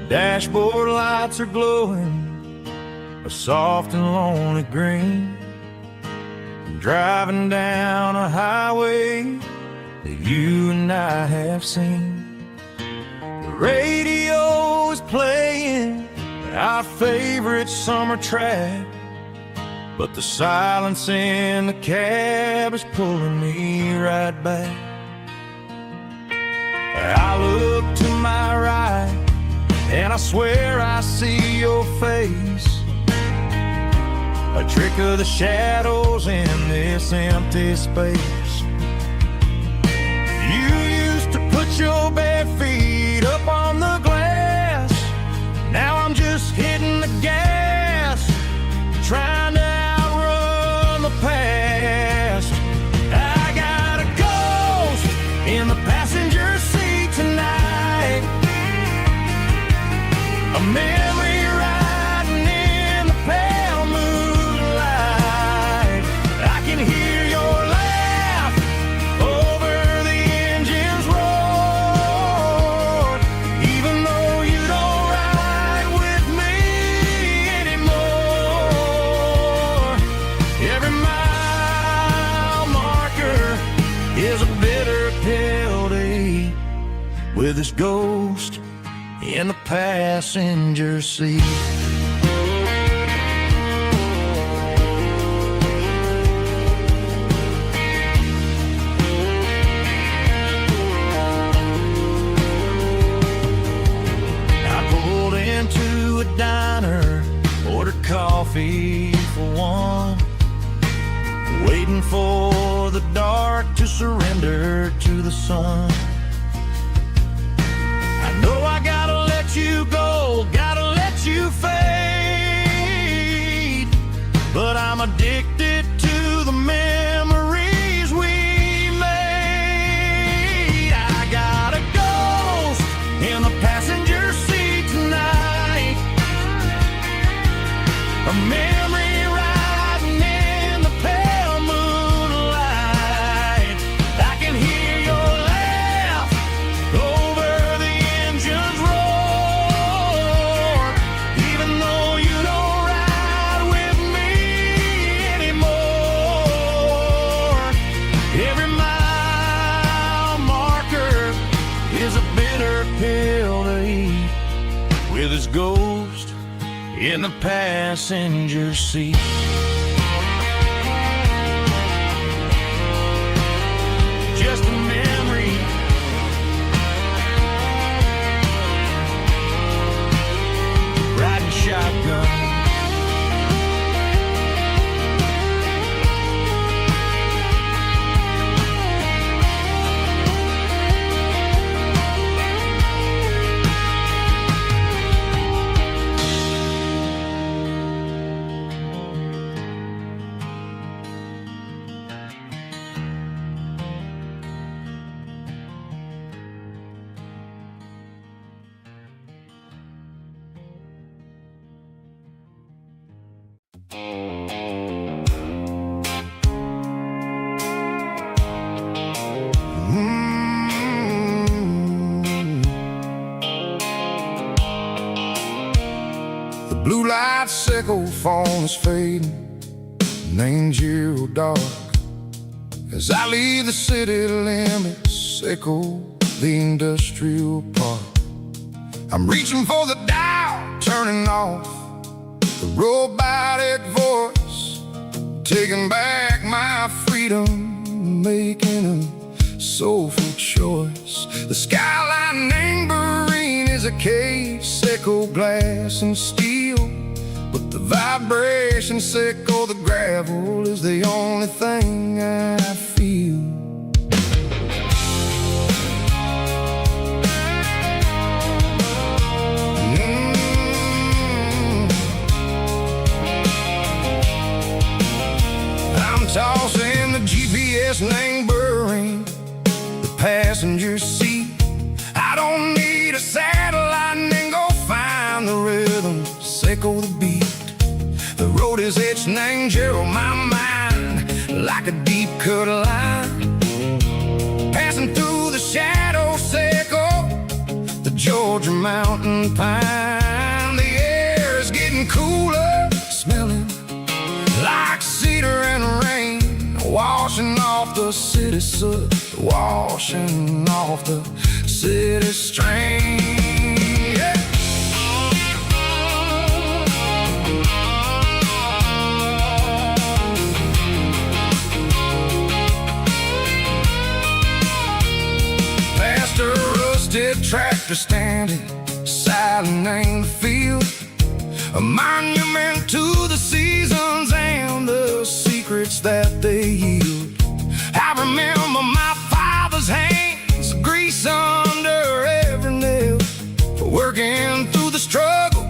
Dashboard lights are glowing a soft and lonely green. Driving down a highway that you and I have seen. The radio is playing our favorite summer track, but the silence in the cab is pulling me right back. I look to my right, and I swear I see your face. A trick of the shadows in this empty space. You used to put your bare feet up on the glass. Now I'm just hitting the gas, trying to outrun the past. I got a ghost in the passenger seat tonight, a memory riding in the pale moonlight. I can hear your laugh over the engine's roar, even though you don't ride with me anymore. Every mile marker is a bitter pill to eat, with this ghost in the passenger seat. I pulled into a diner, ordered coffee for one, waiting for the dark to surrender to the sun. I know I gotta let you go, gotta let you fade, but I'm addicted to the memories we made. I got a ghost in the passenger seat tonight, a memory riding in the pale moonlight. I can hear your laugh over the engine's roar, even though you don't ride with me anymore. Every mile marker is a bitter pill to eat, with his ghost in the passenger seat. Just a memory, riding shotgun. The blue light sickle phone is fading, and ain't zero dark. As I leave the city limits, sickle the industrial park. I'm reaching for the dial, turning off the robotic voice, taking back my freedom, making a soulful choice. The skyline neighboring is a cave, sickle glass and steel, but the vibration sickle, the gravel, is the only thing I feel. I'm tossing the GPS neighboring the passenger seat. I don't need a satellite and go find the rhythm, sickle the beat. The road is etched and angel on my mind like a deep cut line, passing through the shadow sickle, the Georgia mountain pine. The air is getting cooler, smelling like cedar and rain, washing off the city soot, washing off the city strain. Yeah. Past a tractor standing silent in the field, a monument to the seasons and the secrets that they yield. I remember my father's hands, grease under every nail, working through the struggle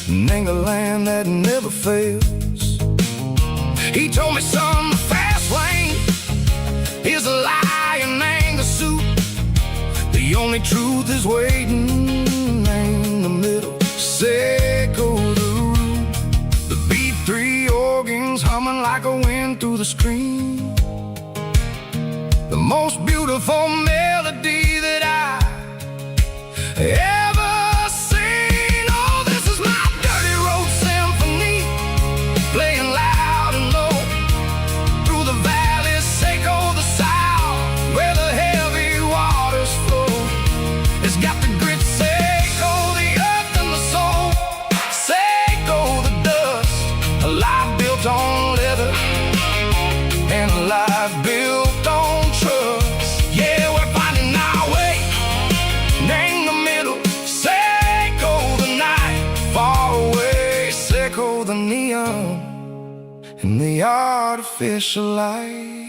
in the land that never fails. He told me, son, the fast lane is a lie and anger suit. The only truth is waiting in the middle. Echo the root, the B3 organs humming like a wind through the screen. The most beautiful melody that I ever seen. Oh, this is my dirty road symphony, playing loud and low through the valleys, Seco the south, where the heavy waters flow. It's got the grit, Seco the earth and the soul, Seco the dust, a life built on leather and a life built on trust. Yeah, we're finding our way in the middle. Seco the night, far away, Seco the neon and the artificial light.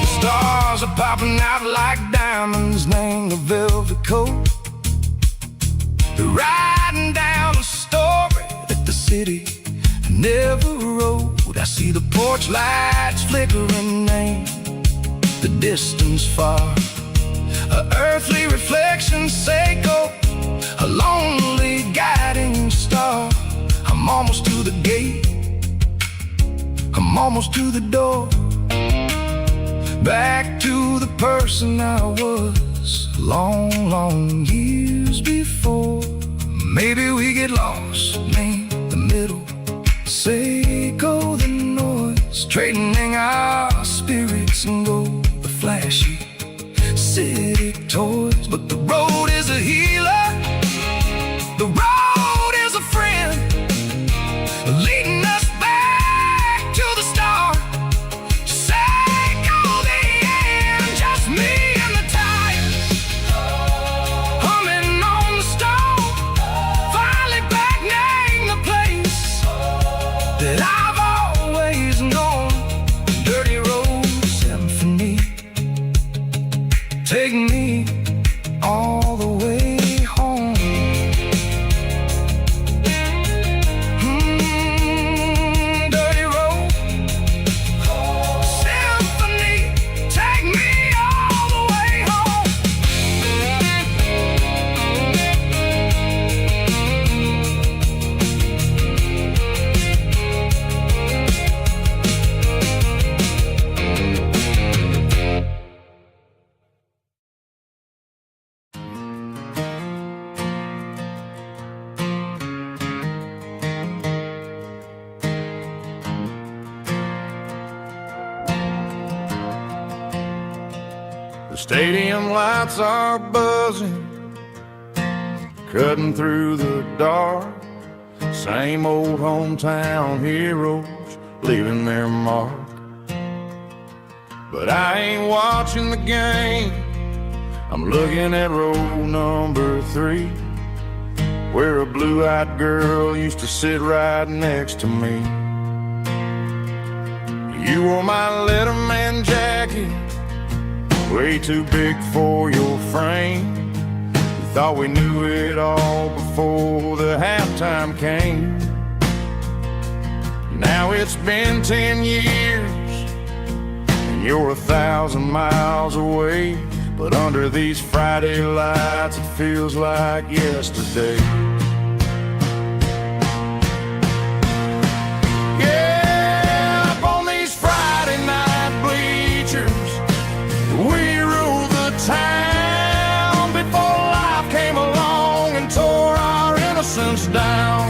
The stars are popping out like diamonds, name the velvet coat. They're riding down a story that the city never wrote. I see the porch lights flickering, name the distance far, a earthly reflection, Seco, a lonely guiding star. I'm almost to the gate, I'm almost to the door, back to the person I was long, long years before. Maybe we get lost in the middle, Seco the noise, trading our spirits and go the flashy city toys. But the road is a healer, the road is a friend, leading us back to the start. Seco the end, just me and the tires, humming on the stove, finally back name the place that I've always known. Dirty road symphony, take me all the way home. Dirty road symphony, take me all the way home. The stadium lights are buzzing, cutting through the dark. Same old hometown heroes leaving their mark. But I ain't watching the game, I'm looking at row number 3, where a blue-eyed girl used to sit right next to me. You wore my Letterman jacket, way too big for your frame. We thought we knew it all before the halftime came. Now it's been 10 years and you're 1,000 miles away, but under these Friday lights it feels like yesterday. Yeah, up on these Friday night bleachers, we ruled the town before life came along and tore our innocence down.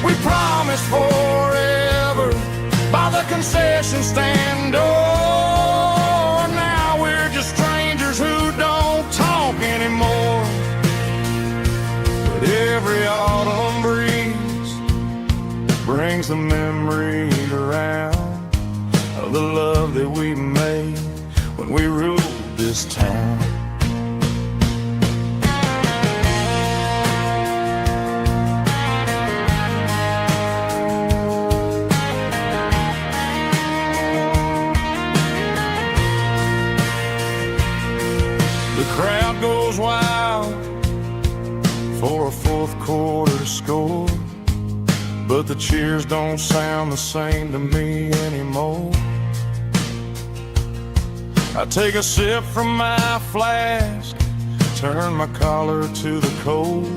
We promised forever by the concession stand door. Now we're just strangers who don't talk anymore. But every autumn breeze brings the memory around. around of the love that we made when we ruled this town. The crowd goes wild for a fourth quarter score, but the cheers don't sound the same to me anymore. I take a sip from my flask, turn my collar to the cold.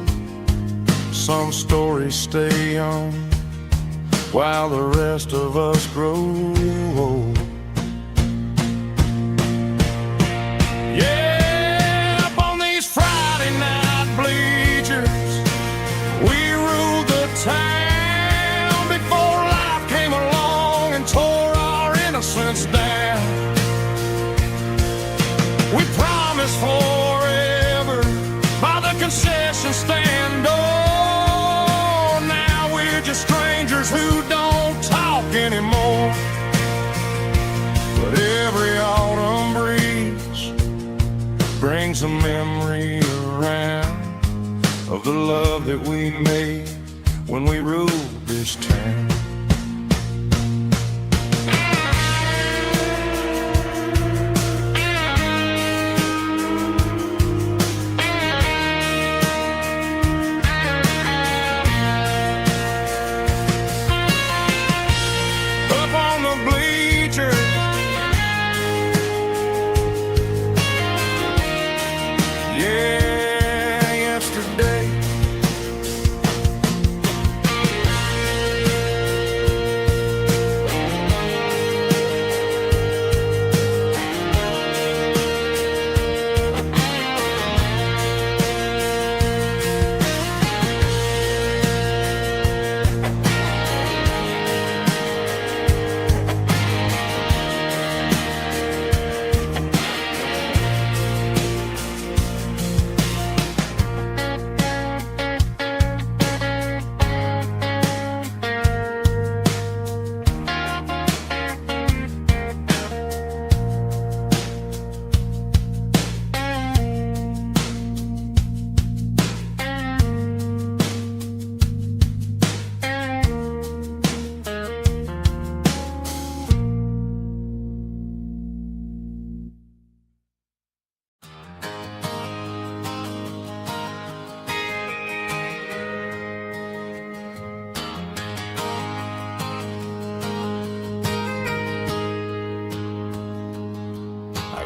Some stories stay young while the rest of us grow old. Yeah, up on these Friday night bleachers, we ruled the town before life came along and tore our innocence down. We promised forever by the concession stand door. Now we're just strangers who don't talk anymore. But every autumn breeze brings a memory around of the love that we made when we ruled this town.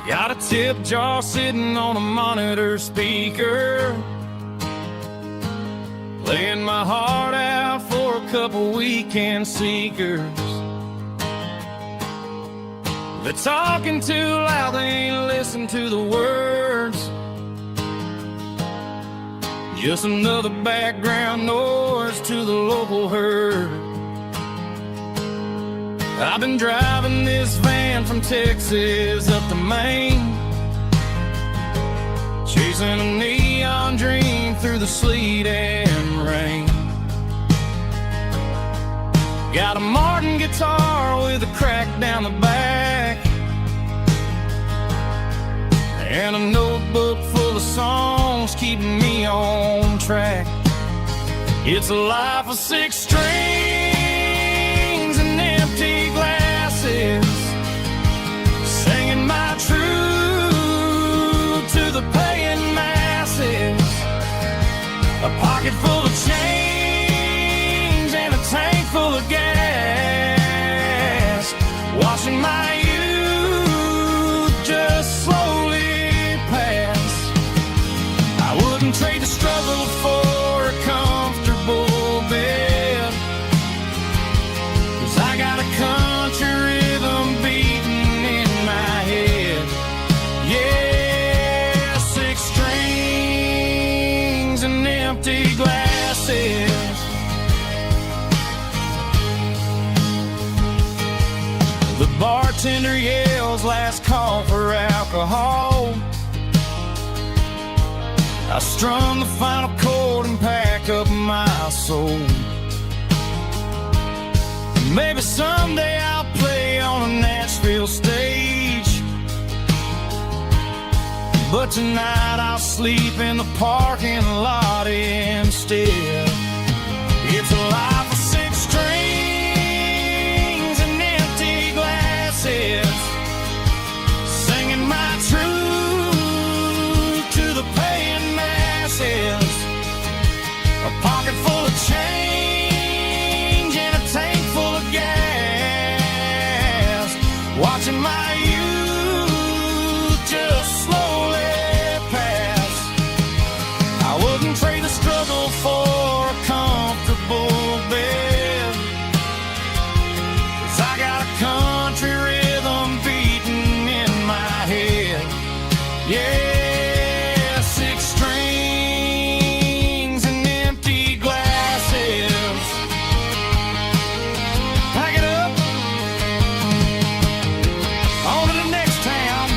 Got a tip jar sitting on a monitor speaker, laying my heart out for a couple weekend seekers. They're talking too loud, they ain't listen to the words. Just another background noise to the local herd. I've been driving this van from Texas up to Maine, chasing a neon dream through the sleet and rain. Got a Martin guitar with a crack down the back, and a notebook full of songs keeping me on track. It's a life of 6 strings and empty glasses, singing my truth to the paying masses. A pocket full of change and a tank full of gas, watching my youth just slowly pass. I wouldn't trade the struggle for a comfortable bed, 'cause I got a country rhythm beating in my head. Yeah, 6 strings and empty glasses. The bartender yells last call for alcohol. I strum the final chord and pack up my soul. Maybe someday I'll play on a Nashville stage, but tonight I'll sleep in the parking lot instead. It's a life of six strings and empty glasses, singing my truth to the paying masses. A pocket full of change and a tank full of gas, watching my youth just slowly pass. I wouldn't trade the struggle for a comfortable bed, 'cause I got a country rhythm beating in my head. Yeah, six strings and empty glasses. Pack it up, on to the next town.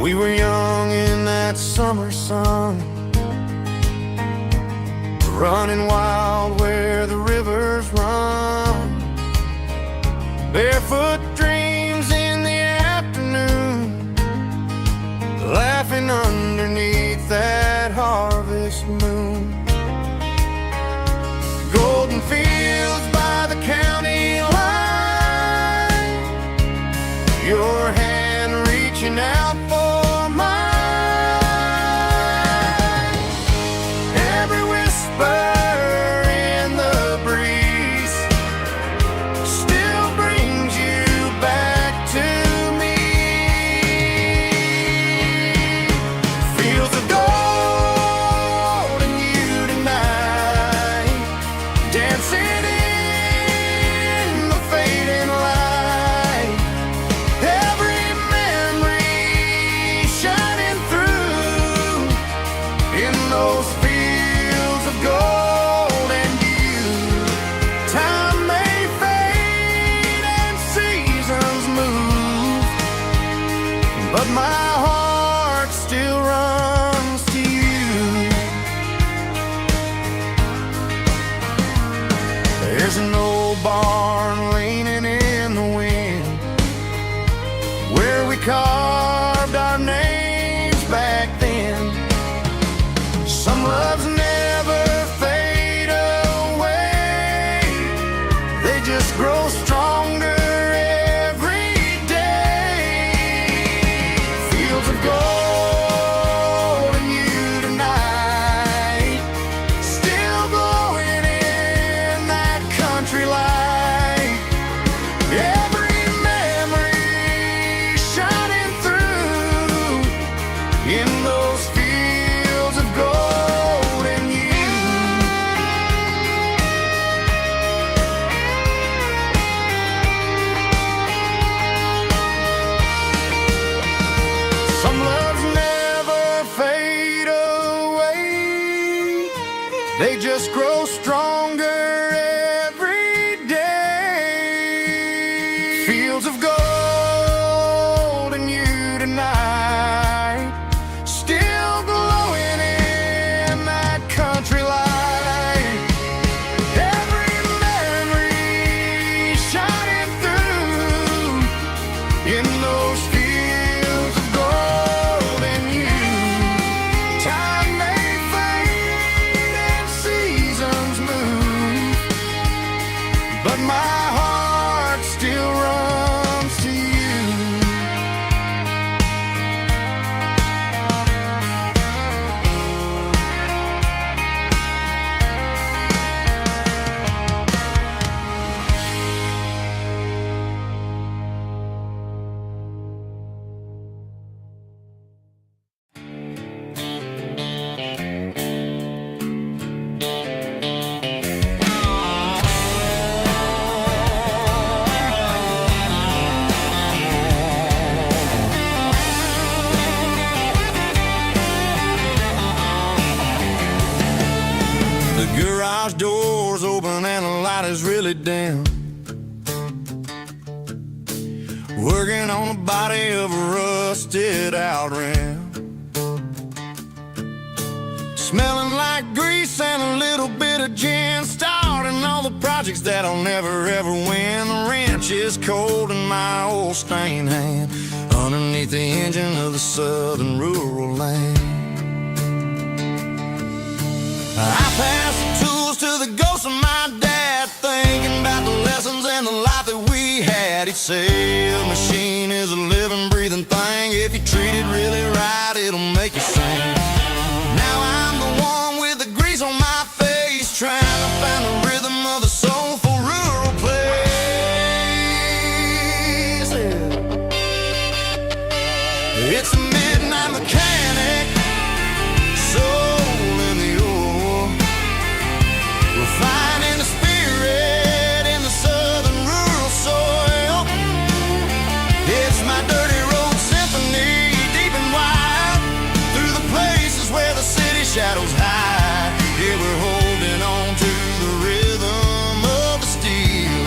We were young in that summer sun, running wild where the rivers run. Barefoot dreams in the afternoon, laughing underneath that harvest moon. Golden fields by the county line, your hand reaching out for carved our names back then. Some loves never fade away, they just grow stronger every day. Fields of gold and you tonight, still glowing in that country light. They just grow stronger every day. Fields of gold and you tonight, still glowing in that country light. Every memory shining through in those fields of gold and you. Time may fade and seasons move, but my heart still runs to you. garage doors open and the light is really dim. Working on the body of a rusted out rim. Smelling like grease and a little bit of gin. Starting all the projects that'll never ever win. The wrench is cold in my old stained hand underneath the engine of the southern rural land. I pass the tools to the ghost of my dad, thinking about the lessons and the life that we had. He'd say a machine is a living, breathing thing. If you treat it really right, it'll make you sing. Now I'm the one with the grease on my face, trying to find the rhythm of the soulful rural place. It's a midnight mechanic, soul in the ore, refining the spirit in the southern rural soil. It's my dirty road symphony, deep and wide, through the places where the city shadows hide. Yeah, we're holding on to the rhythm of the steel,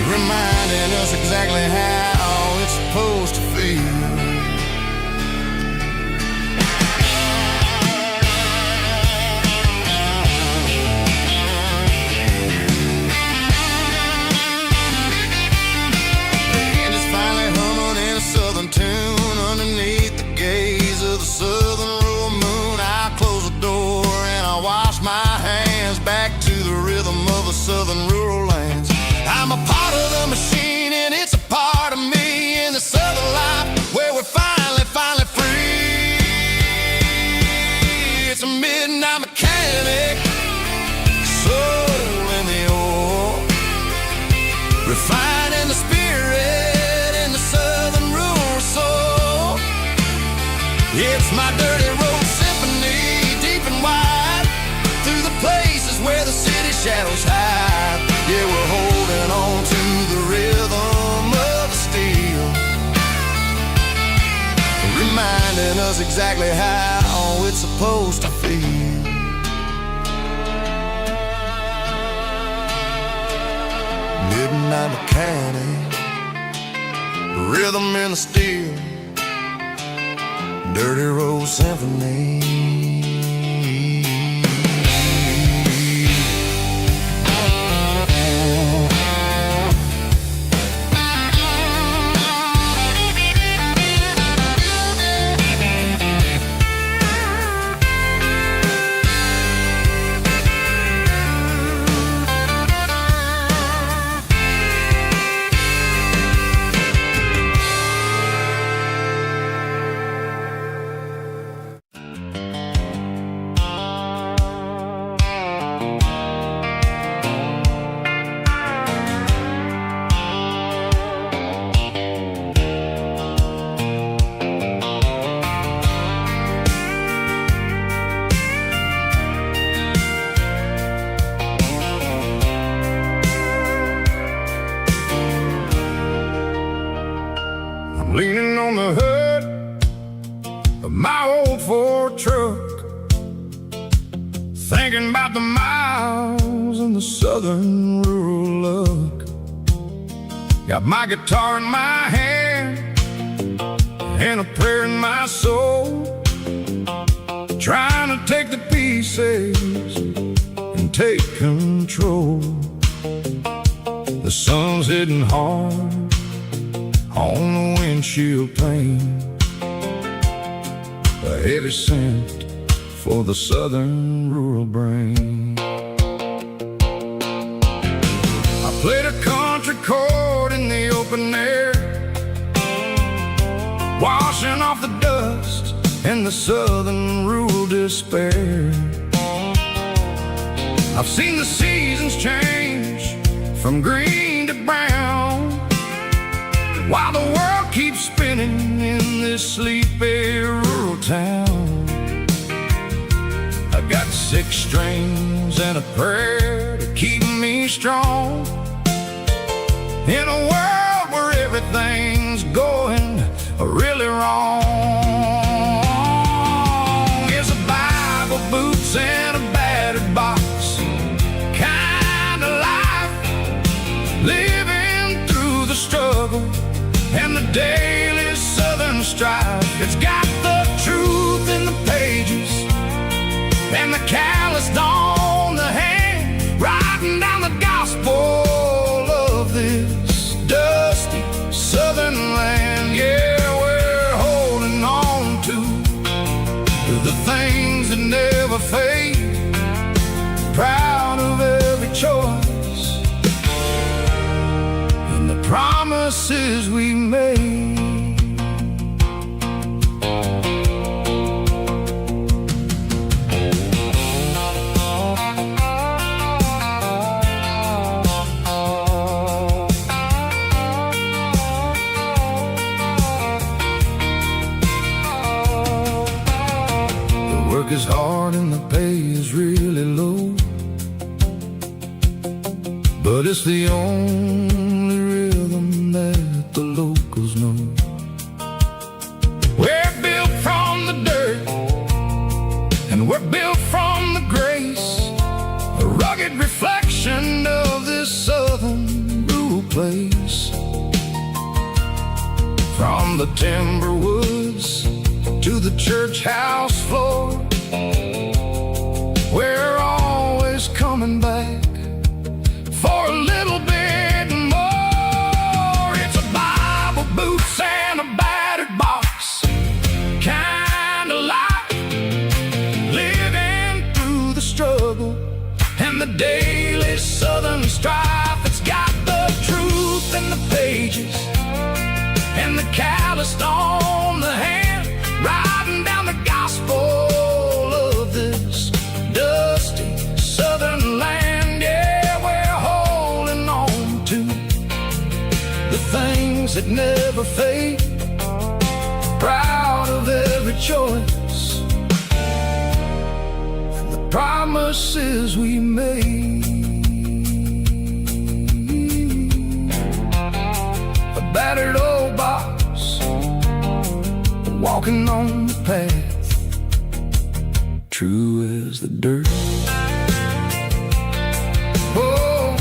reminding us exactly how it's supposed to feel. Southern tune underneath the gaze of the southern rural moon. I close the door and I wash my hands back to the rhythm of the southern rural lands. I'm a part of the machine and it's a part of me in the southern life where we're finally free. It's a midnight mechanic, soul in the ore, refining the spirit in the southern rural soul. It's my dirty road symphony, deep and wide, through the places where the city shadows hide. Yeah, we're holding on to the rhythm of the steel, reminding us exactly how it's supposed to feel. Midnight mechanic, rhythm in the steel, dirty road symphony. Leaning on the hood of my old Ford truck, thinking about the miles and the southern rural look. Got my guitar in my hand and a prayer in my soul, trying to take the pieces and take control. The sun's hitting hard on the windshield pane, a heavy scent for the southern rural brain. I played a country chord in the open air, washing off the dust and the southern rural despair. I've seen the seasons change from green to brown, while the world keeps spinning in this sleepy rural town. I got 6 strings and a prayer to keep me strong in a world where everything's going really wrong. It's a Bible, boots, and a promises we made. The work is hard and the pay is really low, but it's the only rhythm that the locals know. We're built from the dirt, and we're built from the grace, a rugged reflection of this southern rural place. From the timber woods to the church house floor, we're always coming back for a little bit more. It's a Bible, boots, and a battered box kind of life, living through the struggle and the daily southern strife. It's got the truth in the pages and the calloused on the hand, riding down the gospel of this dusty southern land. Yeah, we're holding on to the things that never fade, proud of every choice and the promises we made. A battered old box, walking on the path, true as the dirt. Oh,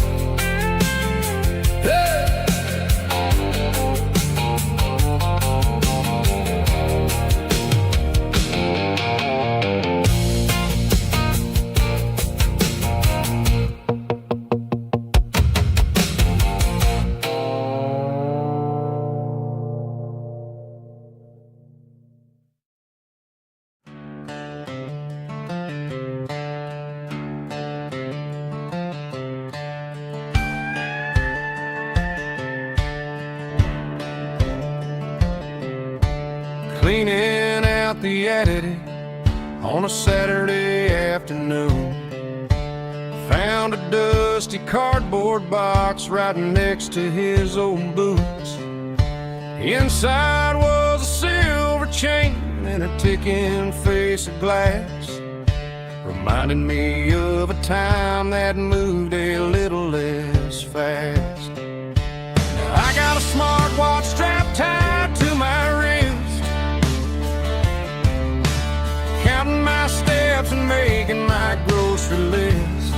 yeah. Cleaning out the attic on a Saturday afternoon, found a dusty cardboard box right next to his old boots. Inside was a silver chain and a ticking face of glass, reminding me of a time that moved a little less fast. Now I got a smartwatch strapped tied to my wrist, counting my steps and making my grocery list.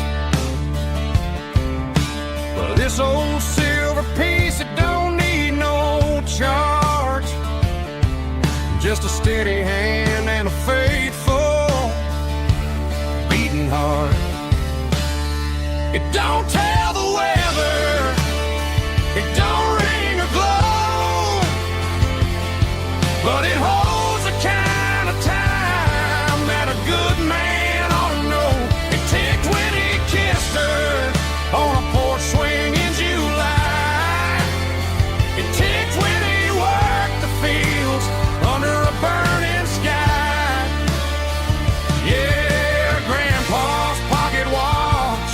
But this old silver piece, it don't need no charge, just a steady hand and a faithful beating heart. It don't tell the weather, it don't ring or glow, but it holds the kind of time that a good man ought to know. It ticked when he kissed her on a porch swing in July. It ticked when he worked the fields under a burning sky. Yeah, Grandpa's pocket watch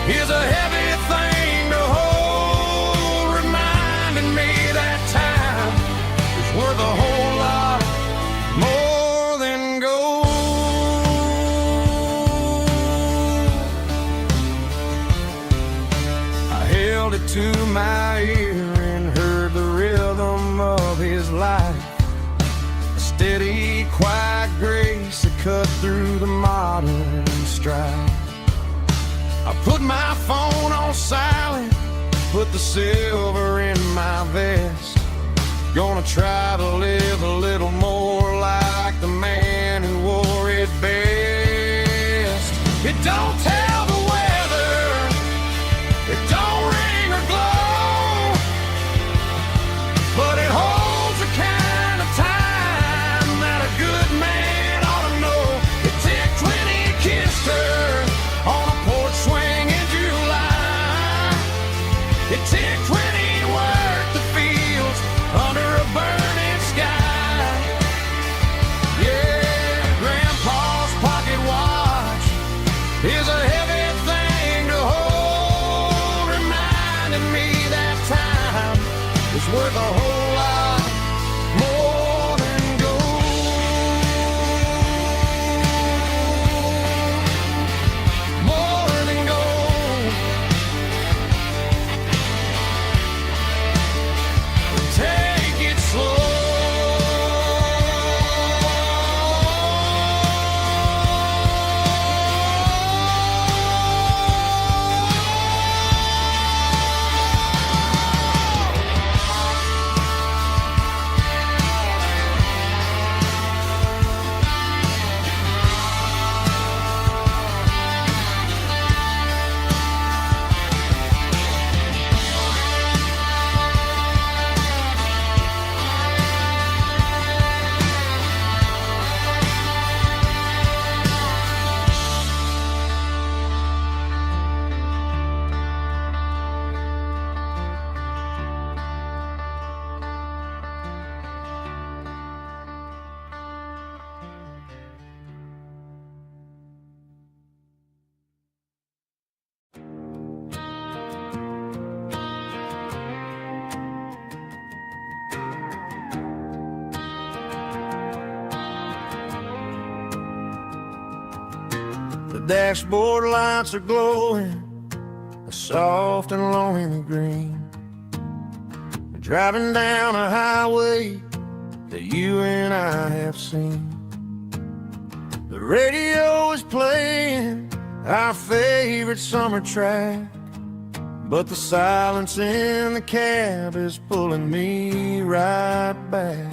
is a heavy thing to hold, reminding me that time is worth a whole lot more than gold. I held it to my ear and heard the rhythm of his life, a steady, quiet grace that cut through the modern strife. I put my phone on silent, put the silver in my vest. Gonna try to live a little more like the man who wore it best. It don't tell the weather, it don't ring or glow, but it holds the kind of time that a good man ought to know. It ticked when he kissed her on a porch swing in July. It ticked when he worked the field is a heavy thing to hold, reminding me that time is worth a whole lot more than gold. More than gold. Take it slow. The dashboard lights are glowing, a soft and lonely green. Driving down a highway that you and I have seen. The radio is playing our favorite summer track, but the silence in the cab is pulling me right back.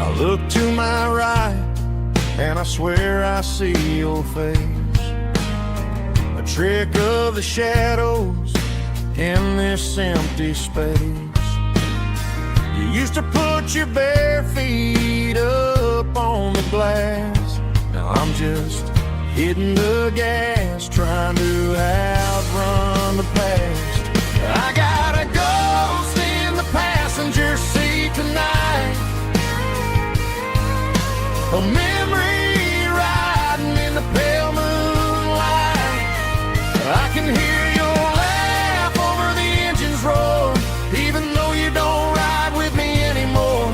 I look to my right and I swear I see your face, a trick of the shadows in this empty space. You used to put your bare feet up on the glass. Now I'm just hitting the gas, trying to outrun the past. I got a ghost in the passenger seat tonight, a memory riding in the pale moonlight. I can hear your laugh over the engine's roar, even though you don't ride with me anymore.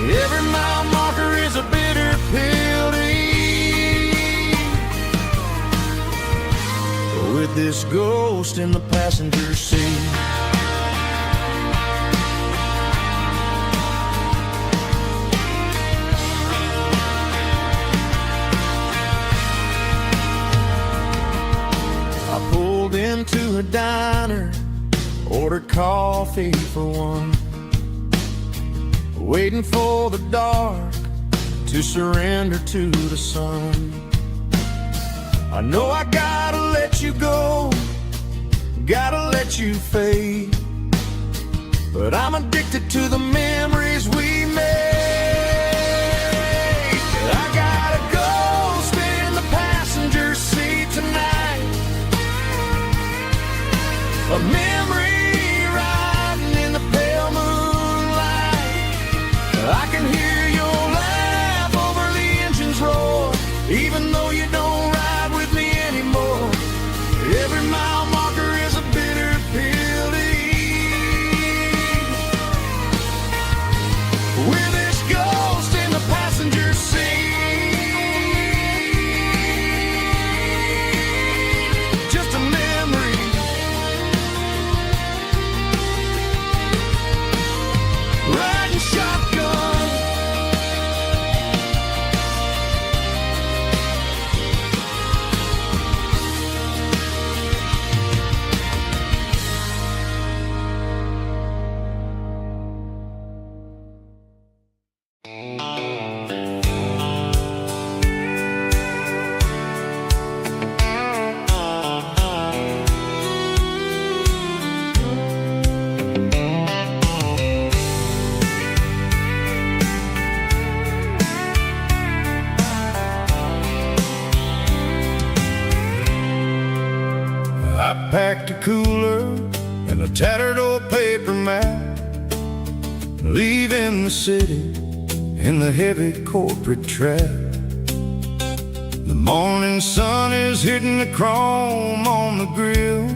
Every mile marker is a bitter pill to eat, with this ghost in the passenger seat. Into a diner, ordered coffee for one, waiting for the dark to surrender to the sun. I know I gotta let you go, gotta let you fade, but I'm addicted to the memories we made. I got a ghost in the passenger seat tonight, a memory riding in the pale moonlight. I can hear your laugh over the engine's roar, even though you don't ride with me anymore. Every mile marker is a bitter pill to eat, with this ghost in the passenger seat. Just a memory, riding shotgun. I packed a cooler and a tattered old paper map, leaving the city in the heavy corporate trap. morning sun is hitting the chrome on the grill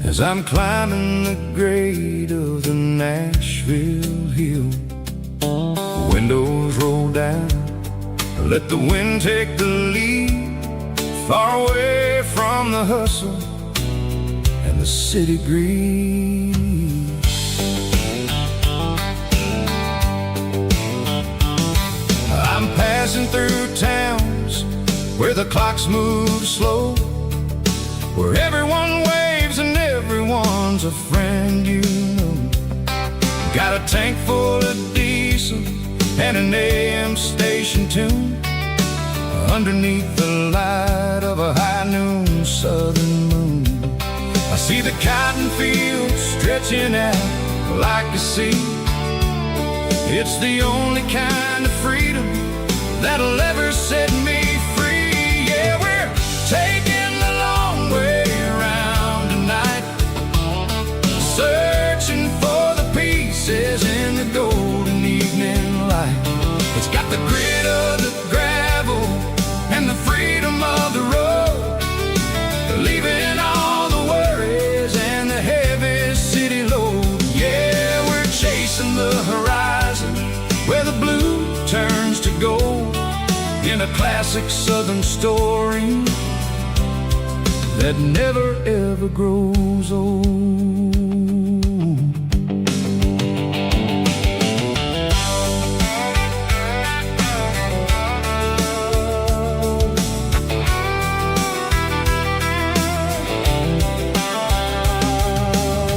as I'm climbing the grade of the Nashville hill. Windows roll down, let the wind take the lead, far away from the hustle and the city breeze. I'm passing through towns where the clocks move slow, where everyone waves and everyone's a friend you know. Got a tank full of diesel and an AM station tune underneath the light of a high noon southern moon. I see the cotton fields stretching out like a sea. It's the only kind of freedom that'll ever set me free. Yeah, we're taking the long way around tonight, searching for the pieces in the golden evening light. It's got the grit of the gravel and the freedom of the road, leaving all the worries and the heavy city load. Yeah, we're chasing the horizon where the blue turns to gold, in a classic southern story that never ever grows old.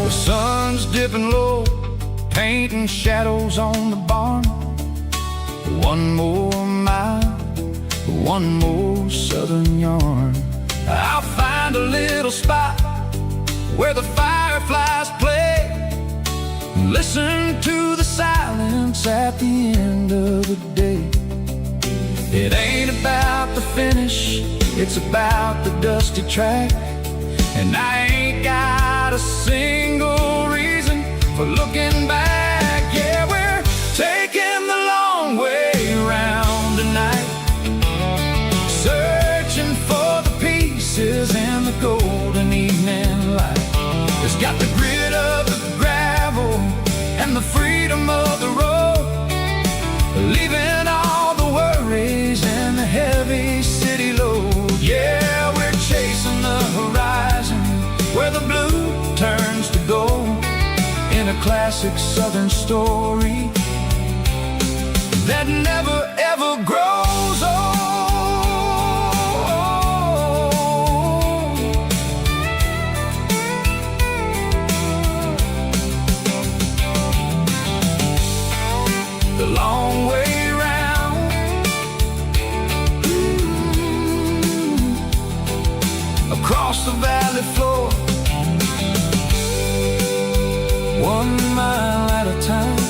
The sun's dipping low, painting shadows on the barn. One more mile, one more southern yarn. I'll find a little spot where the fireflies play, listen to the silence at the end of the day. It ain't about the finish, it's about the dusty track, and I ain't got a single reason for looking back. Yeah, we're taking the long way around tonight, searching for the pieces in the golden evening light. It's got the grit of the gravel and the freedom of the road, leaving all the worries and the heavy city load. Yeah, we're chasing the horizon where the blue turns to gold, in a classic southern story that never ever grows old. The long way round, across the valley floor, 1 mile at a time.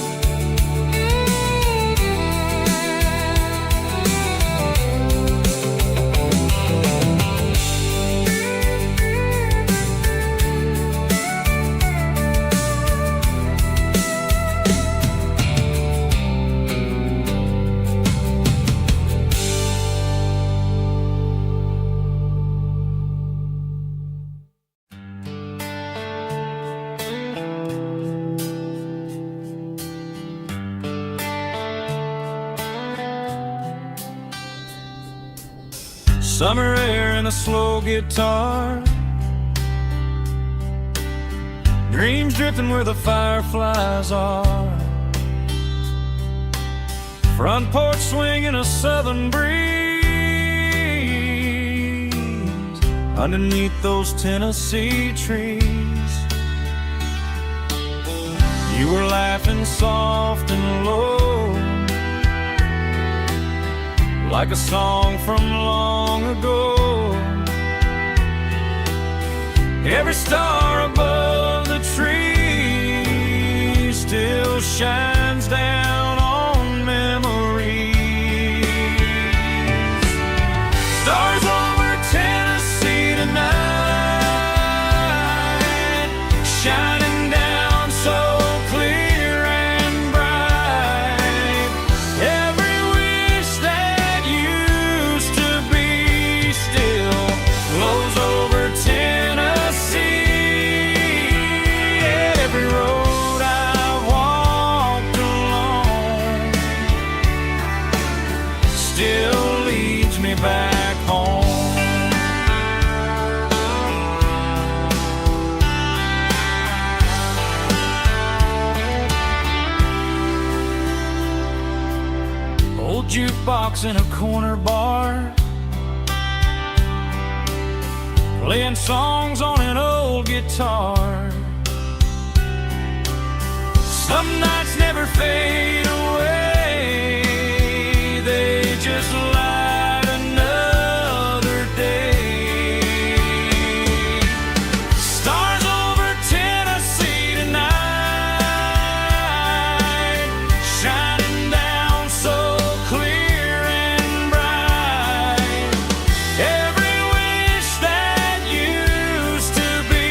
Summer air and a slow guitar, dreams drifting where the fireflies are, front porch swinging a southern breeze, underneath those Tennessee trees. You were laughing soft and low, like a song from long ago. Every star above the tree still shines down on memories. Stars over Tennessee tonight, shining down so clear and bright. Every wish that used to be leads me back home. Old jukebox in a corner bar, playing songs on an old guitar. Some nights never fade away, they just light another day. Stars over Tennessee tonight, shining down so clear and bright. Every wish that used to be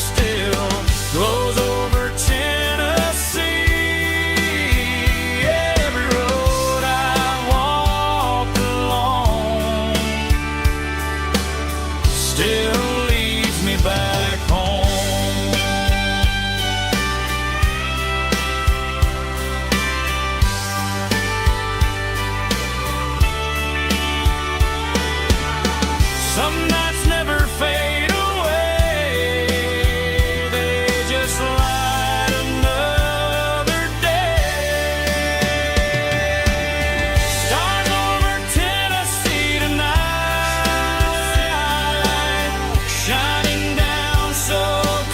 still glows over Tennessee. Every road I walked along still leads me back home. Some nights never fade away, they just light another day. Stars over Tennessee tonight, shining down so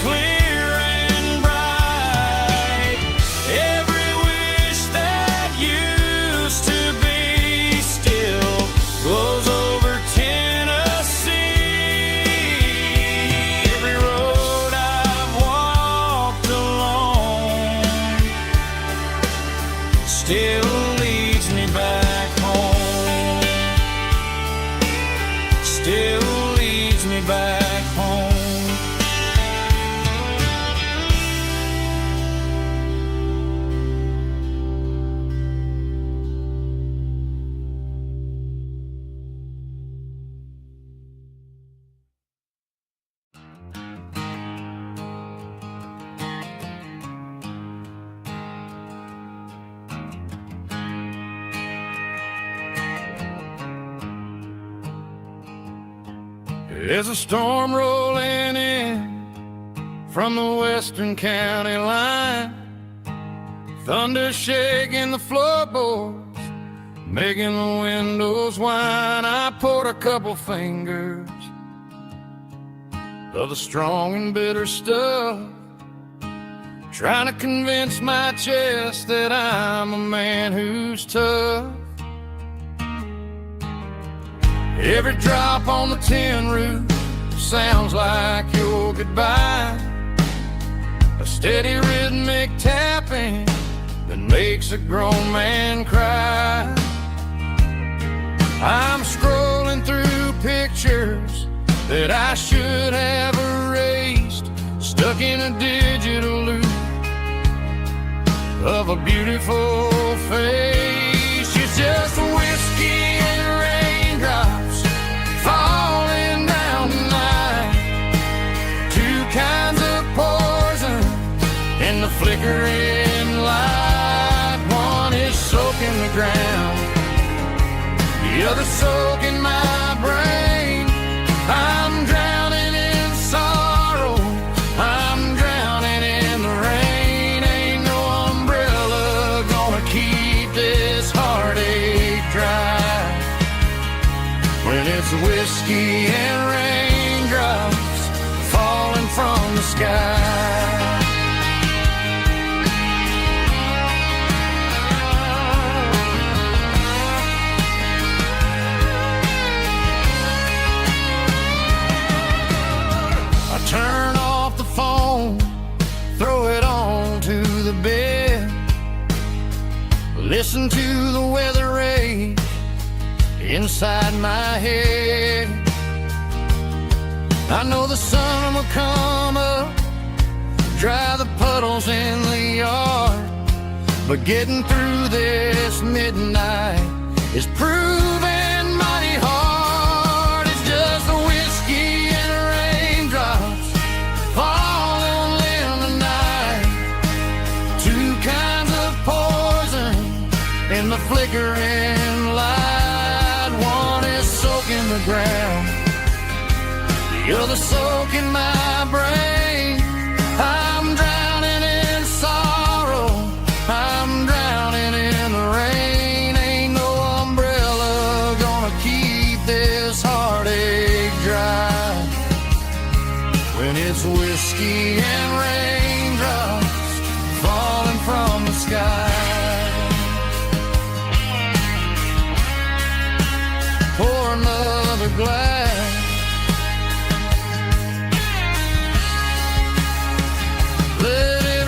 clear and bright. Every wish that used to be still glows over Tennessee. Every road I've walked along still leads me back home. Still leads me back home. There's a storm rolling in from the western county line, thunder shaking the floorboards, making the windows whine. I poured a couple fingers of the strong and bitter stuff, trying to convince my chest that I'm a man who's tough. Every drop on the tin roof sounds like your goodbye, a steady rhythmic tapping that makes a grown man cry. I'm scrolling through pictures that I should have erased, stuck in a digital loop of a beautiful face. It's just whiskey and raindrops falling down tonight, two kinds of poison in the flickering light. One is soaking the ground, the other soaking my brain. I'm drowning in sorrow, I'm drowning in the rain. Ain't no umbrella gonna keep this heartache dry when it's whiskey and raindrops falling from the sky. Turn off the phone, throw it on to the bed, listen to the weather rage inside my head. I know the sun will come up, dry the puddles in the yard, but getting through this midnight is proving mighty hard. It's just the whiskey and raindrops falling in the night, two kinds of poison in the flickering light. the ground. The other soaking my brain. I'm drowning in sorrow, I'm drowning in the rain. Ain't no umbrella gonna keep this heartache dry when it's whiskey and raindrops falling from the sky. Pour another glass. Let it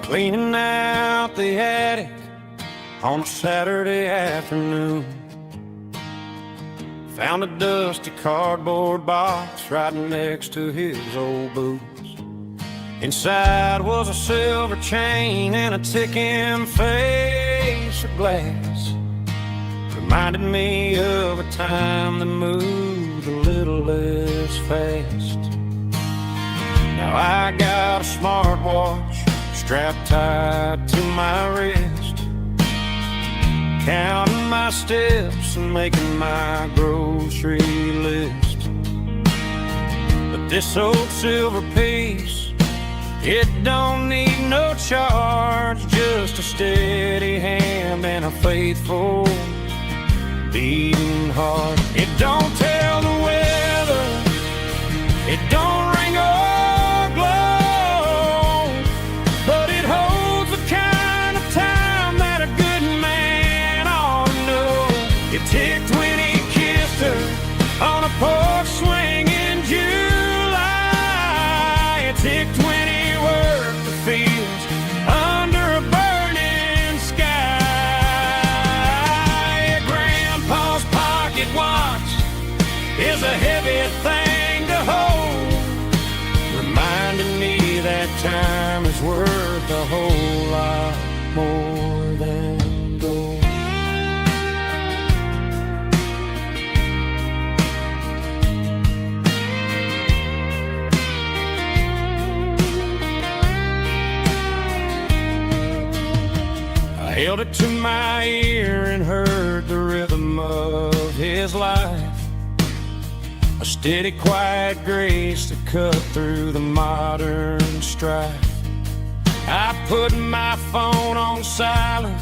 cleaning out the attic on a Saturday afternoon. Found a dusty cardboard box right next to his old boots. Inside was a silver chain and a ticking face of glass. Reminded me of a time that moved a little less fast. Now I got a smartwatch strapped tight to my wrist, counting my steps and making my grocery list. But this old silver piece, it don't need no charge, just a steady hand and a faithful beating heart. It don't tell the weather, it don't ring or glow, but it holds the kind of time that a good man ought to know. It ticked when he kissed her on a porch swing in July. It ticked when he worked the fields under a burning sky. Grandpa's pocket watch is a heavy thing to hold, reminding me that time is worth a whole lot more than gold. I held it to my ear and heard the rhythm of his life, a steady, quiet grace that cut through the modern strife. I put my phone on silent,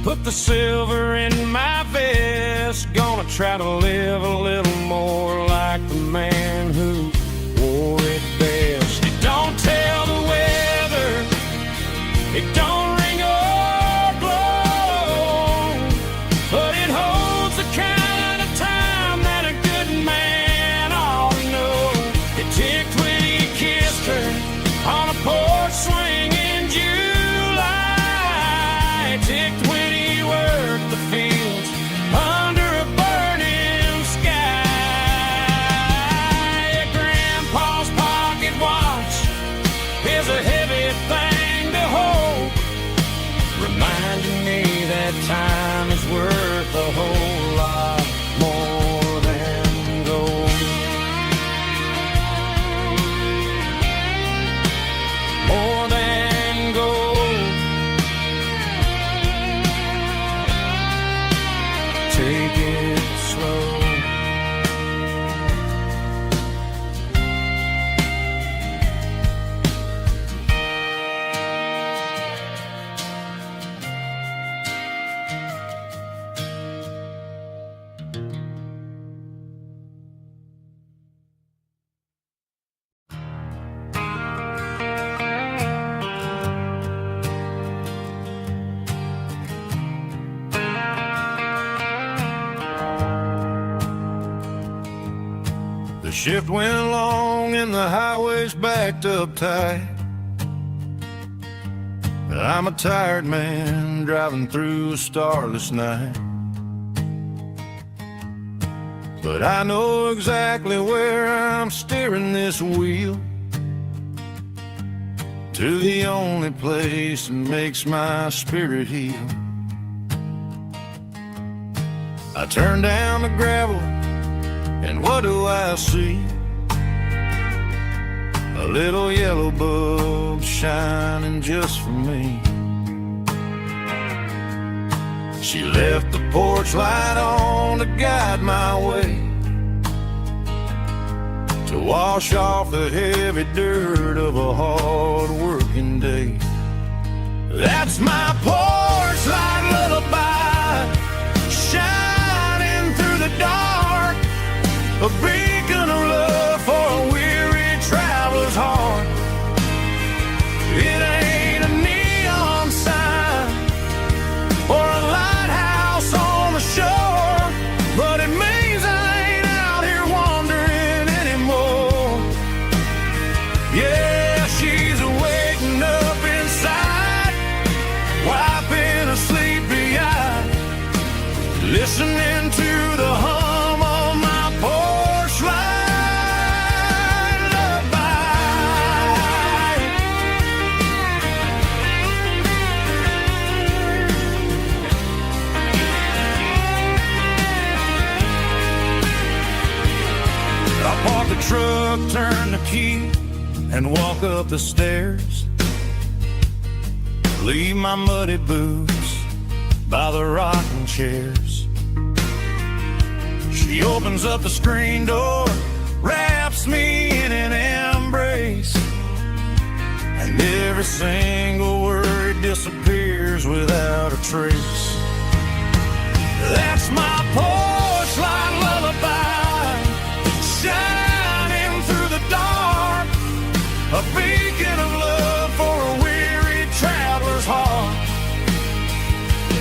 put the silver in my vest. Gonna try to live a little more like the man who wore it best. It don't tell the weather, it don't ring or blow, but it holds the kind of time that a good man ought to know. It ticked when he kissed her on a porch swing in July. It ticked when he worked the fields under a burning sky. Grandpa's pocket watch is a heavy thing to hold, reminding me that time is worth a whole lot more than gold. More than gold. Take it slow. Shift went long and the highway's backed up tight. But I'm a tired man driving through a starless night. But I know exactly where I'm steering this wheel, to the only place that makes my spirit heal. I turn down the gravel, and what do I see? A little yellow bulb shining just for me. She left the porch light on to guide my way, to wash off the heavy dirt of a hard-working day. That's my porch light lullaby, shining through the dark, a beacon of love for a weary traveler's heart. It ain't a neon sign or a lighthouse on the shore, but it means I ain't out here wandering anymore. Yeah, she's waking up inside, wiping a sleepy eye, listening to the hum of my porch light lullaby. I park the truck, turn the key, and walk up the stairs. Leave my muddy boots by the rocking chairs. She opens up the screen door, wraps me in an embrace, and every single word disappears without a trace. That's my porch light lullaby, shining through the dark, a beacon of love for a weary traveler's heart.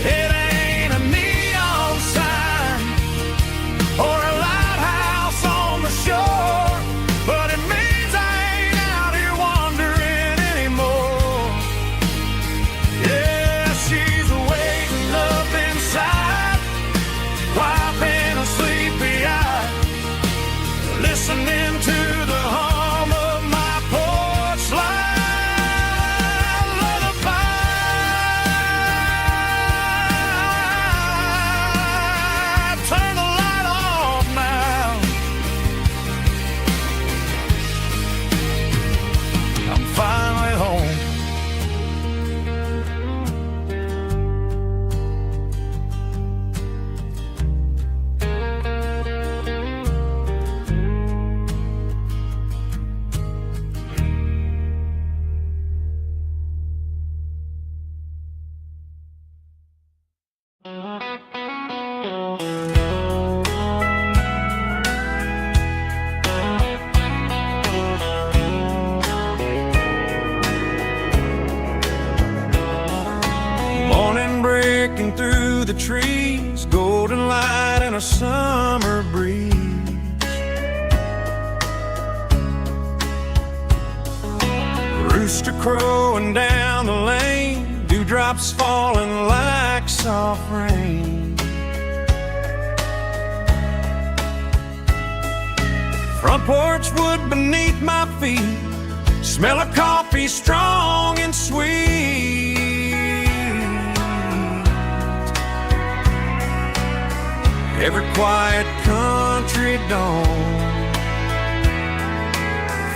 It ain't a neon sign or a lighthouse on the shore, but it means I ain't out here wandering anymore. Yeah, she's waking up inside, wiping a sleepy eye, listening to the hum of my porch light lullaby. Turn the light off now. I'm finally home. Morning breaking through the trees, golden light and a summer breeze. Rooster crowing down the lane, dewdrops falling like soft rain. Front porch wood beneath my feet, smell of coffee strong and sweet. Every quiet country dawn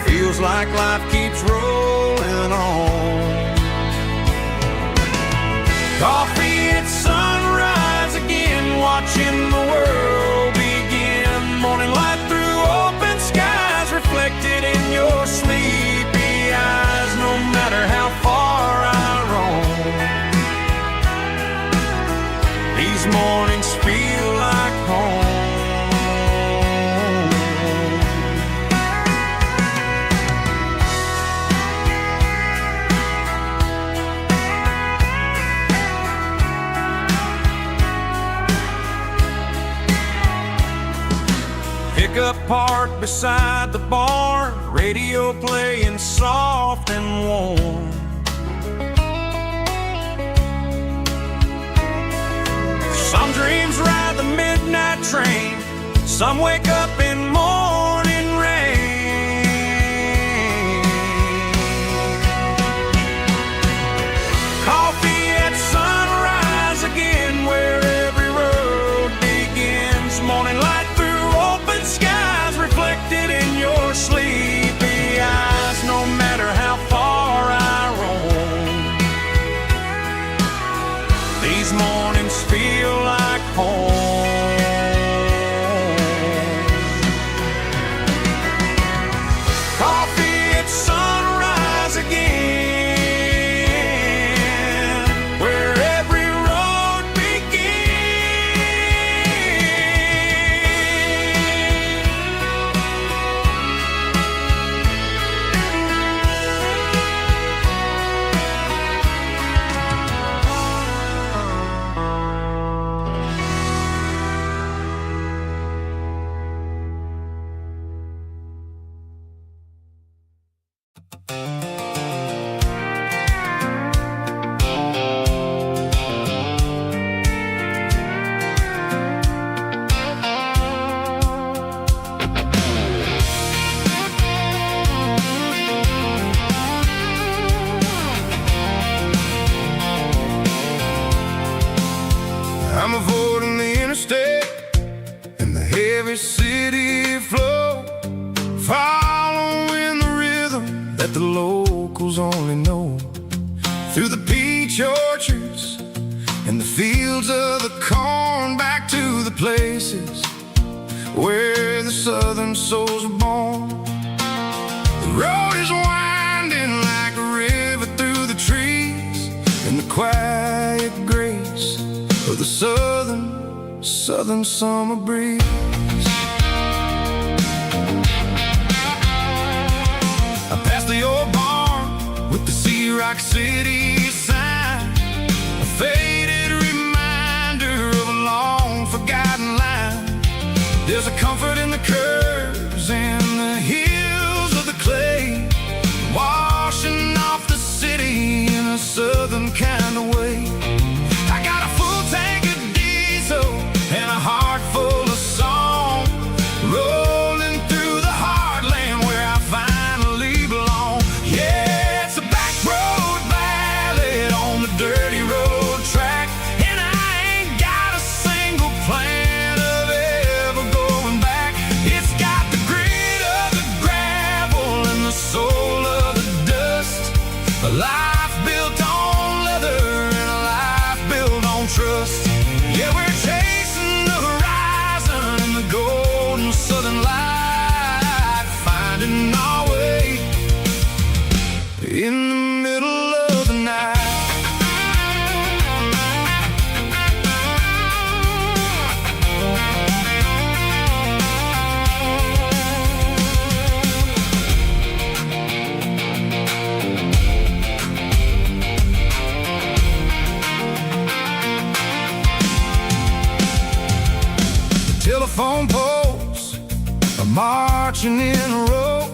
feels like life keeps rolling on. Coffee at sunrise again, watching the world begin. Morning light through open skies, reflected in your sleepy eyes. No matter how far I roam, these mornings feel like home. pickup parked beside the barn, radio playing soft and warm. Some dreams ride the midnight train, some wake up in morning rain. Coffee at sunrise again, where every road begins. Morning light through open skies, reflected in your sleepy eyes. No matter how far I roam, these mornings feel like home. Coffee at sunrise again, where every road I'm avoiding the interstate and the heavy city flow, following the rhythm that the locals only know. Through the peach orchards and the fields of the corn, back to the places where the southern souls were born. The road is winding like a river through the trees, and the quiet grace of the southern summer breeze. I passed the old barn with the Sea Rock City sign, a faded reminder of a long forgotten line. There's a comfort in the curves and the hills of the clay, washing off the city in a southern kind of way. I got a full tank of diesel and a heart full of song, rolling through the heartland where I finally belong. Yeah, it's a back road ballad on the dirty road track, and I ain't got a single plan of ever going back. It's got the grit of the gravel and the soul of the dust, a life built on leather and a life built on trust. Yeah, we're chasing the horizon in the golden southern light, finding our way in the middle of the night. Telephone poles are marching in a row,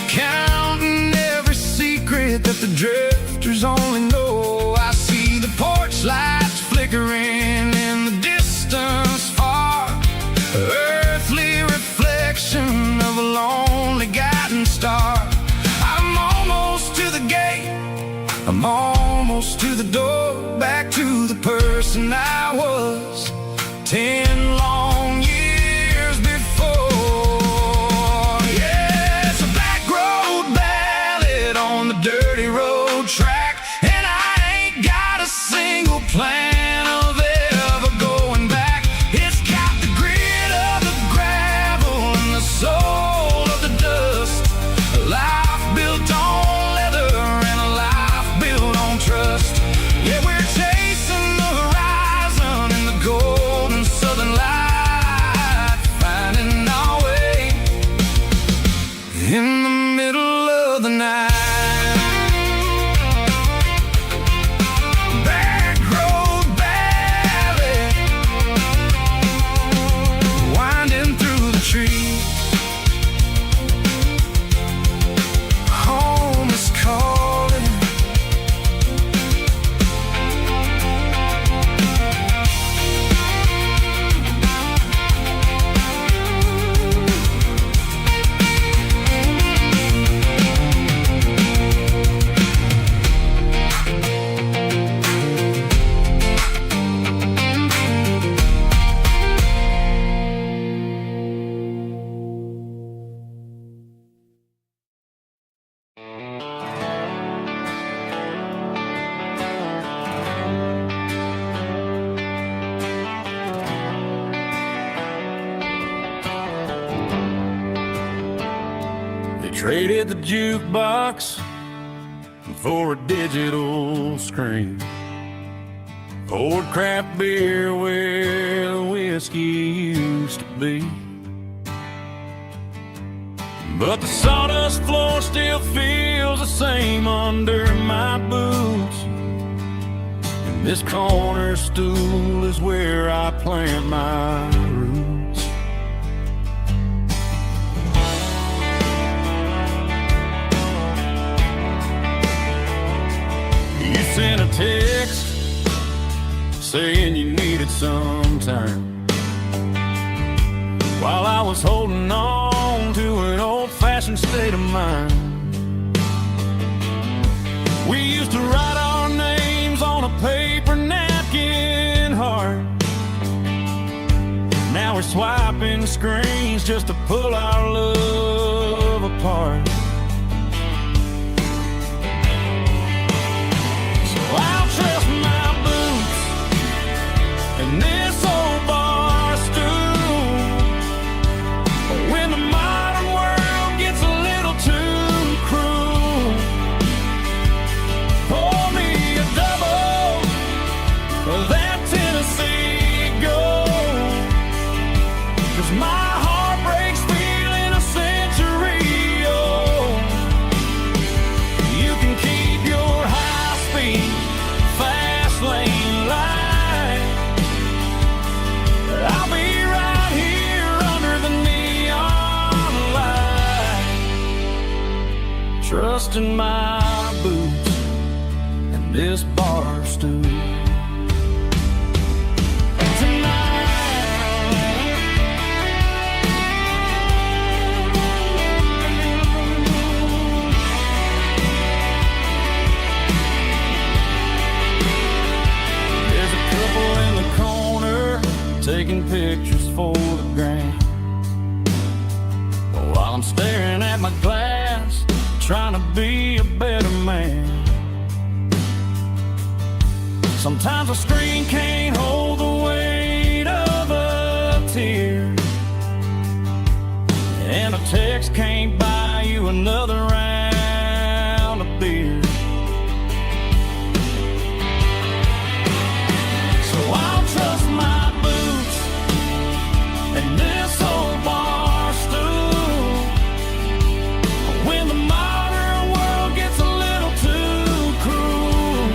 counting every secret that the drifters only know. I see the porch lights flickering in the distance far, earthly reflection of a lonely guiding star. I'm almost to the gate, I'm almost to the door, back to the person I was 10 long years before. Yeah, it's a back road ballad on the dirty road track, and I ain't got a single plan of ever going back. It's got the grit of the gravel and the soul of the dust, a life built on leather and a life built on trust. Yeah, we're chasing the horizon in the golden southern Traded the jukebox for a digital screen. Poured craft beer where the whiskey used to be. But the sawdust floor still feels the same under my boots. And this corner stool is where I plant my roots. You sent a text saying you needed some time, while I was holding on to an old-fashioned state of mind. We used to write our names on a paper napkin heart. Now we're swiping screens just to pull our love apart. So I'll trust my boots and this old bar stool. When the modern world gets a little too cruel, pour me a double of that Tennessee Gold. 'Cause my heart breaks feeling a century old. You can keep your high-speed, fast lane light. I'll be right here under the neon light, trusting my boots and this bar stool. There's a couple in the corner taking pictures for the gram, while I'm staring at my glass, trying to be a better man. Sometimes a screen can't hold the weight of a tear, and a text can't buy you another round of beer. So I'll trust my boots and this old bar stool. When the modern world gets a little too cruel,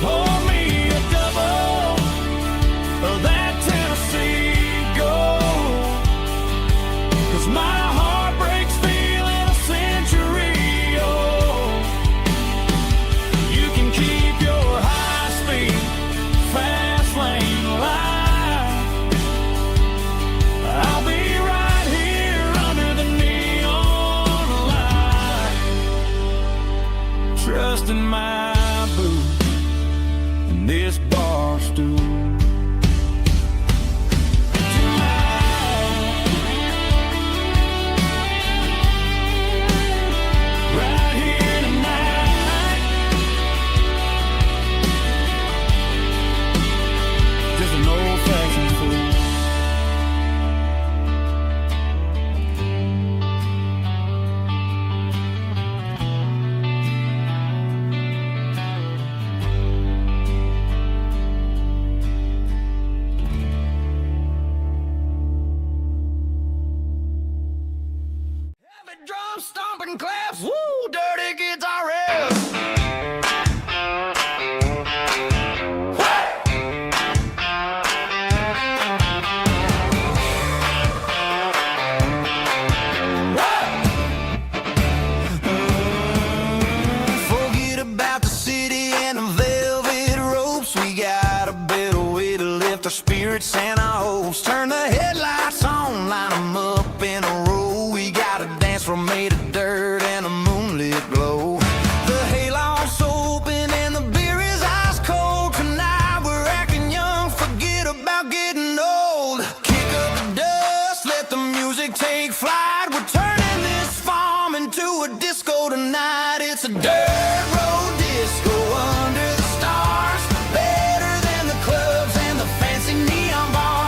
pour me a double of that Tennessee Gold. 'Cause my heart breaks feeling a century old. You can keep your high-speed, fast lane light. I'll be right here under the neon light, trusting my boots and this bar stool. Right here tonight, just an old-fashioned fool. Heavy drum stomping claps, woo, dirty guitar riffs. Forget about the city and the velvet ropes. We got a better way to lift our spirits and our hopes. Turn the headlights on, line them up in a row. We got a dance floor made of dirt and a moonlit glow. The hayloft's open and the beer is ice cold. Tonight we're acting young, forget about getting old. Kick up the dust, let the music take flight. We're turning this farm into a disco tonight. It's a dirt road disco under the stars, better than the clubs and the fancy neon bars.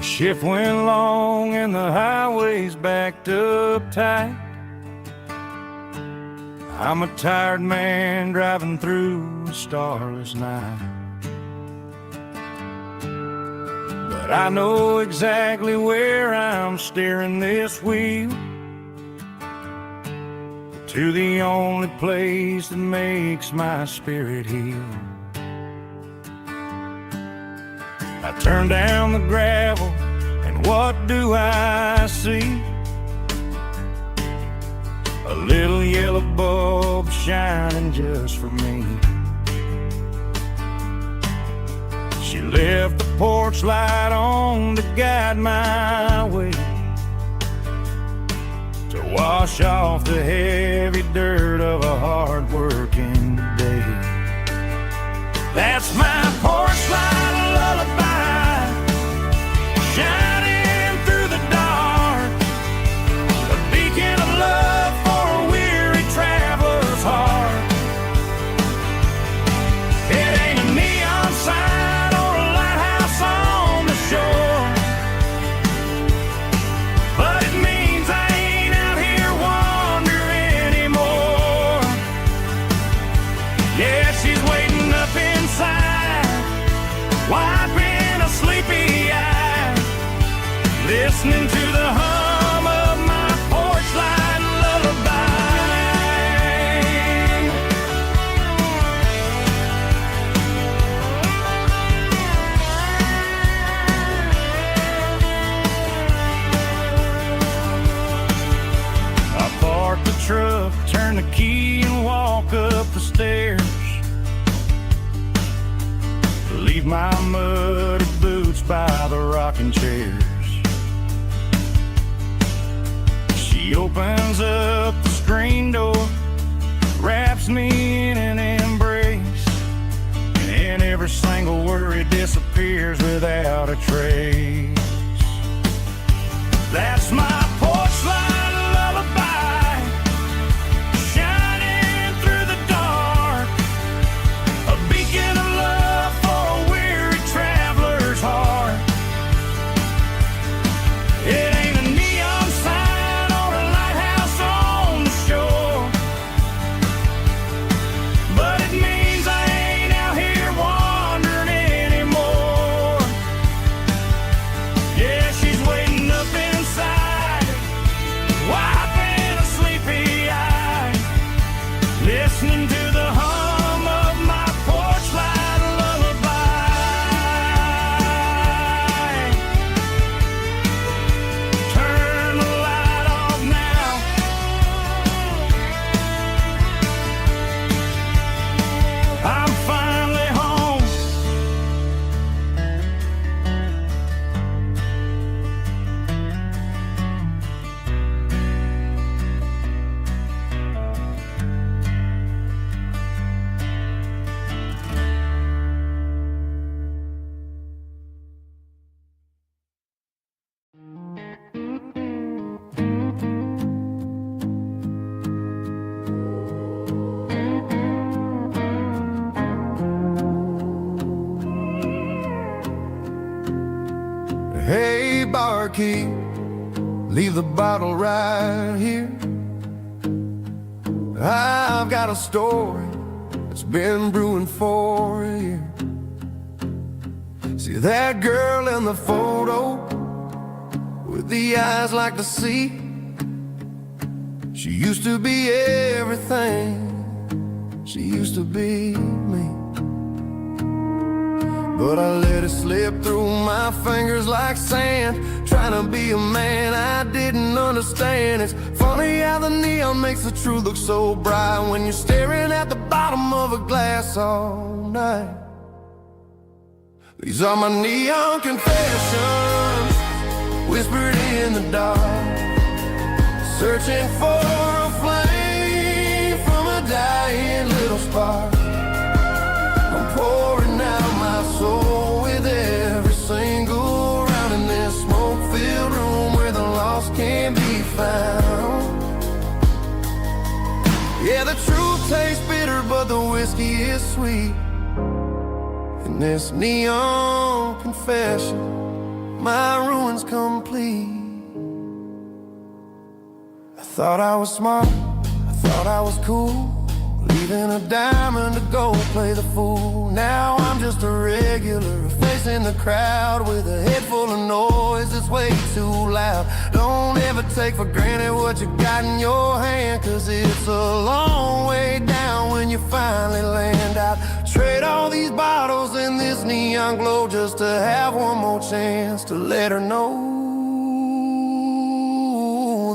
Shift went long and the highway's backed up tight. I'm a tired man driving through a starless night. But I know exactly where I'm steering this wheel, to the only place that makes my spirit heal. I turn down the gravel, and what do I see? A little yellow bulb shining just for me. She left the porch light on to guide my way, to wash off the heavy dirt of a hard-working day. That's my porch light lullaby, shining through the dark, a beacon of love for a weary traveler's heart. It ain't a neon sign or a lighthouse on the shore, but it means I ain't out here wandering anymore. Yeah, she's waiting up inside, wiping a sleepy eye, listening to the hum of my porch light lullaby. I park the truck, turn the key and walk up the stairs, leave my muddy boots by the rocking chairs. She opens up the screen door, wraps me in an embrace, and every single worry disappears without a trace. That's my porch light lullaby, shining through the dark, a beacon of love for a weary traveler's heart. It ain't a neon sign or a lighthouse on the shore, but it means I ain't out here wandering anymore. Yeah, she's waiting up inside, wiping a sleepy eye, listening to the hum of my porch light lullaby. Turn the light off now, I'm finally home. Hey, barkeep, leave the bottle right here. I've got a story that's been brewing for a year. See that girl in the photo with the eyes like the sea? She used to be everything, she used to be me. But I let it slip through my fingers like sand, trying to be a man I didn't understand. It's funny how the neon makes the truth look so bright when you're staring at the bottom of a glass all night. These are my neon confessions, whispered in the dark, searching for a flame from a dying little spark. I'm pouring out my soul with every single round in this smoke-filled room where the lost can be found. Yeah, the truth tastes bitter, but the whiskey is sweet. In this neon confession, my room one's complete. I thought I was smart, I thought I was cool, leaving a diamond to go play the fool. Now I'm just a regular, facing the crowd with a head full of noise that's way too loud. Don't ever take for granted what you got in your hand, 'cause it's a long way down when you finally land out. Trade all these bottles and this neon glow just to have one more chance to let her know.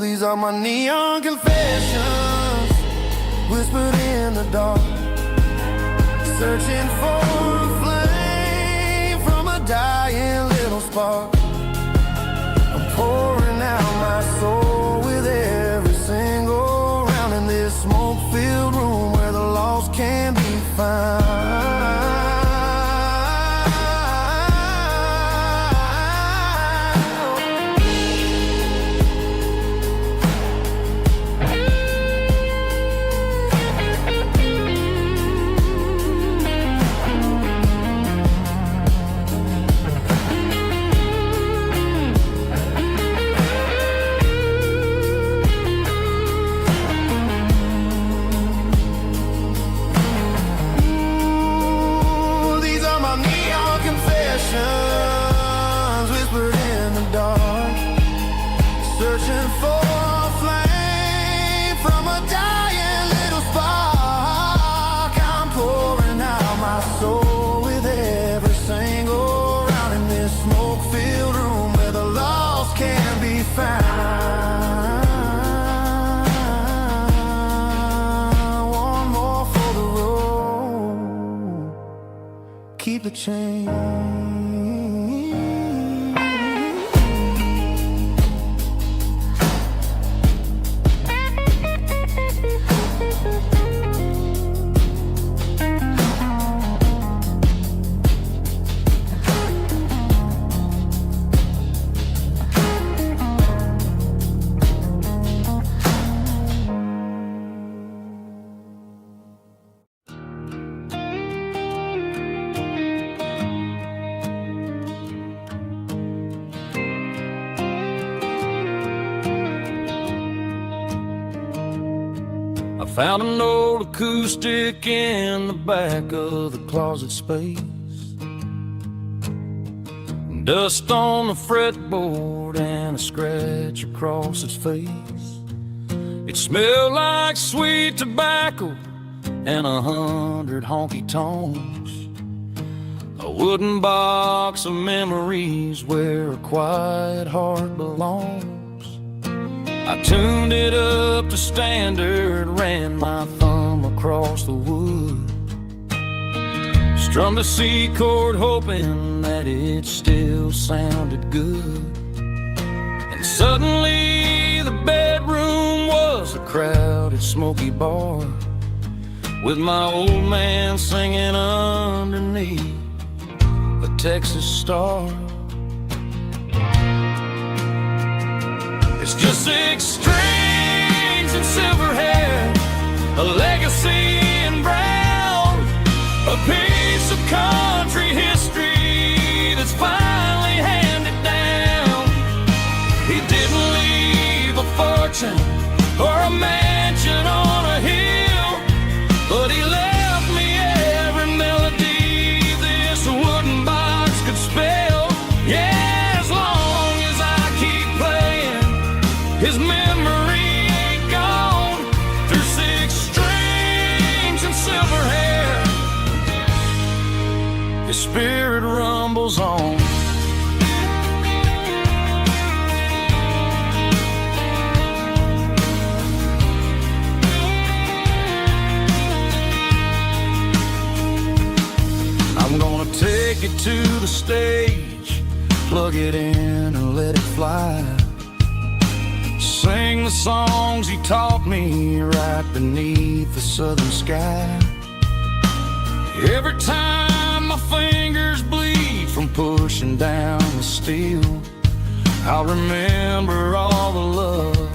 These are my neon confessions, whispered in the dark, searching for a flame from a dying little spark. I'm pouring out my soul with every single round in this smoke-filled room where the lost can be found. Whispered in the dark, searching for a flame from a dying little spark. I'm pouring out my soul with every single round in this smoke-filled room where the lost can be found. One more for the road, keep the change. Found an old acoustic in the back of the closet space. Dust on the fretboard and a scratch across its face. It smelled like sweet tobacco and 100 honky-tonks. A wooden box of memories where a quiet heart belongs. I tuned it up to standard, ran my thumb across the wood, strummed a C chord hoping that it still sounded good. And suddenly the bedroom was a crowded smoky bar, with my old man singing underneath a Texas star. It's just 6 strings and silver hair, a legacy in brown, a piece of country history that's finally handed down. He didn't leave a fortune or a mansion on a hill, but he left me every melody this wooden box could spell. Yeah. His memory ain't gone through 6 strings and silver hair. His spirit rumbles on. I'm gonna take it to the stage, plug it in and let it fly. Sing the songs he taught me right beneath the southern sky. Every time my fingers bleed from pushing down the steel, I'll remember all the love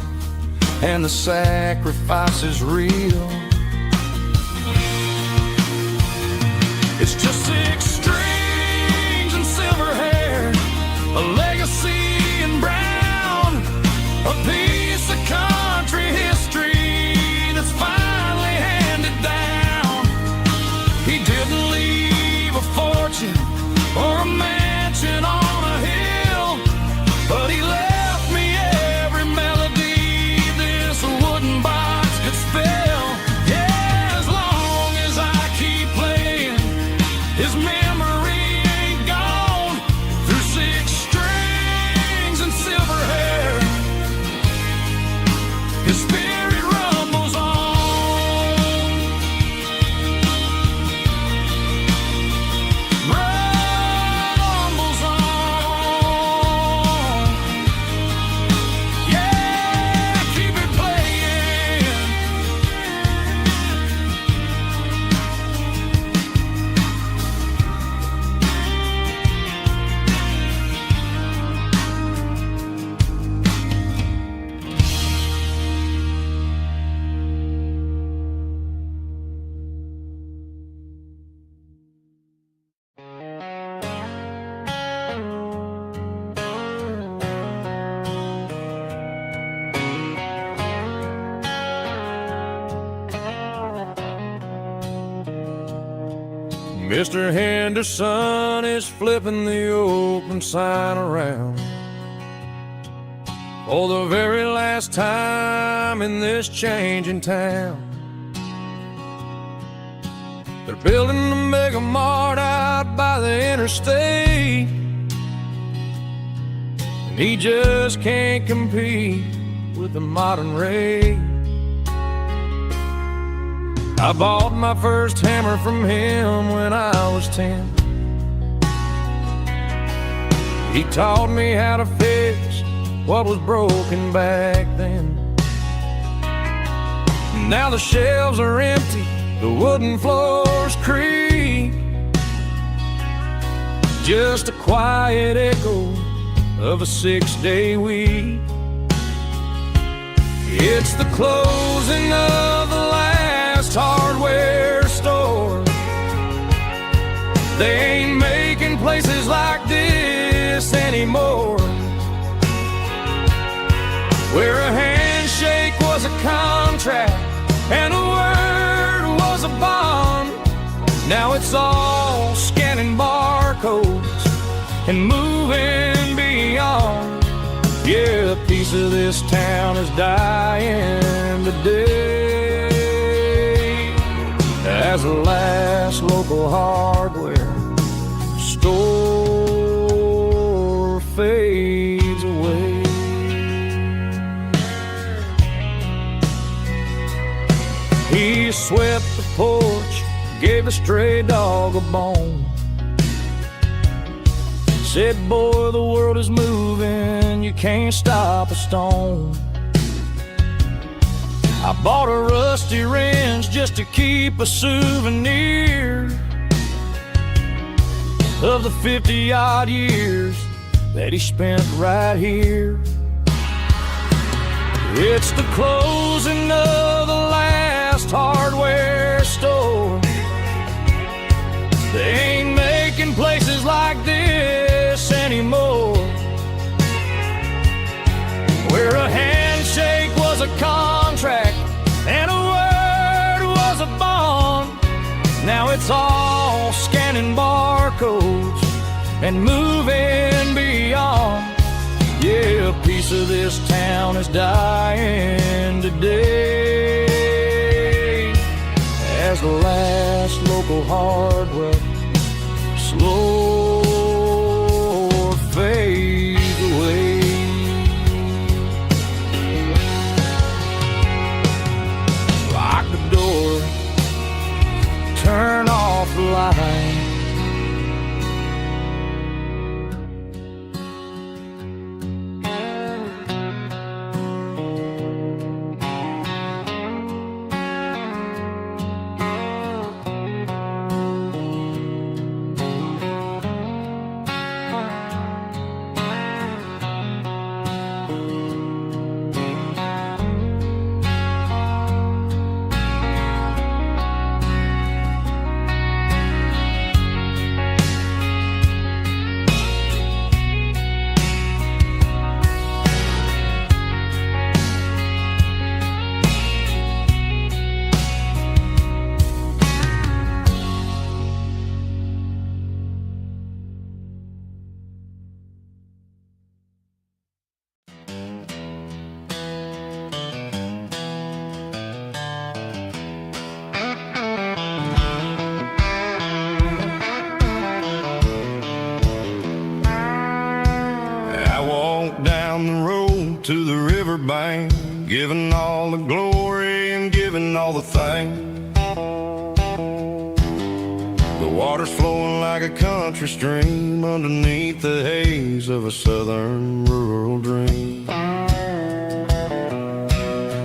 and the sacrifices real. It's just 6 strings and silver hair, a legacy Mr. Henderson is flipping the open sign around for the very last time in this changing town. They're building a mega mart out by the interstate, and he just can't compete with the modern rate. I bought my first hammer from him when I was 10. He taught me how to fix what was broken back then. Now the shelves are empty, the wooden floors creak, just a quiet echo of a 6-day week. It's the closing of the last hardware store. They ain't making places like this anymore, where a handshake was a contract and a word was a bond. Now it's all scanning barcodes and moving beyond. Yeah, a piece of this town is dying today as the last local hardware store fades away. He swept the porch, gave the stray dog a bone, said, boy, the world is moving, you can't stop a stone. I bought a rusty wrench just to keep a souvenir of the 50-odd years that he spent right here. It's the closing of the last hardware store. They ain't making places like this anymore, where a handshake was a contract and a word was a bond. Now it's all scanning barcodes and moving beyond. Yeah, a piece of this town is dying today as the last local hardware slow fades away. Lock the door, turn off the light. To the riverbank, giving all the glory and giving all the thanks. The water's flowing like a country stream underneath the haze of a southern rural dream.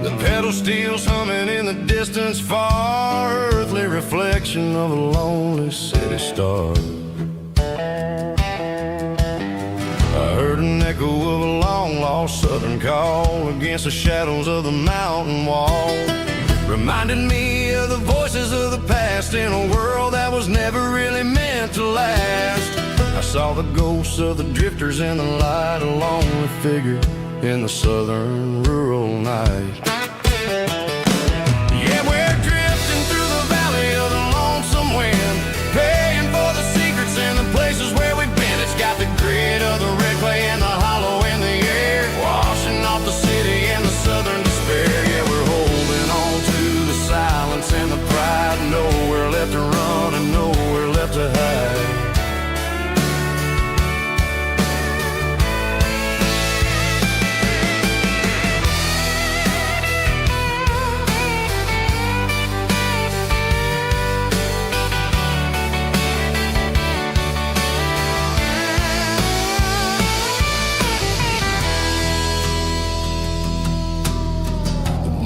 The pedal steel's humming in the distance far, earthly reflection of a lonely city star. I heard an echo of a long-lost southern call against the shadows of the mountain wall, reminded me of the voices of the past in a world that was never really meant to last. I saw the ghosts of the drifters in the light, a lonely figure in the southern rural night. Yeah, we're drifting through the valley of the lonesome wind, paying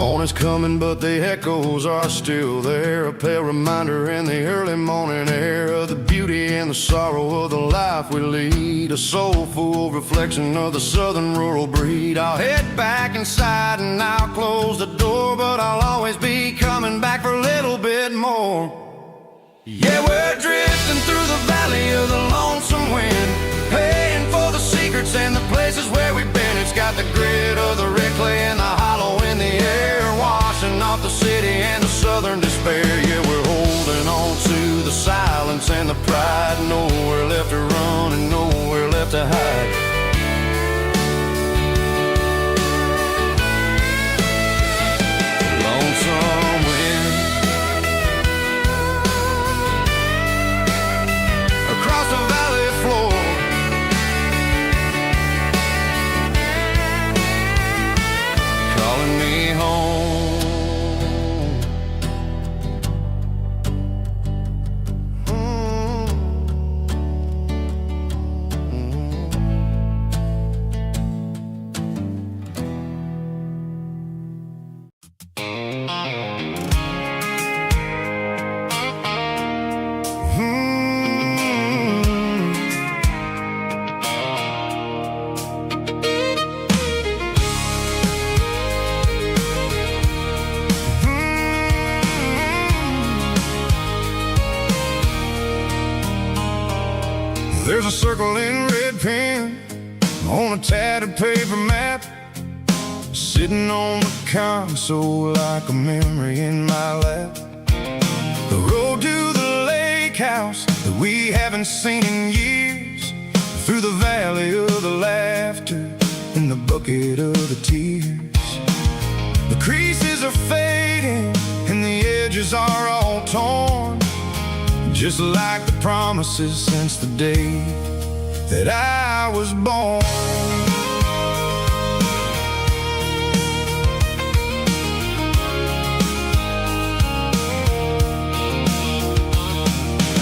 Morning's coming, but the echoes are still there. A pale reminder in the early morning air of the beauty and the sorrow of the life we lead. A soulful reflection of the southern rural breed. I'll head back inside and I'll close the door, but I'll always be coming back for a little bit more. Yeah, we're drifting through the valley of the lonesome wind, paying for the secrets and the places where we've been. It's got the grit of the red clay and the hollow in the air, washing off the city and the southern despair. Yeah, we're holding on to the silence and the pride. Nowhere left to run and nowhere left to hide. Lonesome wind across the valley floor, calling me home. There's a circle in red pen on a tattered paper map, sitting on the console like a memory in my lap. The road to the lake house that we haven't seen in years, through the valley of the laughter and the bucket of the tears. The creases are fading and the edges are all torn, just like the promises since the day that I was born.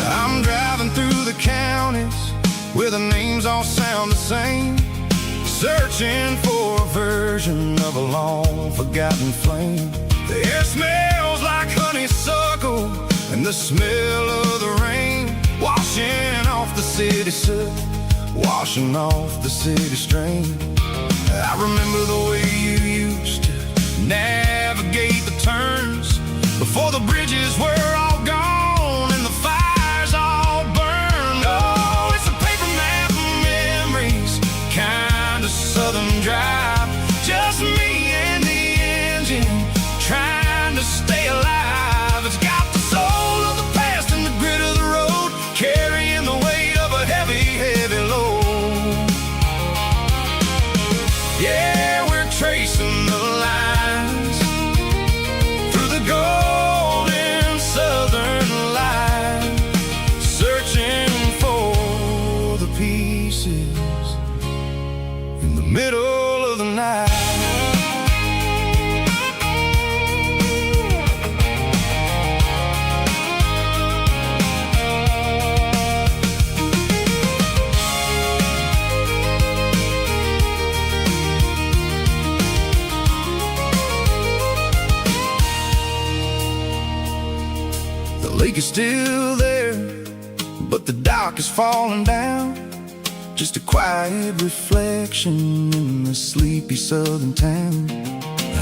I'm driving through the counties where the names all sound the same, searching for a version of a long forgotten flame. The air smells like honeysuckle and the smell of the rain, washing off the city soot, washing off the city strain. I remember the way you used to navigate the turns before the bridges were all gone and the fires all burned. Oh, it's a paper map of memories, kind of southern drive, just me and the engine trying to stay alive. It's got the soul of the past and the grit of the road, carrying the weight of a heavy, heavy load. Yeah, we're tracing the lines through the golden southern light, searching for the pieces in the middle of the night. The lake is still there, but the dock is falling down, just a quiet reflection in the sleepy southern town.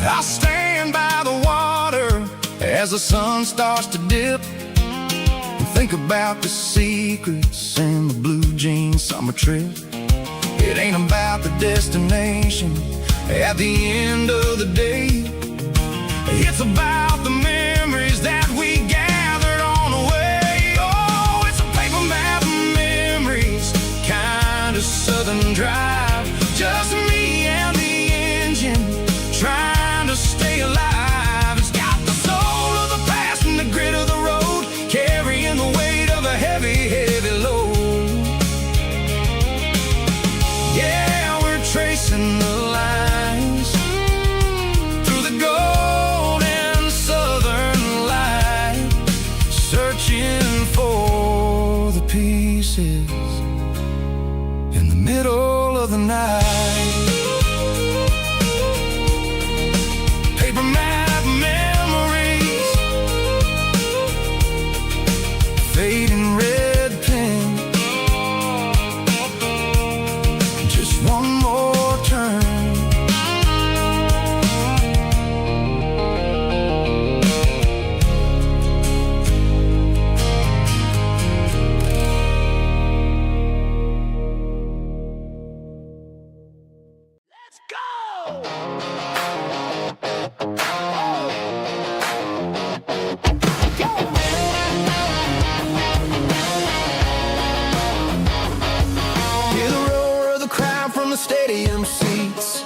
I stand by the water as the sun starts to dip and think about the secrets and the blue jean summer trip. It ain't about the destination at the end of the day, it's about the memories that we gathered on the way. Oh, it's a paper map of memories, kind of southern drive, just me and the engine trying to stay alive. It's got the soul of the past and the grit of the road, carrying the weight of a heavy, heavy load. Yeah, we're tracing the lines through the golden southern light, searching for the pieces in the middle of the night. Paper map one more turn. Hear the roar of the crowd from the stadium seats.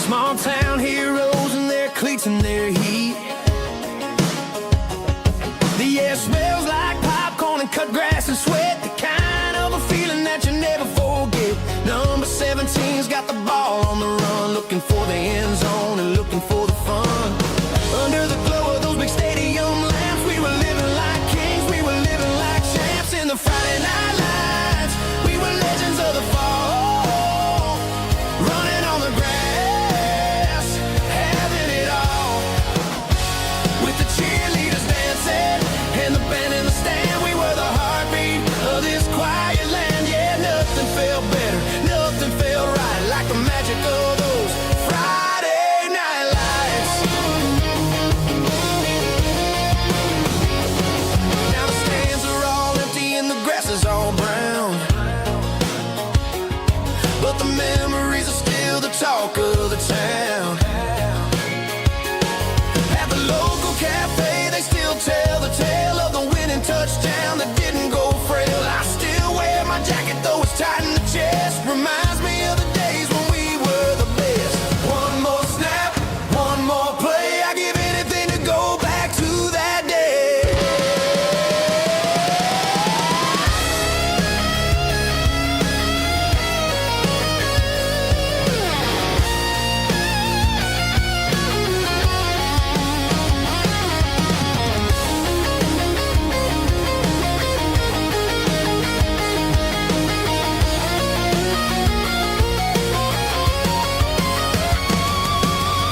Small town heroes in their cleats and their heat. The air smells like popcorn and cut grass and sweat. The kind of a feeling that you never forget. Number 17's got the ball on the run, looking for the end zone and looking for the fun. Under the glow of those big stadium lamps, we were living like kings, we were living like champs in the Friday night lights. We were legends of the fall, running on the grass, having it all. With the cheerleaders dancing and the band in the stand, we were the heartbeat of this quiet land. Yeah, nothing felt better, nothing felt right like the magic of those Friday night lights. Now the stands are all empty and the grass is all brown, but the memories are still the talk of the town. At the local cafe, they still tell the tale of the winning touchdown that didn't go frail. I still wear my jacket though it's tight in the chest. Reminds me of the days when we were the best. One more snap, one more play. I give anything to go back to that day.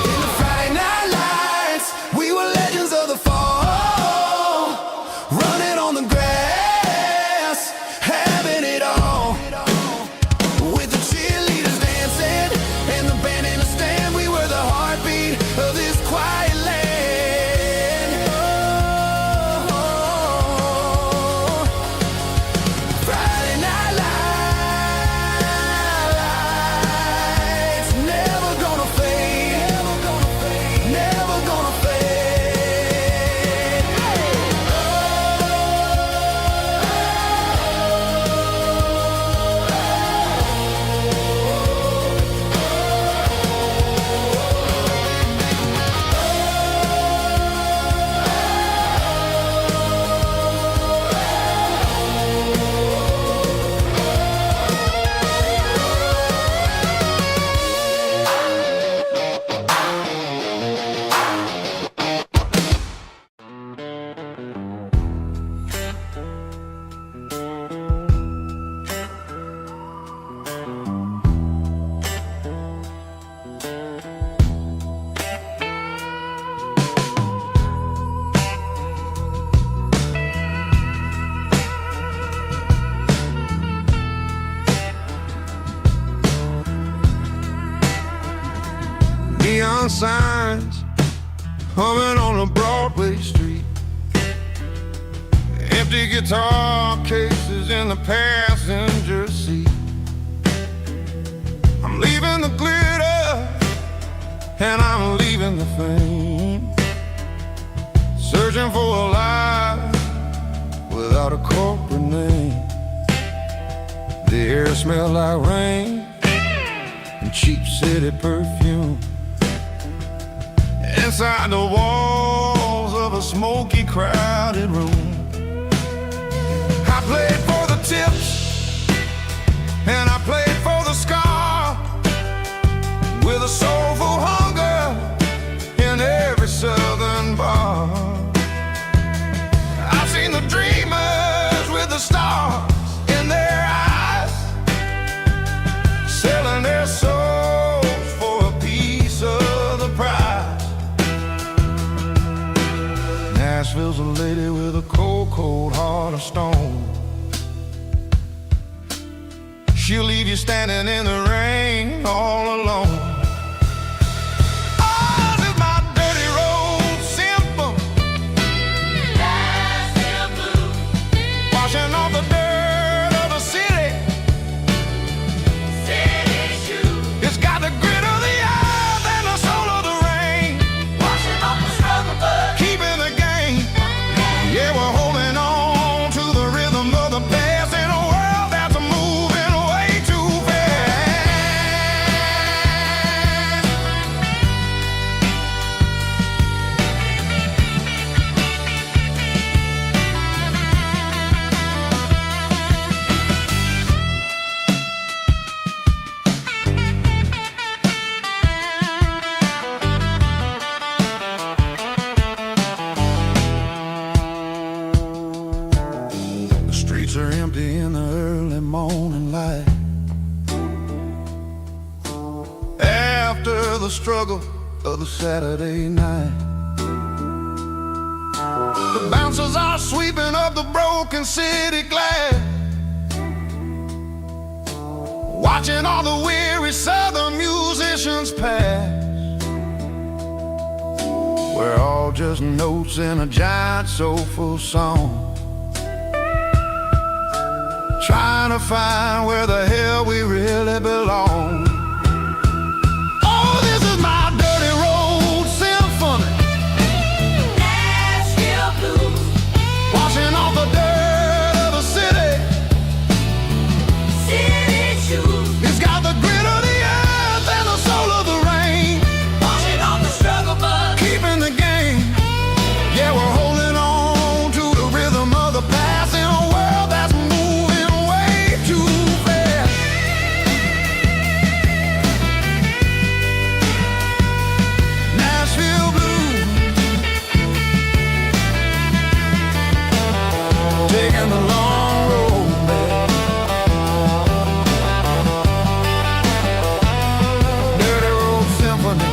In the Friday night lights, we were legends of the fall, running on the grass, having it all. With the cheerleaders dancing and the band in the stand, we were the heartbeat of this quiet land. Oh, Friday night lights, never gonna fade, never gonna fade, never gonna fade. Neon signs humming on a Broadway street. Empty guitar cases in the passenger seat. I'm leaving the glitter and I'm leaving the fame. Searching for a life without a corporate name. The air smelled like rain and cheap city perfume. Inside the walls of a smoky, crowded room, I played for the tips and I played for the scar, with a soulful hunger in every southern bar. I've seen the dreamers with the stars in their eyes, selling their souls for a piece of the prize. Nashville's a lady with a cold, cold heart of stone. she'll leave you standing in the rain all alone. Oh, this is my dirty road symphony, Nashville blues, washing off the dirt of the city. City shoes. It's got the grit of the earth and the soul of the rain, washing off the struggle, but keeping the game. Yeah, we're holding on to the rhythm of the past in a world that's moving way too fast. The streets are empty in the early morning light. After the struggle of the Saturday night, the bouncers are sweeping up the broken city glass, watching all the weary southern musicians pass. We're all just notes in a giant soulful song, trying to find where the hell we really belong. Oh, this is my dirty road symphony, Nashville blues, washing off the dirt of the city. City shoes. It's got the grit of the earth and the soul of the rain, washing off the struggle, but keeping the game. Yeah, we're holding on to the rhythm of the past in a world that's moving way too fast. Nashville blues, taking the long road back. Dirty road symphony.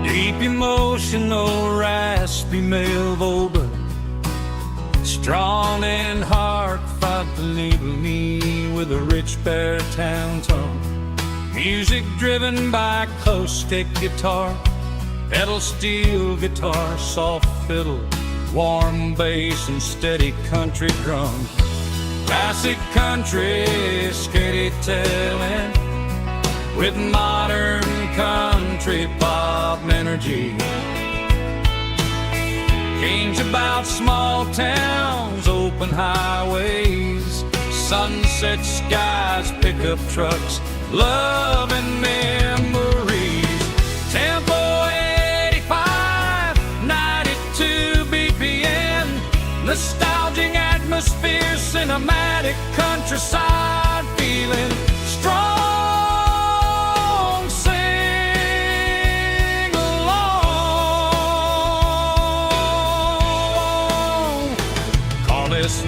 Deep emotional, raspy male vulgar, strong in heart, fight to label me with a rich baritone tone. Music driven by close stick guitar, pedal steel guitar, soft fiddle, warm bass and steady country drums. Classic country, skitty telling, with modern country pop energy. Kane's about small towns, open highways, sunset skies, pickup trucks, love and memories. Tempo 85, 92 BPM, nostalgic atmosphere, cinematic countryside feeling, strong. Sing along. Call this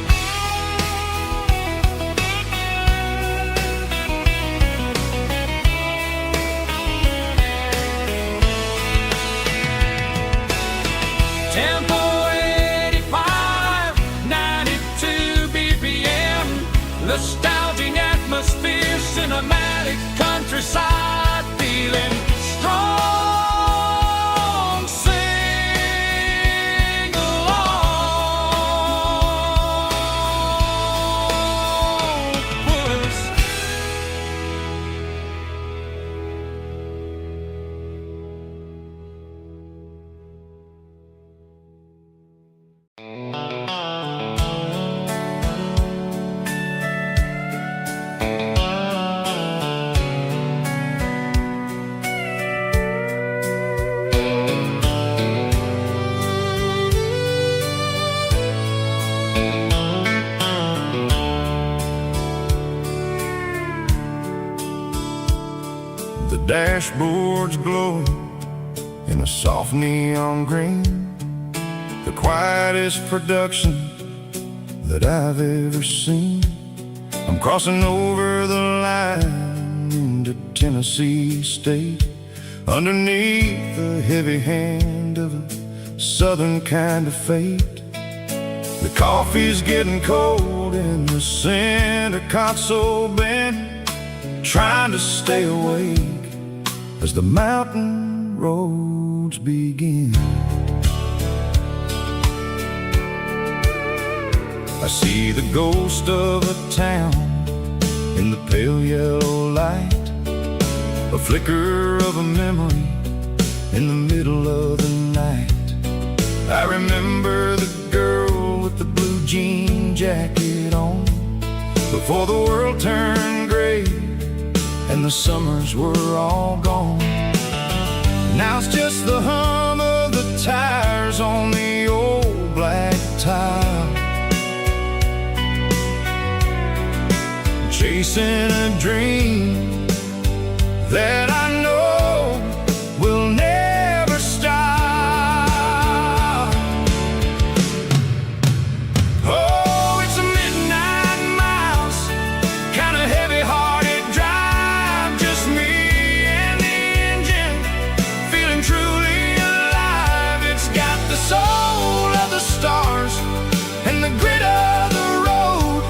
Tempo 85, 92 BPM, nostalgic The dashboard's glowing in a soft neon green, the quietest production that I've ever seen. I'm crossing over the line into Tennessee State, underneath the heavy hand of a southern kind of fate. The coffee's getting cold in the center console bin, trying to stay awake as the mountain roads begin. I see the ghost of a town in the pale yellow light, a flicker of a memory in the middle of the night. I remember the girl with the blue jean jacket on, before the world turned gray and the summers were all gone. Now it's just the hum of the tires on the old black tile, chasing a dream that I know will never stop. Oh, it's a midnight miles, kind of heavy-hearted drive, just me and the engine, feeling truly alive. It's got the soul of the stars and the grit of the road,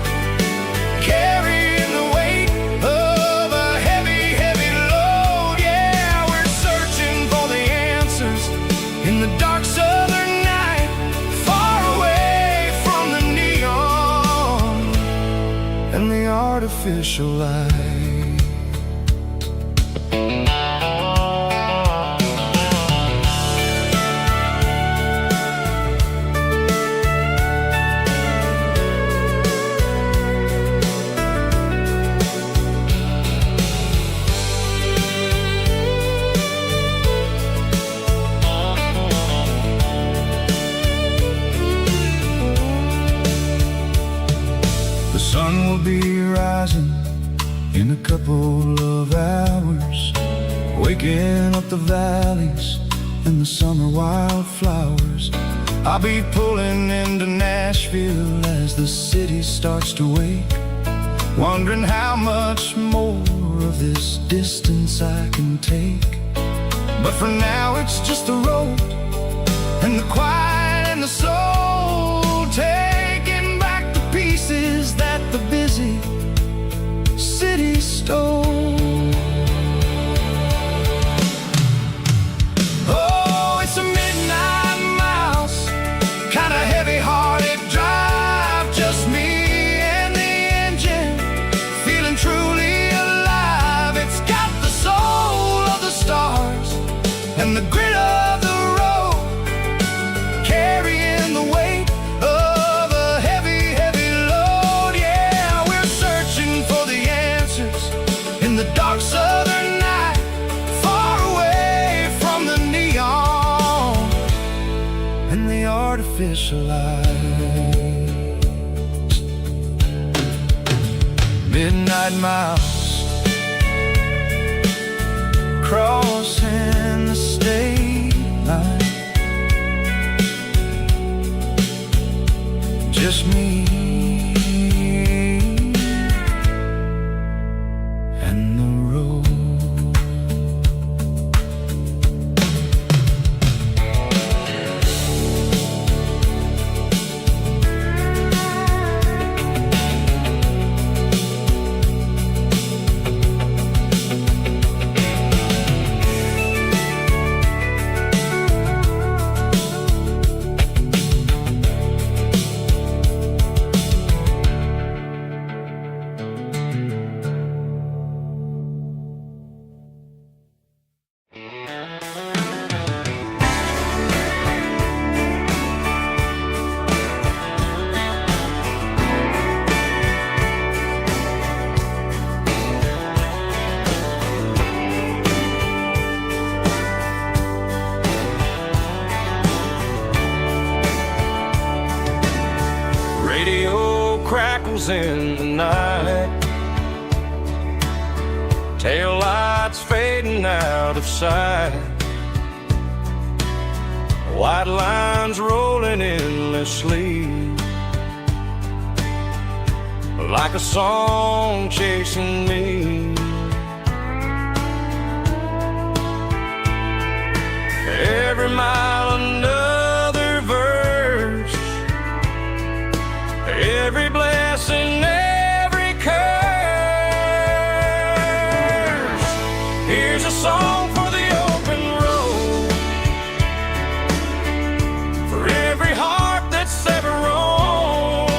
carrying the weight of a heavy, heavy load. Yeah, we're searching for the answers in the dark southern night, far away from the neon and the artificial light. The sun will be rising in a couple of hours, waking up the valleys and the summer wildflowers. I'll be pulling into Nashville as the city starts to wake, wondering how much more of this distance I can take. But for now it's just the road and the quiet and the soul, taking back the pieces that the busy city stole. Oh, it's a midnight miles, kind of heavy-hearted drive, just me and the engine, feeling truly alive. It's got the soul of the stars and the grit of the road, carrying the weight of a heavy, heavy load. Yeah, we're searching for the answers in the dark southern night, far away from the neon and the artificial lights. Midnight miles, crossing the state line, just me and the road. crackles in the night, tail lights fading out of sight. White lines rolling endlessly, like a song chasing me. Every mile another verse, every blessing, every curse. Here's a song for the open road, for every heart that's ever roamed,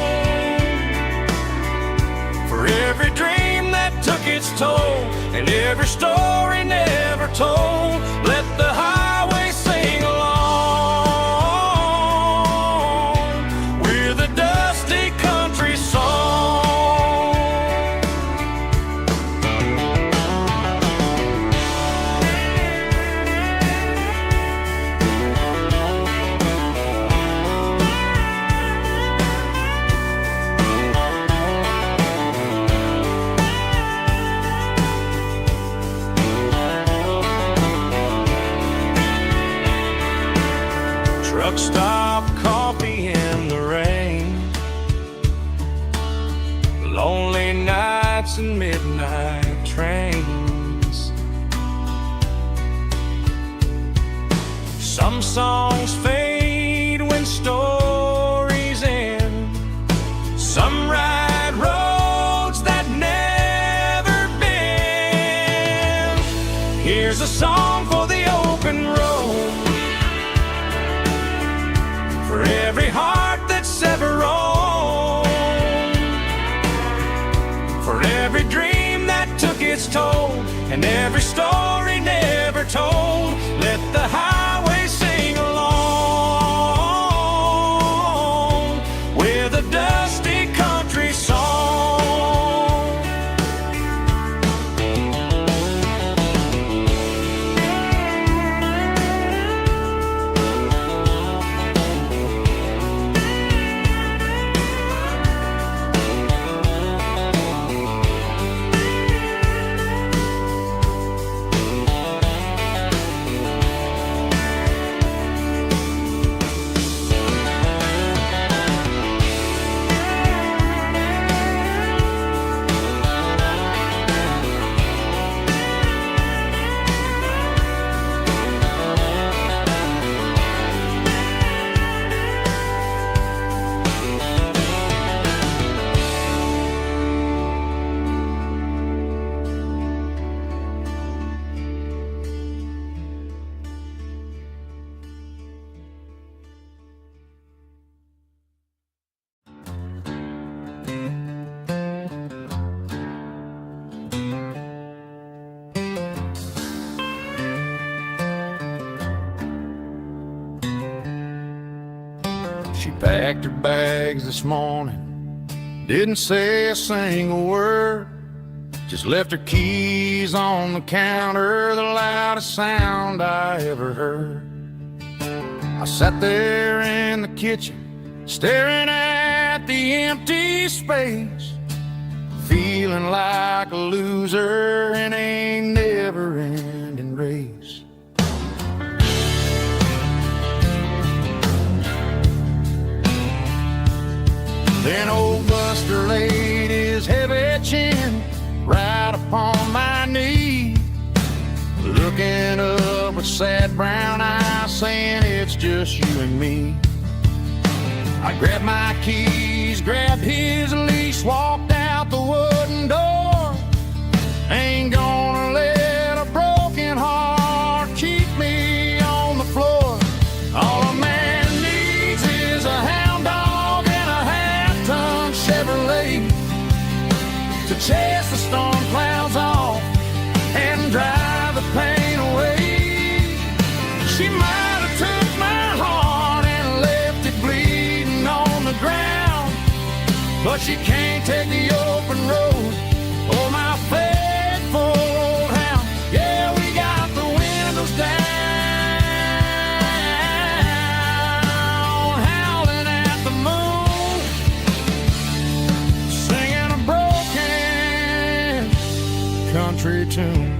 for every dream that took its toll, and every story never told. Let the highway sing along with a dusty country song. Truck stop, coffee in the rain, lonely nights and midnight trains. Some songs fade when stories end, some ride roads that never bend. Here's a song for the open road, for every heart that's ever roamed, for every dream that took its toll, and every story never told. Let the highway sing along with a dusty country song. She packed her bags this morning, didn't say a single word, just left her keys on the counter, the loudest sound I ever heard. I sat there in the kitchen, staring at the empty space, feeling like a loser in a never-ending race. Then old Buster laid his heavy chin right upon my knee, looking up with sad brown eyes, saying it's just you and me. I grabbed my keys, grabbed his leash, walked out the wooden door. Ain't gonna let a broken heart keep me on the floor. All a man needs is a hound dog and a half-ton Chevrolet to chase the storm clouds off and drive the pain away. She might have took my heart and left it bleeding on the ground, but she can't take the open road or my faithful old hound. Yeah, we got the windows down, howling at the moon, singing a broken country tune.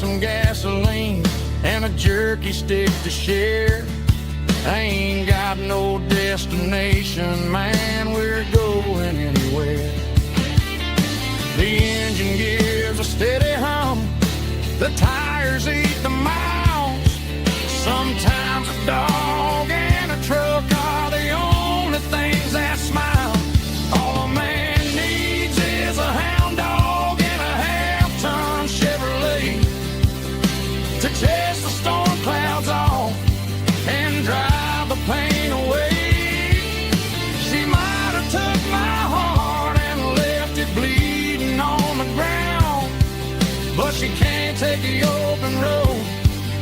some gasoline and a jerky stick to share. I ain't got no destination, man, we're going anywhere. The engine gives a steady hum, the tires eat the miles. Sometimes a dog and a truck are the only things that smile. All a man needs is a hound dog and a half-ton Chevrolet to chase the storm clouds off and drive the pain away. She might have took my heart and left it bleeding on the ground, but she can't take the open road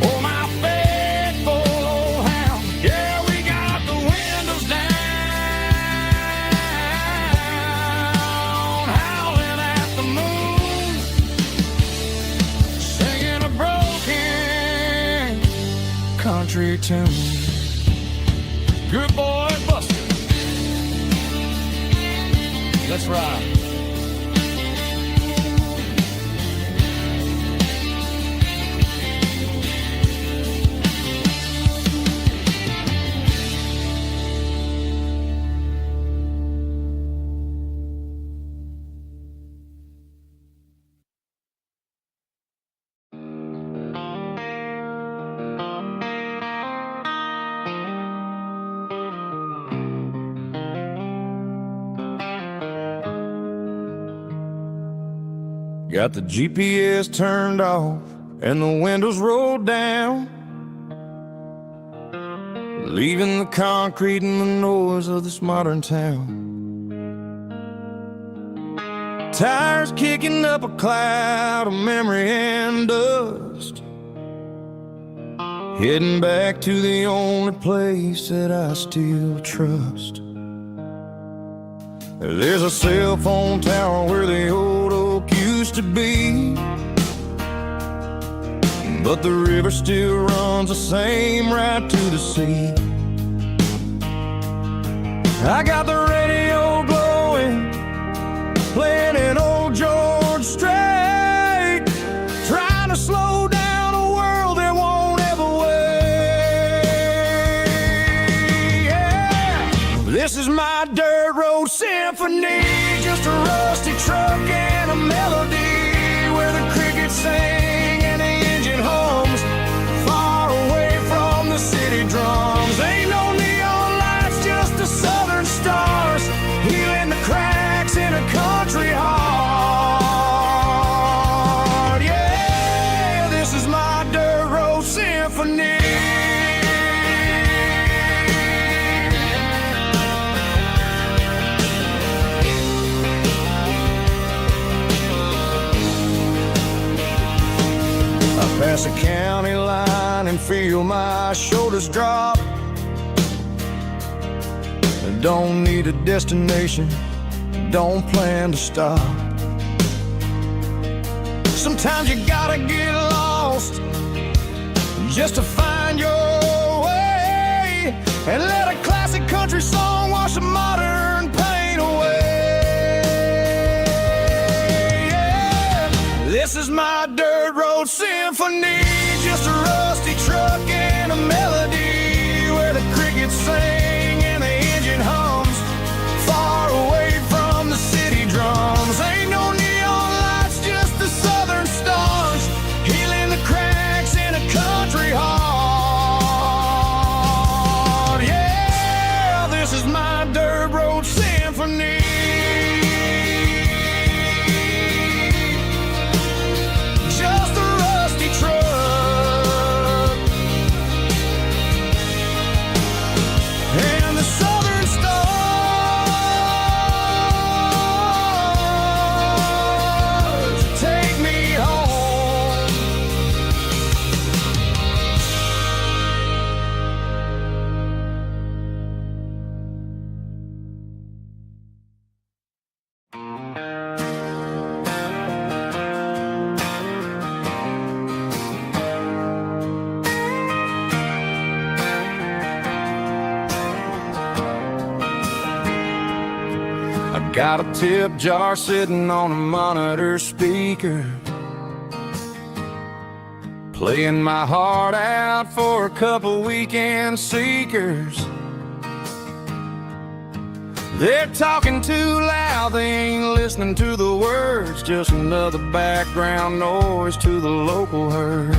or my faithful old hound. Yeah, we got the windows down, howling at the moon, singing a broken country tune. Good boy, Buster. Let's ride. Got the GPS turned off and the windows rolled down, leaving the concrete and the noise of this modern town. Tires kicking up a cloud of memory and dust, heading back to the only place that I still trust. There's a cell phone tower where the old oak used to be, but the river still runs the same right to the sea. I got the radio glowing, playing an old George Strait, trying to slow down a world that won't ever wait. Yeah. This is my dirt road symphony, just a rusty truck and a melody where the crickets sing and the engine hums, far away from the city drums. Ain't no neon lights, just the southern stars, healing the cracks in a country heart. Yeah, this is my dirt road symphony. Pass a county line and feel my shoulders drop. Don't need a destination, don't plan to stop. Sometimes you gotta get lost just to find your way, and let a classic country song wash the modern pain away. Yeah. This is my dirt road symphony, just a rusty truck and a melody where the crickets sing and the engine hums, far away from the city drums. Ain't no neon lights, just the southern stars, healing the cracks in a country heart. Yeah, this is my dirt road symphony. Just a rusty truck and the southern stars take me home. I got a tip jar sitting on a monitor speaker, playing my heart out for a couple weekend seekers. They're talking too loud, they ain't listening to the words, just another background noise to the local herd.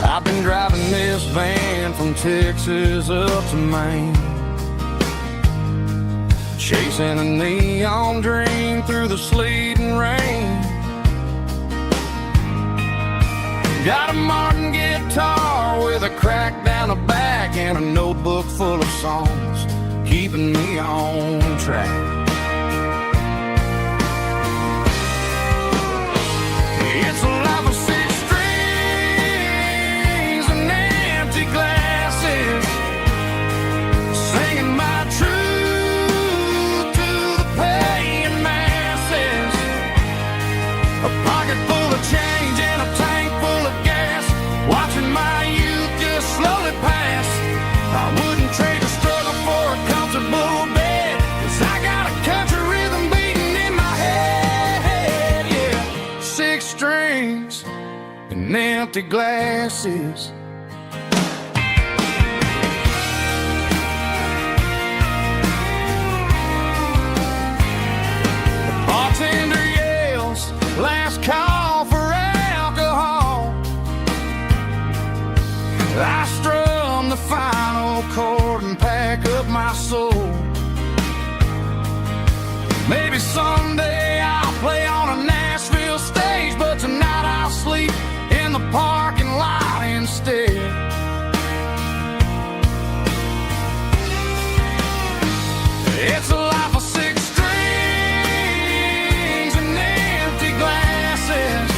I've been driving this van from Texas up to Maine, chasing a neon dream through the sleet and rain. Got a Martin guitar with a crack down the back and a notebook full of songs, keeping me on track. It's a life of 6 strings and empty glasses, singing my truth to the paying masses. A pocket full of change and a tank full of gas, watching my youth just slowly pass. I wouldn't trade the struggle for a comfortable bed, 'cause I got a country rhythm beating in my head. Yeah, 6 strings and empty glasses. The bartender yells, last call for alcohol. I strum the final chord and pack up my soul. Maybe someday I'll play on a Nashville stage, but tonight I'll sleep in the parking lot instead. It's a life of 6 strings and empty glasses,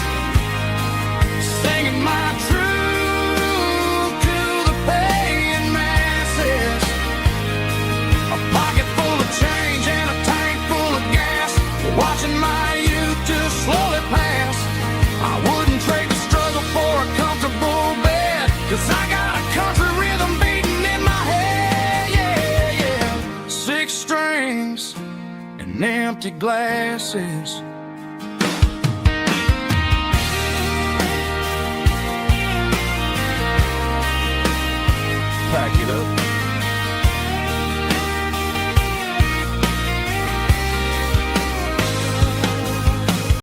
singing my truth to the paying masses. A pocket full of change and a tank full of gas, watching my youth just slowly pass. I wouldn't trade the struggle for a comfortable bed, 'cause I got a country rhythm beating in my head. Yeah, yeah. 6 strings and empty glasses. Pack it up.